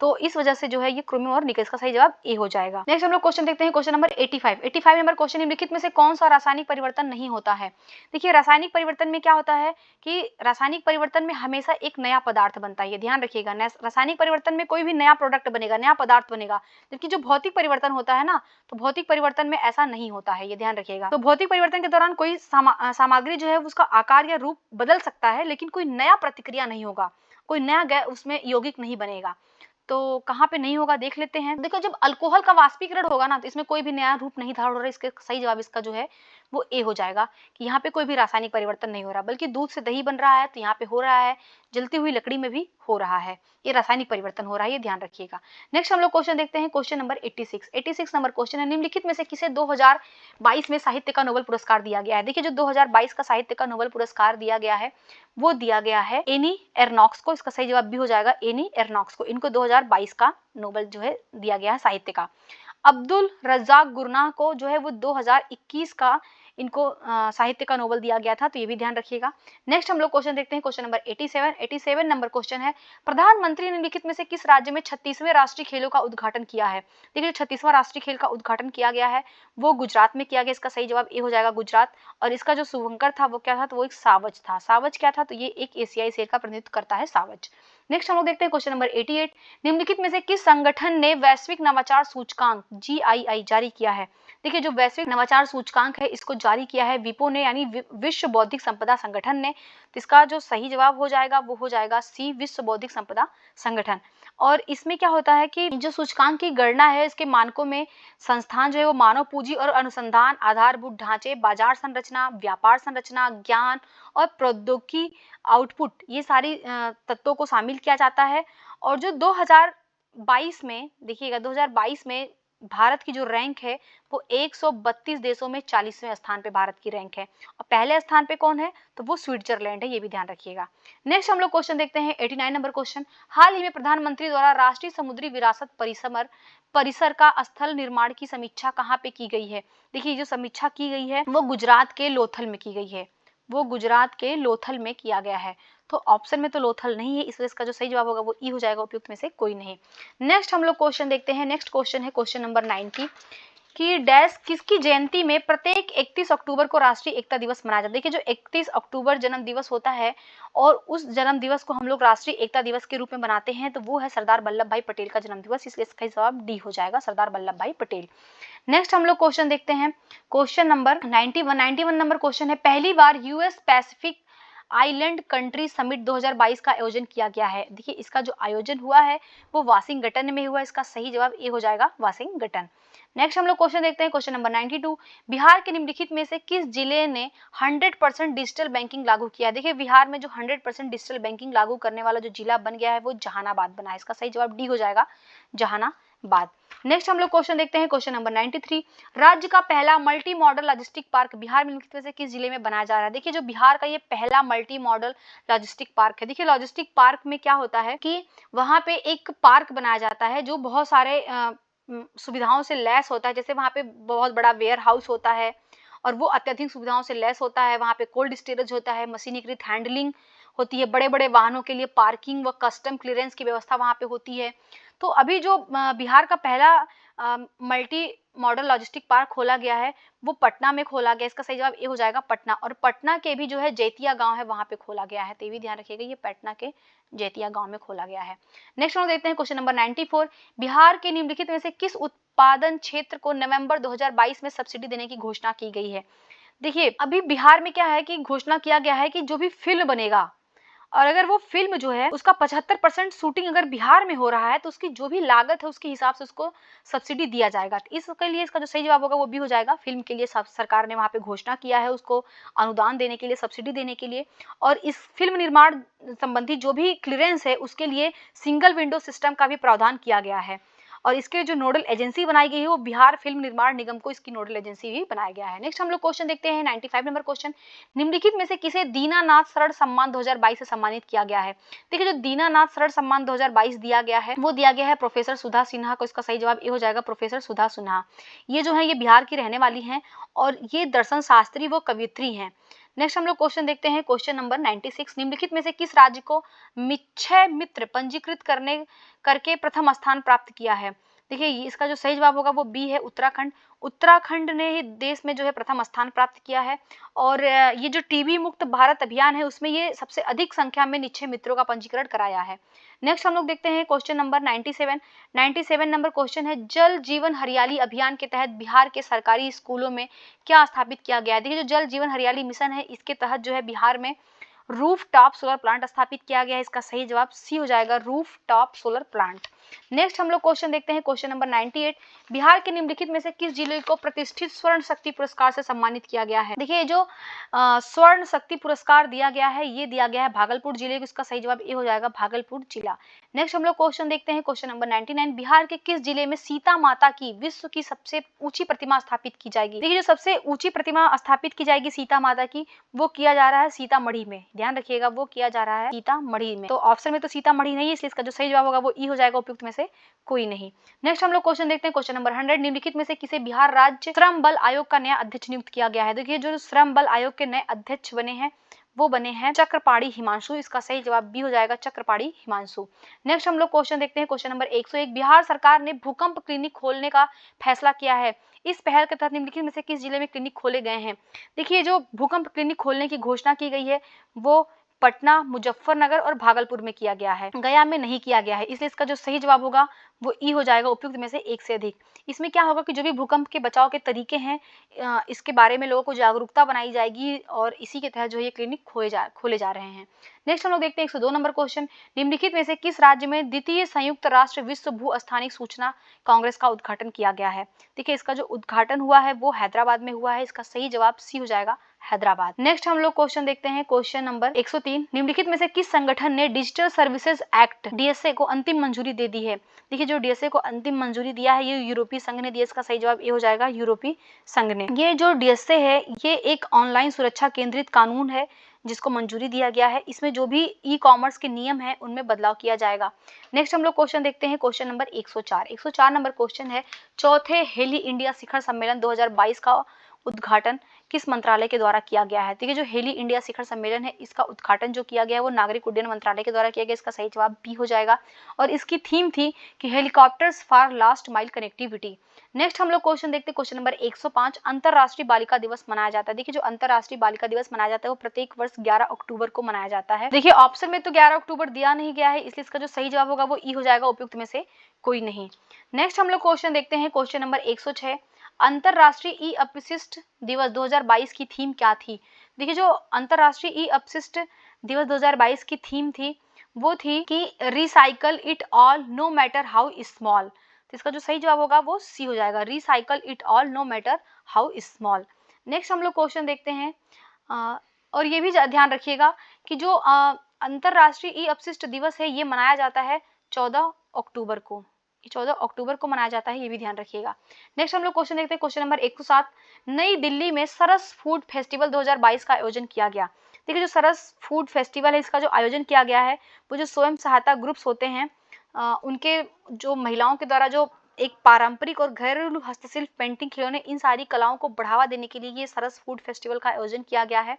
तो इस वजह से जो है ये क्रोमियम और निकल, इसका सही जवाब ए हो जाएगा। नेक्स्ट हम लोग क्वेश्चन देखते हैं, क्वेश्चन नंबर 85। 85 नंबर क्वेश्चन, निम्नलिखित में से कौन सा रासायनिक परिवर्तन नहीं होता है? देखिए रासायनिक परिवर्तन में क्या होता है कि रासायनिक परिवर्तन में हमेशा एक नया पदार्थ बनता है, ये ध्यान रखिएगा। रासायनिक परिवर्तन में कोई भी नया प्रोडक्ट बनेगा, नया पदार्थ बनेगा, जबकि जो भौतिक परिवर्तन होता है ना, तो भौतिक परिवर्तन में ऐसा नहीं होता है, ये ध्यान रखिएगा। तो भौतिक परिवर्तन के दौरान कोई सामग्री जो है उसका आकार या रूप बदल सकता है, लेकिन कोई नया प्रतिक्रिया नहीं होगा, कोई नया उसमें यौगिक नहीं बनेगा। तो कहाँ पे नहीं होगा देख लेते हैं। देखो जब अल्कोहल का वाष्पीकरण होगा ना तो इसमें कोई भी नया रूप नहीं धारण हो रहा है, इसका सही जवाब इसका जो है वो ए हो जाएगा कि यहाँ पे कोई भी रासायनिक परिवर्तन नहीं हो रहा, बल्कि दूध से दही बन रहा है तो यहाँ पे हो रहा है, जलती हुई लकड़ी में भी हो रहा है, ये रासायनिक परिवर्तन हो रहा है, ये ध्यान रखिएगा। नेक्स्ट हम लोग क्वेश्चन देखते हैं, क्वेश्चन नंबर 86। 86 नंबर क्वेश्चन है, निम्नलिखित में से किसे 2022 में साहित्य का नोबेल पुरस्कार दिया गया है? देखिए जो 2022 का साहित्य का नोबेल पुरस्कार दिया गया है वो दिया गया है एनी एर्नॉक्स को, इसका सही जवाब भी हो जाएगा एनी एर्नॉक्स को। इनको 2022 का नोबेल जो है दिया गया है साहित्य का। अब्दुल रज्जाक गुरनाह को जो है वो 2021 का इनको साहित्य का नोबेल दिया गया था, तो ये भी ध्यान रखिएगा। नेक्स्ट हम लोग क्वेश्चन देखते हैं, क्वेश्चन नंबर 87। 87 नंबर क्वेश्चन है, प्रधानमंत्री ने निम्नलिखित में से किस राज्य में 36वें राष्ट्रीय खेलों का उद्घाटन किया है? देखिए 36वां राष्ट्रीय खेल का उद्घाटन किया गया है वो गुजरात में किया गया, इसका सही जवाब ए हो जाएगा गुजरात। और इसका जो शुभंकर था वो क्या था, तो वो एक सावज था। सावज क्या था, तो ये एक एशियाई शेर का प्रतिनिधित्व करता है, सावज। नेक्स्ट हम लोग देखते हैं क्वेश्चन नंबर 88। निम्नलिखित में से किस संगठन ने वैश्विक नवाचार सूचकांक GII जारी किया है? देखिए जो वैश्विक नवाचार सूचकांक है इसको जारी किया है विपो ने, यानी विश्व बौद्धिक संपदा संगठन ने। तो इसका जो सही जवाब हो जाएगा वो हो जाएगा सी, विश्व बौद्धिक संपदा संगठन। और इसमें क्या होता है कि जो सूचकांक की गणना है इसके मानकों में संस्थान जो है वो मानव पूंजी और अनुसंधान, आधारभूत ढांचे, बाजार संरचना, व्यापार संरचना, ज्ञान और प्रौद्योगिकी आउटपुट, ये सारी तत्वों को शामिल किया जाता है। और जो 2022 में देखिएगा 2022 में भारत की जो रैंक है वो 132 देशों में 40वें स्थान पे भारत की रैंक है, और पहले स्थान पे कौन है, तो वो स्विट्जरलैंड है, ये भी ध्यान रखिएगा। नेक्स्ट हम लोग क्वेश्चन देखते हैं 89 नंबर क्वेश्चन। हाल ही में प्रधानमंत्री द्वारा राष्ट्रीय समुद्री विरासत परिसर का स्थल निर्माण की समीक्षा कहाँ पे की गई है? देखिए जो समीक्षा की गई है वो गुजरात के लोथल में की गई है, वो गुजरात के लोथल में किया गया है। तो ऑप्शन में तो लोथल नहीं है, इसलिए इसका जो सही जवाब होगा वो ई हो जाएगा, उपयुक्त में से कोई नहीं। नेक्स्ट हम लोग क्वेश्चन देखते हैं, नेक्स्ट क्वेश्चन है क्वेश्चन नंबर 90। कि डैश किसकी जयंती में प्रत्येक 31 अक्टूबर को राष्ट्रीय एकता दिवस मनाया जाता है। देखिए जो 31 अक्टूबर जन्म दिवस होता है और उस जन्म दिवस को हम लोग राष्ट्रीय एकता दिवस के रूप में मनाते हैं, तो वो है सरदार वल्लभ भाई पटेल का जन्म दिवस, इसलिए इसका जवाब डी हो जाएगा, सरदार वल्लभ भाई पटेल। नेक्स्ट हम लोग क्वेश्चन देखते हैं, क्वेश्चन नंबर 91 नंबर क्वेश्चन है, पहली बार US Pacific island country summit 2022 का आयोजन किया गया है। देखिए इसका जो आयोजन हुआ है वो वाशिंगटन में हुआ, इसका सही जवाब ए हो जाएगा, वाशिंगटन। नेक्स्ट हम लोग क्वेश्चन देखते हैं, क्वेश्चन नंबर 92, बिहार के निम्नलिखित में से किस जिले ने 100% डिजिटल बैंकिंग लागू किया है। देखिए बिहार में जो 100% डिजिटल बैंकिंग लागू करने वाला जो जिला बन गया है वो जहानाबाद बना है, इसका सही जवाब डी हो जाएगा, जहानाबाद। नेक्स्ट हम लोग क्वेश्चन देखते हैं, क्वेश्चन नंबर 93, राज्य का पहला multi modal logistic park Bihar में निम्नलिखित में से किस जिले में बनाया जा रहा है। देखिए जो बिहार का ये पहला मल्टी मॉडल लॉजिस्टिक पार्क है। देखिए लॉजिस्टिक पार्क में क्या होता है कि वहां पे एक पार्क बनाया जाता है जो बहुत सारे सुविधाओं से लैस होता है, जैसे वहां पे बहुत बड़ा वेयर हाउस होता है और वो अत्यधिक सुविधाओं से लैस होता है, वहां पे कोल्ड स्टोरेज होता है, मशीनीकृत हैंडलिंग होती है, बड़े बड़े वाहनों के लिए पार्किंग व कस्टम क्लियरेंस की व्यवस्था वहां पे होती है। तो अभी जो बिहार का पहला मल्टी मॉडल लॉजिस्टिक पार्क खोला गया है वो पटना में खोला गया, इसका सही जवाब ए हो जाएगा, पटना। और पटना के भी जो है जैतिया गांव है वहां पे खोला गया है, तो ये भी ध्यान रखिएगा, ये पटना के जैतिया गांव में खोला गया है। नेक्स्ट हम देखते हैं क्वेश्चन नंबर 94, बिहार के निम्नलिखित में से किस उत्पादन क्षेत्र को नवंबर 2022 में सब्सिडी देने की घोषणा की गई है। देखिए अभी बिहार में क्या है कि घोषणा किया गया है कि जो भी फिल्म बनेगा और अगर वो फिल्म जो है उसका 75% शूटिंग अगर बिहार में हो रहा है तो उसकी जो भी लागत है उसके हिसाब से उसको सब्सिडी दिया जाएगा। इसके लिए इसका जो सही जवाब होगा वो भी हो जाएगा, फिल्म के लिए सरकार ने वहां पे घोषणा किया है उसको अनुदान देने के लिए, सब्सिडी देने के लिए। और इस फिल्म निर्माण संबंधी जो भी क्लियरेंस है उसके लिए सिंगल विंडो सिस्टम का भी प्रावधान किया गया है और इसके जो नोडल एजेंसी बनाई गई है वो बिहार फिल्म निर्माण निगम को इसकी नोडल एजेंसी भी बनाया गया है। नेक्स्ट हम लोग क्वेश्चन देखते हैं 95 नंबर क्वेश्चन, निम्नलिखित में से किसे दीनानाथ शरण सम्मान 2022 से सम्मानित किया गया है। देखिए जो दीनानाथ शरण सम्मान 2022 दिया गया है वो दिया गया है प्रोफेसर सुधा सिन्हा को, इसका सही जवाब ये हो जाएगा, प्रोफेसर सुधा सिन्हा। ये जो है ये बिहार की रहने वाली हैं और ये दर्शन शास्त्री व कवियत्री हैं। नेक्स्ट हम लोग क्वेश्चन देखते हैं, क्वेश्चन नंबर 96, निम्नलिखित में से किस राज्य को मिच्छय मित्र पंजीकृत करके प्रथम स्थान प्राप्त किया है। देखिए इसका जो सही जवाब होगा वो बी है, उत्तराखंड। उत्तराखंड ने ही देश में जो है प्रथम स्थान प्राप्त किया है और ये जो टीबी मुक्त भारत अभियान है उसमें ये सबसे अधिक संख्या में निक्षय मित्रों का पंजीकरण कराया है। नेक्स्ट हम लोग देखते हैं क्वेश्चन नंबर 97 नंबर क्वेश्चन है, जल जीवन हरियाली अभियान के तहत बिहार के सरकारी स्कूलों में क्या स्थापित किया गया है। देखिए जो जल जीवन हरियाली मिशन है इसके तहत जो है बिहार में रूफ टॉप सोलर प्लांट स्थापित किया गया है, इसका सही जवाब सी हो जाएगा, roof top solar plant. Next हम लोग क्वेश्चन देखते हैं, क्वेश्चन नंबर 98, बिहार के निम्नलिखित में से किस जिले को प्रतिष्ठित स्वर्ण शक्ति पुरस्कार से सम्मानित किया गया है। देखिए जो स्वर्ण शक्ति पुरस्कार दिया गया है ये दिया गया है भागलपुर जिले को, इसका सही जवाब ये हो जाएगा, भागलपुर जिला। नेक्स्ट हम लोग क्वेश्चन देखते हैं, क्वेश्चन नंबर 99, बिहार के किस जिले में सीता माता की विश्व की सबसे ऊंची प्रतिमा स्थापित की जाएगी। देखिए जो सबसे ऊंची प्रतिमा स्थापित की जाएगी सीता माता की वो किया जा रहा है सीतामढ़ी में, ध्यान रखिएगा वो किया जा रहा है सीतामढ़ी में। तो ऑप्शन में तो सीतामढ़ी नहीं है इसलिए इसका जो सही जवाब होगा वो ई हो जाएगा, उपयुक्त में से कोई नहीं। नेक्स्ट हम लोग क्वेश्चन देखते हैं, क्वेश्चन नंबर 100, निम्नलिखित में से किसे बिहार राज्य श्रम बल आयोग का नया अध्यक्ष नियुक्त किया गया है। देखिए जो श्रम बल आयोग के नए अध्यक्ष बने हैं वो बने हैं चक्रपाणी हिमांशु, इसका सही जवाब बी हो जाएगा, चक्रपाणी हिमांशु। नेक्स्ट हम लोग क्वेश्चन देखते हैं, क्वेश्चन नंबर 101, बिहार सरकार ने भूकंप क्लिनिक खोलने का फैसला किया है, इस पहल के तहत निम्नलिखित में से किस जिले में क्लिनिक खोले गए हैं। देखिए जो भूकंप क्लिनिक खोलने की घोषणा की गई है वो पटना, मुजफ्फरनगर और भागलपुर में किया गया है, गया में नहीं किया गया है, इसलिए इसका जो सही जवाब होगा वो ई हो जाएगा, उपयुक्त में से एक से अधिक। इसमें क्या होगा कि जो भी भूकंप के बचाव के तरीके हैं इसके बारे में लोगों को जागरूकता बनाई जाएगी और इसी के तहत जो ये क्लिनिक खोले जा रहे हैं। नेक्स्ट हम लोग देखते हैं 102 नंबर क्वेश्चन, निम्नलिखित में से किस राज्य में द्वितीय संयुक्त राष्ट्र विश्व भू स्थानिक सूचना कांग्रेस का उद्घाटन किया गया है। देखिए इसका जो उद्घाटन हुआ है वो हैदराबाद में हुआ है, इसका सही जवाब सी हो जाएगा, हैदराबाद। नेक्स्ट हम लोग क्वेश्चन देखते हैं, क्वेश्चन नंबर 103, निम्नलिखित में से किस संगठन ने डिजिटल सर्विसेज एक्ट डीएसए को अंतिम मंजूरी दे दी है। देखिए जो डीएसए को अंतिम मंजूरी दिया है ये यूरोपीय संघ ने दिया, इसका सही जवाब ये हो जाएगा, यूरोपीय संघ ने। ये जो डीएसए है ये एक ऑनलाइन सुरक्षा केंद्रित कानून है जिसको मंजूरी दिया गया है, इसमें जो भी ई कॉमर्स के नियम है उनमें बदलाव किया जाएगा। नेक्स्ट हम लोग क्वेश्चन देखते हैं, क्वेश्चन नंबर 104 नंबर क्वेश्चन है, चौथे हेली इंडिया शिखर सम्मेलन 2022 का उद्घाटन किस मंत्रालय के द्वारा किया गया है। देखिए जो हेली इंडिया शिखर सम्मेलन है इसका उद्घाटन जो किया गया है वो नागरिक उड्डयन मंत्रालय के द्वारा किया गया, इसका सही जवाब बी हो जाएगा और इसकी थीम थी कि helicopters for last mile connectivity. Next हम लोग क्वेश्चन देखते हैं क्वेश्चन नंबर 105। अंतरराष्ट्रीय बालिका दिवस मनाया जाता है। देखिए जो अंतरराष्ट्रीय बालिका दिवस मनाया जाता है वो प्रत्येक वर्ष 11 अक्टूबर को मनाया जाता है। देखिए ऑप्शन में तो 11 अक्टूबर दिया नहीं गया है, इसलिए इसका जो सही जवाब होगा वो ई हो जाएगा, उपयुक्त में से कोई नहीं। नेक्स्ट हम लोग क्वेश्चन देखते हैं क्वेश्चन नंबर 106। अंतरराष्ट्रीय ई अपशिष्ट दिवस 2022 की थीम क्या थी? देखिए जो अंतरराष्ट्रीय ई अपशिष्ट दिवस 2022 की थीम थी वो थी कि recycle it all know matter how small. तो इसका जो सही जवाब होगा वो सी हो जाएगा, recycle it all know matter how small. Next हम लोग क्वेश्चन देखते हैं और ये भी ध्यान रखिएगा कि जो अंतरराष्ट्रीय ई अपशिष्ट दिवस है ये मनाया जाता है 14 अक्टूबर को। 14 अक्टूबर को मनाया जाता है, ये भी ध्यान रखिएगा। नेक्स्ट हम लोग क्वेश्चन देखते हैं क्वेश्चन नंबर 107। नई दिल्ली में सरस फूड फेस्टिवल 2022 का आयोजन किया गया। देखिए जो सरस फूड फेस्टिवल है इसका जो आयोजन किया गया है वो जो स्वयं सहायता ग्रुप्स होते हैं उनके जो महिलाओं के द्वारा जो एक पारंपरिक और घरेलू हस्तशिल्प, पेंटिंग, खिलौने, इन सारी कलाओं को बढ़ावा देने के लिए ये सरस फूड फेस्टिवल का आयोजन किया गया है।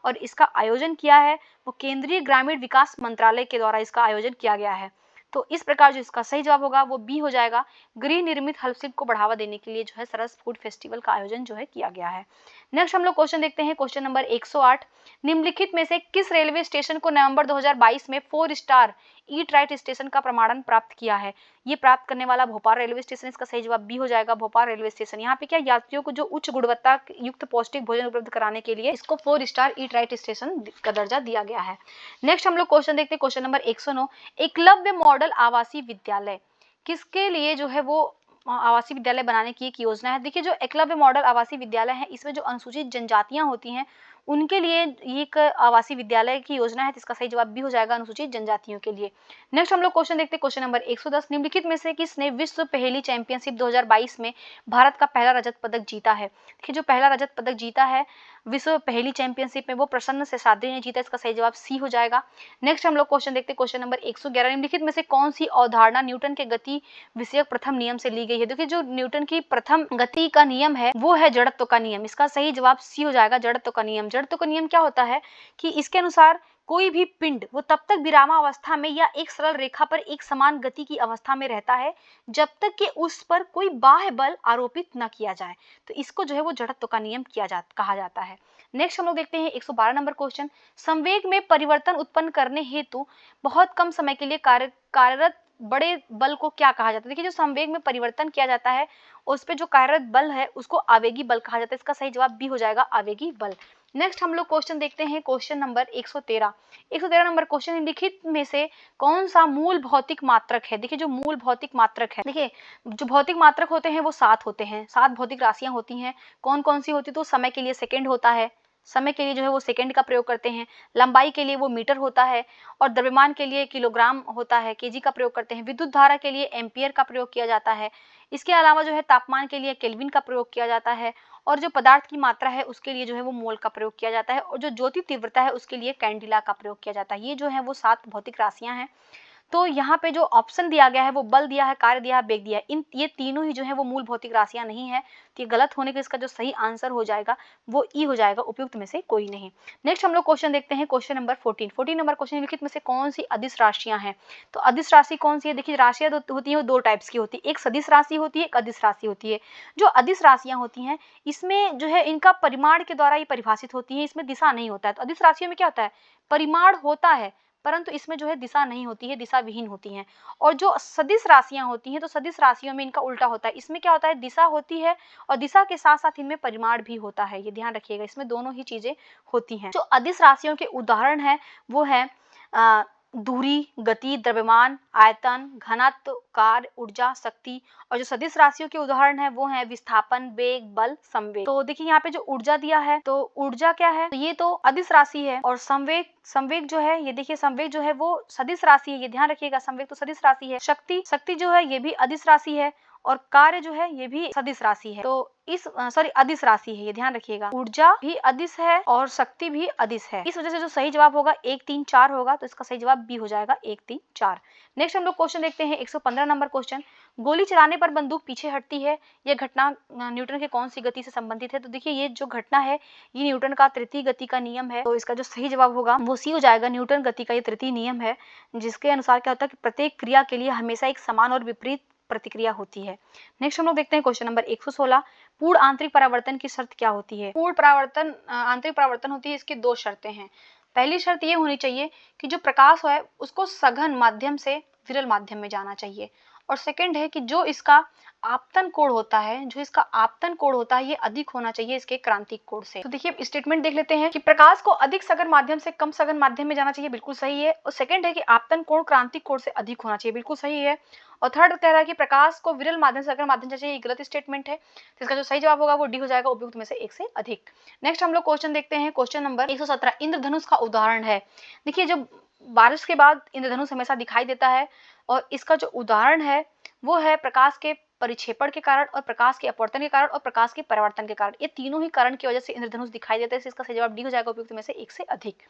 और इसका आयोजन किया है वो केंद्रीय ग्रामीण विकास मंत्रालय के द्वारा इसका आयोजन किया गया है। तो इस प्रकार जो इसका सही जवाब होगा वो बी हो जाएगा, गृह निर्मित हस्तशिल्प को बढ़ावा देने के लिए जो है सरस फूड फेस्टिवल का आयोजन जो है किया गया है। नेक्स्ट हम लोग क्वेश्चन देखते हैं क्वेश्चन नंबर 108। निम्नलिखित में से किस रेलवे स्टेशन को नवंबर 2022 में 4 स्टार ईट राइट स्टेशन का प्रमाणन प्राप्त किया है? ये प्राप्त करने वाला भोपाल रेलवे स्टेशन, इसका सही जवाब बी हो जाएगा, भोपाल रेलवे स्टेशन। यहाँ पे क्या यात्रियों को जो उच्च गुणवत्ता युक्त पौष्टिक भोजन उपलब्ध कराने के लिए इसको 4 स्टार ईट राइट स्टेशन का दर्जा दिया गया है। नेक्स्ट हम लोग क्वेश्चन देखते हैं क्वेश्चन नंबर 109। एकलव्य मॉडल आवासीय विद्यालय किसके लिए जो है वो आवासीय विद्यालय बनाने की एक योजना है? देखिए जो एकलव्य मॉडल आवासीय विद्यालय है इसमें जो अनुसूचित जनजातियां होती हैं उनके लिए एक आवासीय विद्यालय की योजना है, जिसका सही जवाब भी हो जाएगा, अनुसूचित जनजातियों के लिए। नेक्स्ट हम लोग क्वेश्चन देखते हैं क्वेश्चन नंबर 110। निम्नलिखित में से किसने विश्व पहेली चैंपियनशिप 2022 में भारत का पहला रजत पदक जीता है? देखिए जो पहला रजत पदक जीता है विश्व पहेली चैंपियनशिप में वो प्रसन्न शेषाद्री ने जीता, इसका सही जवाब सी हो जाएगा। नेक्स्ट हम लोग क्वेश्चन देखते हैं क्वेश्चन नंबर 111। निम्नलिखित में से कौन सी अवधारणा न्यूटन के गति विषयक प्रथम नियम से ली गई है? देखिए जो न्यूटन की प्रथम गति का नियम है वो है जड़त्व का नियम, इसका सही जवाब सी हो जाएगा, जड़त्व का नियम। जड़त्व का नियम क्या होता है कि इसके अनुसार कोई भी पिंड वो तब तक विरामावस्था में या एक सरल रेखा पर एक समान गति की अवस्था में रहता है जब तक कि उस पर कोई बाह्य बल आरोपित न किया जाए। तो इसको जो है वो जड़त्व का नियम कहा जाता है। नेक्स्ट हम लोग देखते हैं 112 नंबर क्वेश्चन। संवेग में परिवर्तन उत्पन्न करने हेतु बहुत कम समय के लिए कार्यरत बड़े बल को क्या कहा जाता है? देखिए जो संवेग में परिवर्तन किया जाता है उस पे जो कार्यरत बल है उसको आवेगी बल कहा जाता है, इसका सही जवाब बी हो जाएगा, आवेगी बल। नेक्स्ट हम लोग क्वेश्चन देखते हैं क्वेश्चन नंबर 113। 113 नंबर क्वेश्चन, निम्नलिखित में से कौन सा मूल भौतिक मात्रक है? देखिए जो मूल भौतिक मात्रक है, देखिए जो भौतिक मात्रक होते हैं वो 7 होते हैं, 7 भौतिक राशियां होती हैं। कौन कौन सी होती? तो समय के लिए सेकंड होता है, समय के लिए जो है वो सेकंड का प्रयोग करते हैं। लंबाई के लिए वो मीटर होता है और द्रव्यमान के लिए किलोग्राम होता है, केजी का प्रयोग करते हैं। विद्युत धारा के लिए एम्पियर का प्रयोग किया जाता है। इसके अलावा जो है तापमान के लिए केल्विन का प्रयोग किया जाता है और जो पदार्थ की मात्रा है उसके लिए जो है वो मोल का प्रयोग किया जाता है और जो ज्योति तीव्रता है उसके लिए कैंडिला का प्रयोग किया जाता है। ये जो है वो 7 भौतिक राशियां हैं। तो यहाँ पे जो ऑप्शन दिया गया है वो बल दिया है, कार्य दिया है, वेग दिया है, ये तीनों ही जो है वो मूल भौतिक राशियां नहीं है। तो ये गलत होने के इसका जो सही आंसर हो जाएगा वो ई हो जाएगा, उपयुक्त में से कोई नहीं। नेक्स्ट हम लोग क्वेश्चन देखते हैं क्वेश्चन नंबर 14 नंबर क्वेश्चन, निम्नलिखित में से कौन सी अदिश राशियां हैं? तो अदिश राशि कौन सी है? देखिए राशियां होती है वो 2 टाइप्स की होती है, एक सदिश राशि होती है, एक अदिश राशि होती है। जो अदिश राशियां होती हैं इसमें जो है इनका परिमाण के द्वारा ये परिभाषित होती है, इसमें दिशा नहीं होता है। तो अदिश राशियों में क्या होता है, परिमाण होता है परंतु इसमें जो है दिशा नहीं होती है, दिशा विहीन होती हैं। और जो सदिश राशियां होती हैं तो सदिश राशियों में इनका उल्टा होता है, इसमें क्या होता है, दिशा होती है और दिशा के साथ साथ इनमें परिमाण भी होता है। ये ध्यान रखिएगा, इसमें दोनों ही चीजें होती हैं। जो अदिश राशियों के उदाहरण है वो है दूरी, गति, द्रव्यमान, आयतन, घनत्व, कार्य, ऊर्जा, शक्ति। और जो सदिश राशियों के उदाहरण है वो है विस्थापन, वेग, बल, संवेग। तो देखिए यहाँ पे जो ऊर्जा दिया है तो ऊर्जा क्या है, तो ये तो अदिश राशि है। और संवेग जो है, ये देखिए संवेग जो है वो सदिश राशि है, ये ध्यान रखिएगा, संवेग तो सदिश राशि है। शक्ति जो है ये भी अदिश राशि है और कार्य जो है ये भी सदिश राशि है। तो इस अदिश राशि है, ये ध्यान रखिएगा। ऊर्जा भी अदिश है और शक्ति भी अदिश है, इस वजह से जो सही जवाब होगा 1, 3, 4 होगा। तो इसका सही जवाब बी हो जाएगा, 1, 3, 4। नेक्स्ट हम लोग क्वेश्चन देखते हैं 115 नंबर क्वेश्चन, गोली चलाने पर बंदूक पीछे हटती है, यह घटना न्यूटन के कौन सी गति से संबंधित है? तो देखिए ये जो घटना है ये न्यूटन का तृतीय गति का नियम है। तो इसका जो सही जवाब होगा वो सी हो जाएगा, न्यूटन गति का ये तृतीय नियम है, जिसके अनुसार क्या होता है कि प्रत्येक क्रिया के लिए हमेशा एक समान और विपरीत प्रतिक्रिया होती है। नेक्स्ट हम लोग देखते हैं क्वेश्चन नंबर 116, पूर्ण आंतरिक परावर्तन की शर्त क्या होती है। पूर्ण परावर्तन आंतरिक परावर्तन होती है, इसकी दो शर्तें हैं। पहली शर्त ये होनी चाहिए कि जो प्रकाश है उसको सघन माध्यम से विरल माध्यम में जाना चाहिए, और सेकंड है कि जो इसका आपतन कोण होता है, ये अधिक होना चाहिए इसके क्रांतिक कोण से। तो देखिए स्टेटमेंट देख लेते हैं कि प्रकाश को अधिक सघन माध्यम से कम सघन माध्यम में जाना चाहिए, बिल्कुल सही है। और सेकंड है कि आपतन कोण क्रांतिक कोण से अधिक होना चाहिए, बिल्कुल सही है। और थर्ड कह रहा है कि प्रकाश को विरल माध्यम से सघन माध्यम से चाहिए, ये गलत स्टेटमेंट है। तो इसका जो सही जवाब होगा वो डी हो जाएगा, उपयुक्त में से एक से अधिक। नेक्स्ट हम लोग क्वेश्चन देखते हैं, क्वेश्चन नंबर 117 इंद्रधनुष का उदाहरण है। देखिए जो बारिश के बाद इंद्रधनुष हमेशा दिखाई देता है, और इसका जो उदाहरण है वो है प्रकाश के परिक्षेपण के कारण, और प्रकाश के अपवर्तन के कारण, और प्रकाश के परावर्तन के कारण। ये तीनों ही कारण की वजह से इंद्रधनुष दिखाई देता है। इसका सही जवाब डी हो जाएगा, उपयुक्त में से एक से अधिक।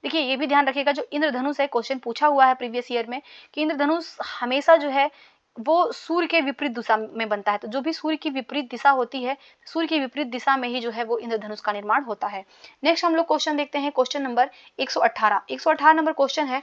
देखिए ये भी ध्यान रखिएगा, जो इंद्रधनुष है, क्वेश्चन पूछा हुआ है प्रीवियस ईयर में कि इंद्रधनुष हमेशा जो है वो सूर्य के विपरीत दिशा में बनता है। तो जो भी सूर्य की विपरीत दिशा होती है, सूर्य की विपरीत दिशा में ही जो है वो इंद्रधनुष का निर्माण होता है। नेक्स्ट हम लोग क्वेश्चन देखते हैं, क्वेश्चन नंबर 118 नंबर क्वेश्चन है,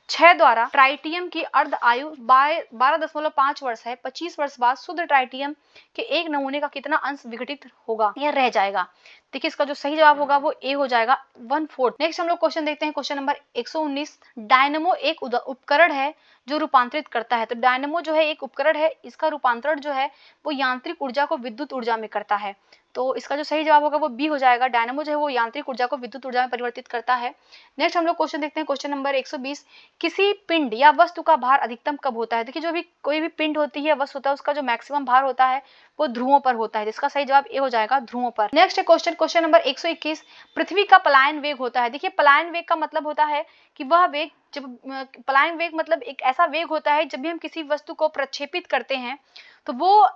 6 द्वारा ट्राइटियम की अर्ध आयु 12.5 वर्ष है। 25 वर्ष बाद शुद्ध ट्राइटियम के एक नमूने का कितना अंश विघटित होगा या रह जाएगा। देखिए इसका जो सही जवाब होगा वो ए हो जाएगा, 1/4। नेक्स्ट हम लोग क्वेश्चन देखते हैं, क्वेश्चन नंबर 119, डायनेमो एक उपकरण है जो रूपांतरित करता है। तो डायनेमो जो है एक उपकरण है, इसका रूपांतरण जो है वो यांत्रिक ऊर्जा को विद्युत ऊर्जा में करता है। तो इसका जो सही जवाब होगा वो बी हो जाएगा, डायनेमो जो है वो यांत्रिक ऊर्जा को विद्युत ऊर्जा में परिवर्तित करता है। नेक्स्ट हम लोग क्वेश्चन देखते हैं, क्वेश्चन नंबर 120, किसी पिंड या वस्तु का भार अधिकतम कब होता है। देखिए जो भी कोई भी पिंड होती है, वस्तु होता है, उसका जो मैक्सिमम भार होता है वो ध्रुवों पर होता है। इसका सही जवाब ए हो जाएगा, ध्रुवों पर। नेक्स्ट क्वेश्चन नंबर 121, पृथ्वी का पलायन वेग होता है। देखिए पलायन वेग का मतलब होता है कि वह वेग, जब पलायन वेग मतलब एक ऐसा वेग होता है जब भी हम किसी वस्तु को प्रक्षेपित करते हैं तो वो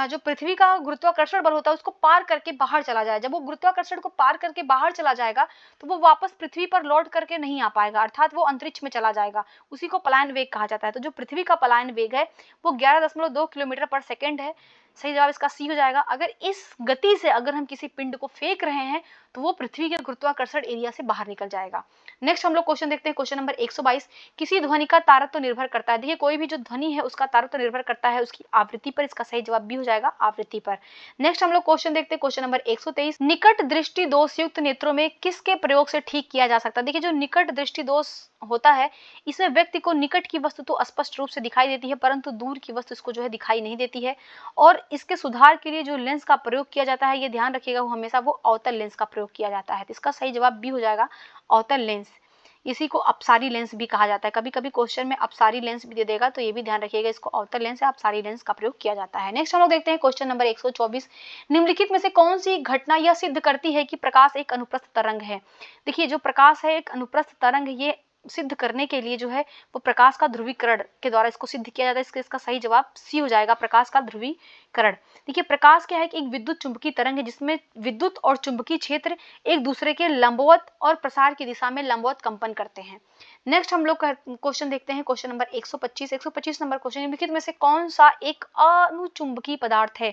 जो पृथ्वी का गुरुत्वाकर्षण बल होता है उसको पार करके बाहर चला जाए। जब वो गुरुत्वाकर्षण को पार करके बाहर चला जाएगा तो वो वापस पृथ्वी पर लौट करके नहीं आ पाएगा, अर्थात वो अंतरिक्ष में चला जाएगा। उसी को पलायन वेग कहा जाता है। तो जो पृथ्वी का पलायन वेग है वो 11.2 किलोमीटर पर सेकेंड है। सही जवाब इसका सी हो जाएगा। अगर इस गति से अगर हम किसी पिंड को फेंक रहे हैं तो वो पृथ्वी के गुरुत्वाकर्षण एरिया से बाहर निकल जाएगा। नेक्स्ट हम लोग क्वेश्चन देखते हैं, क्वेश्चन नंबर 122, किसी ध्वनि का तारत्व निर्भर करता है। देखिए कोई भी जो ध्वनि है उसका तारत्व निर्भर करता है उसकी आवृत्ति पर। इसका सही जवाब भी हो जाएगा, आवृत्ति पर। नेक्स्ट हम लोग क्वेश्चन देखते हैं, क्वेश्चन नंबर 123, निकट दृष्टि दोष युक्त नेत्रों में किसके प्रयोग से ठीक किया जा सकता है। देखिए जो निकट दृष्टि दोष होता है इसमें व्यक्ति को निकट की वस्तु तो स्पष्ट रूप से दिखाई देती है परंतु दूर की वस्तु इसको जो है दिखाई नहीं देती है, और इसके सुधार के लिए जो लेंस का प्रयोग किया जाता है, ये ध्यान रखिएगा, वो हमेशा वो अवतल लेंस का प्रयोग किया जाता है। तो इसका सही जवाब बी हो जाएगा, अवतल लेंस। इसी को अपसारी लेंस भी कहा जाता है। कभी कभी क्वेश्चन में अपसारी लेंस भी दे देगा, तो ये भी ध्यान रखिएगा, इसको अवतल लेंस या अपसारी लेंस का प्रयोग किया जाता है। नेक्स्ट हम लोग देखते हैं क्वेश्चन नंबर 124, निम्नलिखित में से कौन सी घटना यह सिद्ध करती है कि प्रकाश एक अनुप्रस्थ तरंग है। देखिए जो प्रकाश है एक अनुप्रस्थ तरंग, ये सिद्ध करने के लिए जो है वो प्रकाश का ध्रुवीकरण के द्वारा इसको सिद्ध किया जाता है। इसका सही जवाब सी हो जाएगा, प्रकाश का ध्रुवीकरण। देखिए प्रकाश क्या है कि एक विद्युत चुंबकीय तरंग है जिसमें विद्युत और चुंबकीय क्षेत्र एक दूसरे के लंबवत और प्रसार की दिशा में लंबवत कंपन करते हैं। नेक्स्ट हम लोग क्वेश्चन देखते हैं, क्वेश्चन नंबर 125 नंबर क्वेश्चन, निम्नलिखित में से कौन सा एक अनुचुंबकीय पदार्थ है।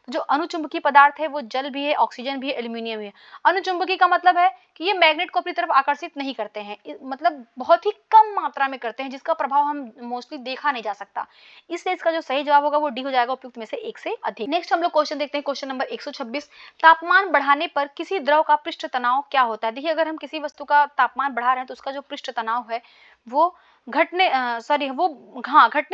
तो जो अनुचुंबकीय पदार्थ है वो जल भी है, ऑक्सीजन भी है, एल्यूमिनियम भी है। अनुचुंबकीय का मतलब है कि ये मैग्नेट को अपनी तरफ आकर्षित नहीं करते हैं, मतलब बहुत ही कम मात्रा में करते हैं जिसका प्रभाव हम मोस्टली देखा नहीं जा सकता। इसलिए इसका जो सही जवाब होगा वो डी हो जाएगा, उपयुक्त में से एक से अधिक। नेक्स्ट हम लोग क्वेश्चन देखते हैं, क्वेश्चन नंबर 126, तापमान बढ़ाने पर किसी द्रव का पृष्ठ तनाव क्या होता है। देखिए अगर हम किसी वस्तु का तापमान बढ़ा रहे हैं तो उसका जो पृष्ठ तनाव है वो घटने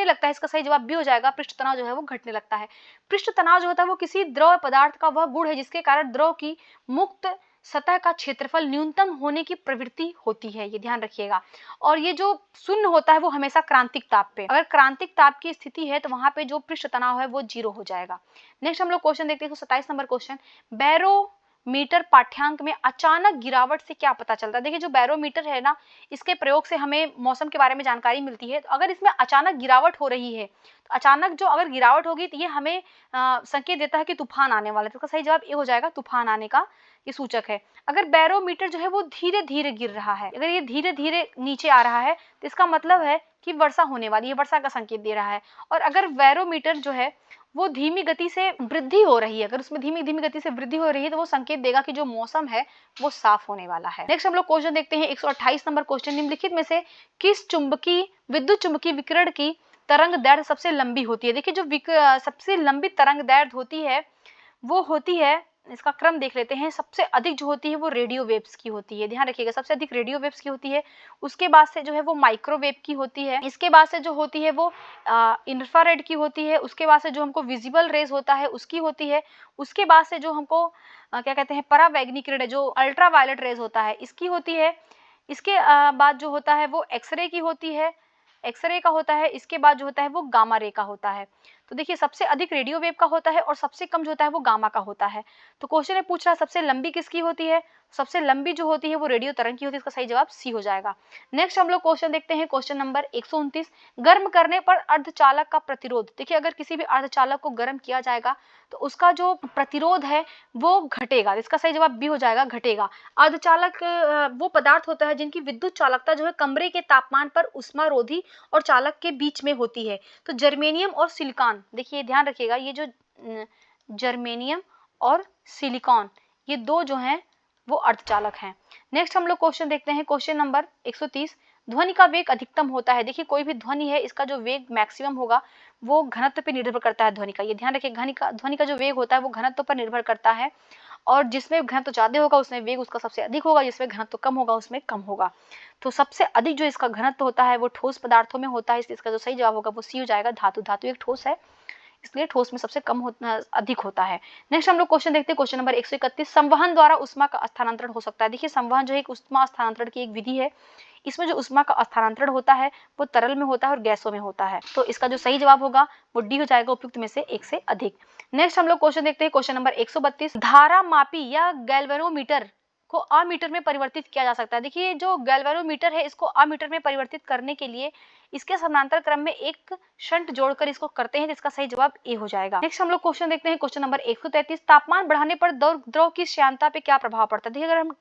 लगता है। इसका सही जवाब भी हो जाएगा, पृष्ठ तनाव जो है वो घटने लगता है। पृष्ठ तनाव जो होता है वो किसी द्रव पदार्थ का वह गुण है जिसके कारण द्रव की मुक्त सतह का क्षेत्रफल न्यूनतम होने की प्रवृत्ति होती है, ये ध्यान रखिएगा। और ये जो शून्य होता है वो हमेशा क्रांतिक ताप पे, अगर क्रांतिक ताप की स्थिति है तो वहां पे जो पृष्ठ तनाव है वो 0 हो जाएगा। नेक्स्ट हम लोग क्वेश्चन देखते हैं, 127 नंबर क्वेश्चन, बैरोमीटर पाठ्यांक में अचानक गिरावट से क्या पता चलता है। देखिए जो बैरोमीटर है ना, इसके प्रयोग से हमें मौसम के बारे में जानकारी मिलती है। तो अगर इसमें अचानक गिरावट हो रही है तो अचानक जो अगर गिरावट होगी तो ये हमें संकेत देता है कि तूफान आने वाला है। तो इसका सही जवाब ये हो जाएगा, तूफान आने का ये सूचक है। अगर बैरोमीटर जो है वो धीरे धीरे गिर रहा है, अगर ये धीरे धीरे नीचे आ रहा है तो इसका मतलब है कि वर्षा होने वाली है, वर्षा का संकेत दे रहा है। और अगर बैरोमीटर जो है वो धीमी गति से वृद्धि हो रही है, अगर उसमें धीमी गति से वृद्धि हो रही है तो वो संकेत देगा कि जो मौसम है वो साफ होने वाला है। नेक्स्ट हम लोग क्वेश्चन देखते हैं, 128 नंबर क्वेश्चन, निम्नलिखित में से किस विद्युत चुंबकीय विकिरण की तरंग दैर्ध्य सबसे लंबी होती है। देखिए जो सबसे लंबी तरंग दैर्ध्य होती है वो होती है, इसका क्रम देख लेते हैं, सबसे अधिक जो होती है वो रेडियो वेव्स की होती है, ध्यान रखिएगा, सबसे अधिक रेडियो वेव्स की होती है। उसके बाद से जो है वो माइक्रोवेव की होती है, इसके बाद से जो होती है वो इंफ्रारेड की होती है, उसके बाद से जो हमको विजिबल रेज होता है उसकी होती है, उसके बाद से जो हमको क्या कहते हैं परावैंगनिक किरण जो अल्ट्रावायलेट रेज होता है इसकी होती है, इसके बाद जो होता है वो एक्सरे की होती है, एक्सरे का होता है, इसके बाद जो होता है वो गामा रे का होता है। तो देखिए सबसे अधिक रेडियो वेव का होता है और सबसे कम जो होता है वो गामा का होता है। तो क्वेश्चन में पूछ रहा है सबसे लंबी किसकी होती है, सबसे लंबी जो होती है वो रेडियो तरंग की होती है, इसका सही जवाब सी हो जाएगा। नेक्स्ट हम लोग क्वेश्चन देखते हैं, क्वेश्चन नंबर 129, गर्म करने पर अर्धचालक का प्रतिरोध। देखिए अगर किसी भी अर्धचालक को गर्म किया जाएगा तो उसका जो प्रतिरोध है वो घटेगा, इसका सही जवाब बी हो जाएगा, घटेगा। अर्धचालक वो पदार्थ होता है जिनकी विद्युत चालकता जो है कमरे के तापमान पर उष्मारोधी और चालक के बीच में होती है। तो जर्मेनियम और सिलिकॉन, देखिए ध्यान रखिएगा, ये जो जर्मेनियम और सिलिकॉन ये दो जो हैं वो अर्धचालक हैं। नेक्स्ट हम लोग क्वेश्चन देखते हैं, क्वेश्चन नंबर 130, ध्वनि का वेग अधिकतम होता है। देखिए कोई भी ध्वनि है इसका जो वेग मैक्सिमम होगा वो घनत्व पर निर्भर करता है ध्वनि का, ये ध्यान रखिए, ध्वनि का जो वेग होता है वो घनत्व पर निर्भर करता है, और जिसमें घनत्व ज्यादा होगा उसमें वेग उसका सबसे अधिक होगा, जिसमें घनत्व कम होगा उसमें कम होगा। तो सबसे अधिक जो इसका घनत्व होता है वो ठोस पदार्थों में होता है, इसलिए इसका जो सही जवाब होगा वो सी हो जाएगा, धातु। धातु एक ठोस है इसलिए ठोस में सबसे कम अधिक होता है। नेक्स्ट हम लोग क्वेश्चन देखते हैं, क्वेश्चन नंबर 131, संवहन द्वारा उष्मा का स्थानांतरण हो सकता है। देखिए संवहन जो है एक उष्मा स्थानांतरण की एक विधि है, इसमें जो उष्मा का स्थानांतरण होता है वो तरल में होता है और गैसों में होता है, तो इसका जो सही जवाब होगा वो डी हो जाएगा, उपयुक्त में से एक से अधिक। नेक्स्ट हम लोग क्वेश्चन देखते हैं, क्वेश्चन नंबर 132, धारा मापी या गैल्वेनोमीटर को अमीटर में परिवर्तित किया जा सकता है। देखिए जो गैल्वेनोमीटर है इसको अमीटर में परिवर्तित करने के लिए इसके समानांतर क्रम में एक शंट जोड़कर इसको करते हैं, जिसका सही जवाब ए हो जाएगा। नेक्स्ट हम लोग क्वेश्चन देखते हैं, क्वेश्चन नंबर 133, तापमान बढ़ाने पर द्रव की श्यानता पे क्या प्रभाव पड़ता है। देखिए अगर हम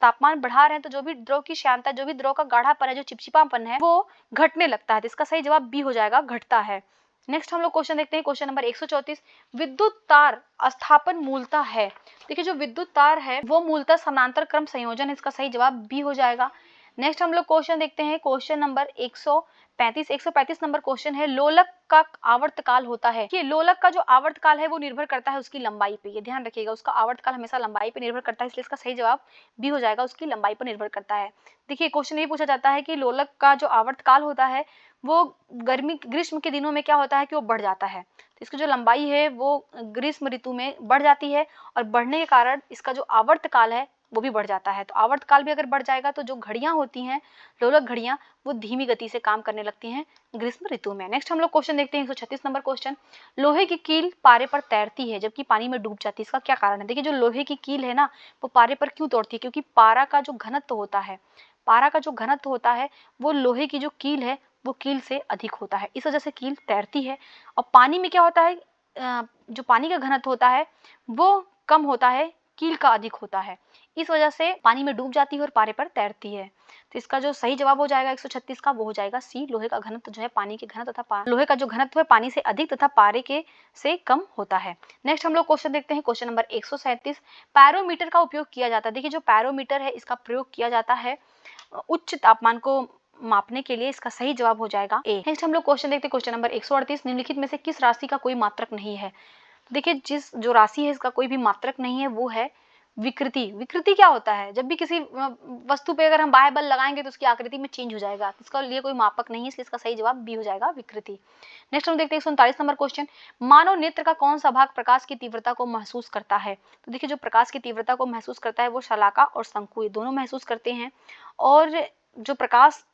तापमान बढ़ा रहे हैं तो जो भी द्रव की श्यानता, जो भी द्रव का गाढ़ापन है, जो चिपचिपापन है वो घटने लगता है, तो इसका सही जवाब बी हो जाएगा, घटता है। नेक्स्ट हम लोग क्वेश्चन देखते हैं, क्वेश्चन नंबर 134, विद्युत तार स्थापन मूलतः है। देखिए जो विद्युत तार है वो मूलतः समानांतर क्रम संयोजन है, इसका सही जवाब बी हो जाएगा। नेक्स्ट हम लोग क्वेश्चन देखते हैं, क्वेश्चन नंबर 135 नंबर क्वेश्चन है, लोलक का आवर्तकाल होता है कि लोलक का जो आवर्तकाल है वो निर्भर करता है उसकी लंबाई पे, ये ध्यान रखिएगा, उसका आवर्तकाल हमेशा लंबाई पे निर्भर करता है, इसलिए इसका सही जवाब बी हो जाएगा, उसकी लंबाई पर निर्भर करता है। देखिए क्वेश्चन ये पूछा जाता है कि लोलक का जो आवर्तकाल होता है वो ग्रीष्म के दिनों में क्या होता है कि वो बढ़ जाता है, तो इसकी जो लंबाई है वो ग्रीष्म ऋतु में बढ़ जाती है, और बढ़ने के कारण इसका जो आवर्तकाल है वो भी बढ़ जाता है। तो आवर्तकाल भी अगर बढ़ जाएगा तो जो घड़ियां होती हैं, लोलक घड़ियां, वो धीमी गति से काम करने लगती हैं ग्रीष्म ऋतु में। नेक्स्ट हम लोग क्वेश्चन देखते हैं, 136 नंबर क्वेश्चन, लोहे की कील पारे पर तैरती है जबकि पानी में डूब जाती है, इसका क्या कारण है। देखिए जो लोहे की कील है ना वो पारे पर क्यों तोड़ती है, क्योंकि पारा का जो घनत्व होता है, पारा का जो घनत्व होता है वो लोहे की जो कील है वो कील से अधिक होता है, इस वजह से कील तैरती है। और पानी में क्या होता है, जो पानी का घनत्व होता है वो कम होता है, कील का अधिक होता है, इस वजह से पानी में डूब जाती है और पारे पर तैरती है। तो इसका जो सही जवाब हो जाएगा 136 का, वो हो जाएगा सी, लोहे का घनत्व जो है पानी के घनत्व तथा लोहे का जो घनत्व है पानी से अधिक तथा पारे के से कम होता है। नेक्स्ट हम लोग क्वेश्चन देखते हैं, क्वेश्चन नंबर 137, पैरोमीटर का उपयोग किया जाता है। देखिए जो पैरोमीटर है इसका प्रयोग किया जाता है उच्च तापमान को मापने के लिए, इसका सही जवाब हो जाएगा ए। नेक्स्ट हम लोग क्वेश्चन देखते हैं, क्वेश्चन नंबर 138, निम्नलिखित में से किस राशि का कोई मात्रक नहीं है। देखिए जिस जो राशि है इसका कोई भी मात्रक नहीं है वो है विकृति। विकृति क्या होता है, जब भी किसी वस्तु पे अगर हम बाह्य बल लगाएंगे तो उसकी आकृति में चेंज हो जाएगा, इसका लिए कोई मापक नहीं है, इसलिए इसका सही जवाब बी हो जाएगा, विकृति। नेक्स्ट हम देखते हैं 139 नंबर क्वेश्चन, मानव नेत्र का कौन सा भाग प्रकाश की तीव्रता को महसूस करता है। तो देखिए जो प्रकाश की तीव्रता को महसूस करता है वो शलाका और शंकु, ये दोनों महसूस करते हैं, और जो प्रकाश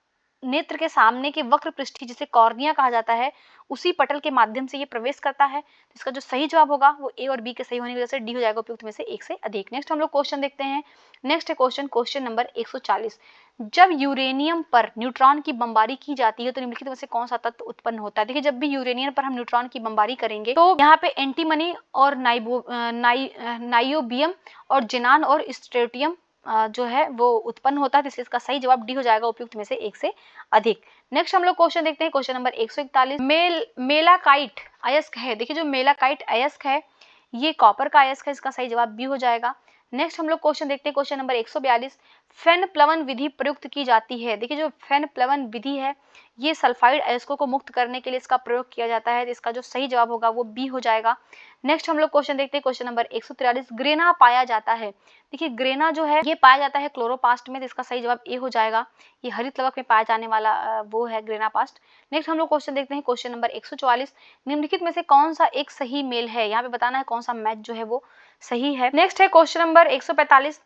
नेत्र के सामने के वक्र पृष्ठी जिसे कॉर्निया कहा जाता है उसी पटल के माध्यम से ये प्रवेश करता है, तो इसका जो सही जवाब होगा वो ए और बी के सही होने की वजह से डी हो जाएगा, उपयुक्त में से एक से अधिक। नेक्स्ट हम लोग क्वेश्चन देखते हैं, नेक्स्ट है क्वेश्चन नंबर 140, जब यूरेनियम पर न्यूट्रॉन की बमबारी की जाती है तो निम्नलिखित में से कौन सा तत्व उत्पन्न होता है। देखिए जब भी यूरेनियम पर हम न्यूट्रॉन की बमबारी करेंगे तो यहाँ पे एंटीमनी और नाइयोबियम और जिनान और स्ट्रोटियम जो है वो उत्पन्न होता है, इसलिए इसका सही जवाब डी हो जाएगा, उपयुक्त में से एक से अधिक। नेक्स्ट हम लोग क्वेश्चन देखते हैं, क्वेश्चन नंबर 141, मेलाकाइट अयस्क है। देखिए जो मेलाकाइट अयस्क है ये कॉपर का अयस्क है, इसका सही जवाब बी हो जाएगा। नेक्स्ट हम लोग क्वेश्चन देखते हैं, क्वेश्चन नंबर 142, फेन प्लवन विधि प्रयुक्त की जाती है? देखिए जो फेन प्लवन विधि है ये सल्फाइड अयस्कों को मुक्त करने के लिए इसका प्रयोग किया जाता है। इसका जो सही जवाब होगा वो बी हो जाएगा। नेक्स्ट हम लोग क्वेश्चन देखते हैं, क्वेश्चन नंबर 143, ग्रेना पाया जाता है। देखिए ग्रेना जो है ये पाया जाता है क्लोरोपास्ट में, तो इसका सही जवाब ए हो जाएगा। ये हरित लवक में पाया जाने वाला वो है ग्रेनापास्ट। नेक्स्ट हम लोग क्वेश्चन देखते हैं, क्वेश्चन नंबर 144, निम्नलिखित में से कौन सा एक सही मेल है? यहाँ पे बताना है कौन सा मैच जो है वो सही है। नेक्स्ट है क्वेश्चन नंबर 145,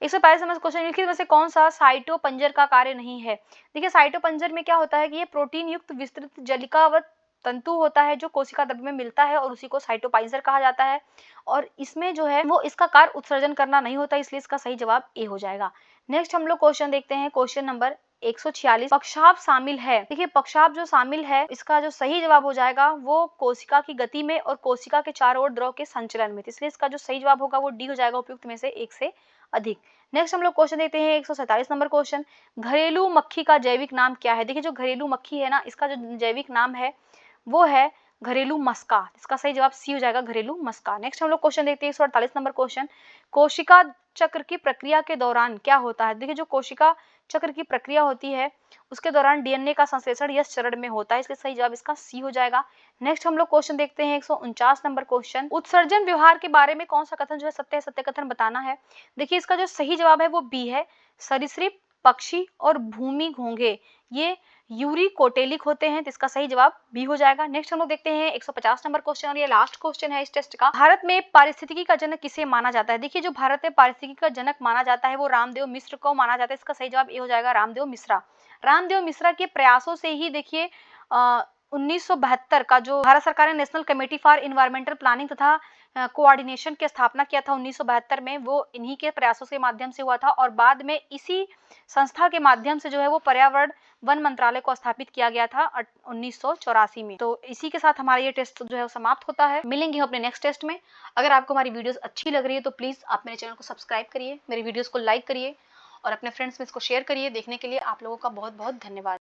145 नंबर क्वेश्चन, निम्नलिखित में से कौन सा साइटोपंजर का कार्य नहीं है? देखिए साइटोपंजर में क्या होता है कि ये प्रोटीन युक्त विस्तृत जलिकावत तंतु होता है जो कोशिका द्रव्य में मिलता है और उसी को साइटोपाइंजर कहा जाता है। और इसमें जो है वो इसका कार्य उत्सर्जन करना नहीं होता, इसलिए इसका सही जवाब ए हो जाएगा। नेक्स्ट हम लोग क्वेश्चन देखते हैं, क्वेश्चन नंबर 146, पक्षाभ शामिल है। देखिए पक्षाभ जो शामिल है इसका जो सही जवाब हो जाएगा वो कोशिका की गति में और कोशिका के चारों ओर द्रव के संचलन में, इसलिए इसका जो सही जवाब होगा वो डी हो जाएगा, उपयुक्त में से एक से अधिक। नेक्स्ट हम लोग क्वेश्चन देखते हैं 147 नंबर क्वेश्चन, घरेलू मक्खी का जैविक नाम क्या है? देखिए जो घरेलू मक्खी है ना इसका जो जैविक नाम है वो है घरेलू मस्का, इसका सही जवाब सी हो जाएगा, घरेलू मस्का। नेक्स्ट हम लोग क्वेश्चन देखते हैं 148 नंबर क्वेश्चन, कोशिका चक्र की प्रक्रिया के दौरान क्या होता है? देखिए जो कोशिका चक्र की प्रक्रिया होती है उसके दौरान डीएनए का संश्लेषण यस चरण में होता है, इसलिए सही जवाब इसका सी हो जाएगा। नेक्स्ट हम लोग क्वेश्चन देखते हैं 149 नंबर क्वेश्चन, उत्सर्जन व्यवहार के बारे में कौन सा कथन जो है सत्य है, सत्य कथन बताना है। देखिए इसका जो सही जवाब है वो बी है, सरीसृप, पक्षी और भूमि घोंघे ये यूरिकोटेलिक होते हैं, तो इसका सही जवाब बी हो जाएगा। नेक्स्ट हम लोग देखते हैं 150 नंबर क्वेश्चन और ये लास्ट क्वेश्चन है इस टेस्ट का, भारत में पारिस्थितिकी का जनक किसे माना जाता है? देखिए जो भारत में पारिस्थितिकी का जनक माना जाता है वो रामदेव मिश्र को माना जाता है, इसका सही जवाब ए हो जाएगा, रामदेव मिश्रा। रामदेव मिश्रा के प्रयासों से ही देखिए 1972 का जो भारत सरकार ने national committee for environmental planning तथा कोऑर्डिनेशन की स्थापना किया था 1972 में, वो इन्हीं के प्रयासों के माध्यम से हुआ था और बाद में इसी संस्था के माध्यम से जो है वो पर्यावरण वन मंत्रालय को स्थापित किया गया था 1984 में। तो इसी के साथ हमारा ये टेस्ट जो है वो समाप्त होता है। मिलेंगे अपने नेक्स्ट टेस्ट में। अगर आपको हमारी वीडियोस अच्छी लग रही है तो प्लीज आप मेरे चैनल को सब्सक्राइब करिए, मेरी वीडियोस को लाइक करिए और अपने फ्रेंड्स में इसको शेयर करिए। देखने के लिए आप लोगों का बहुत बहुत धन्यवाद।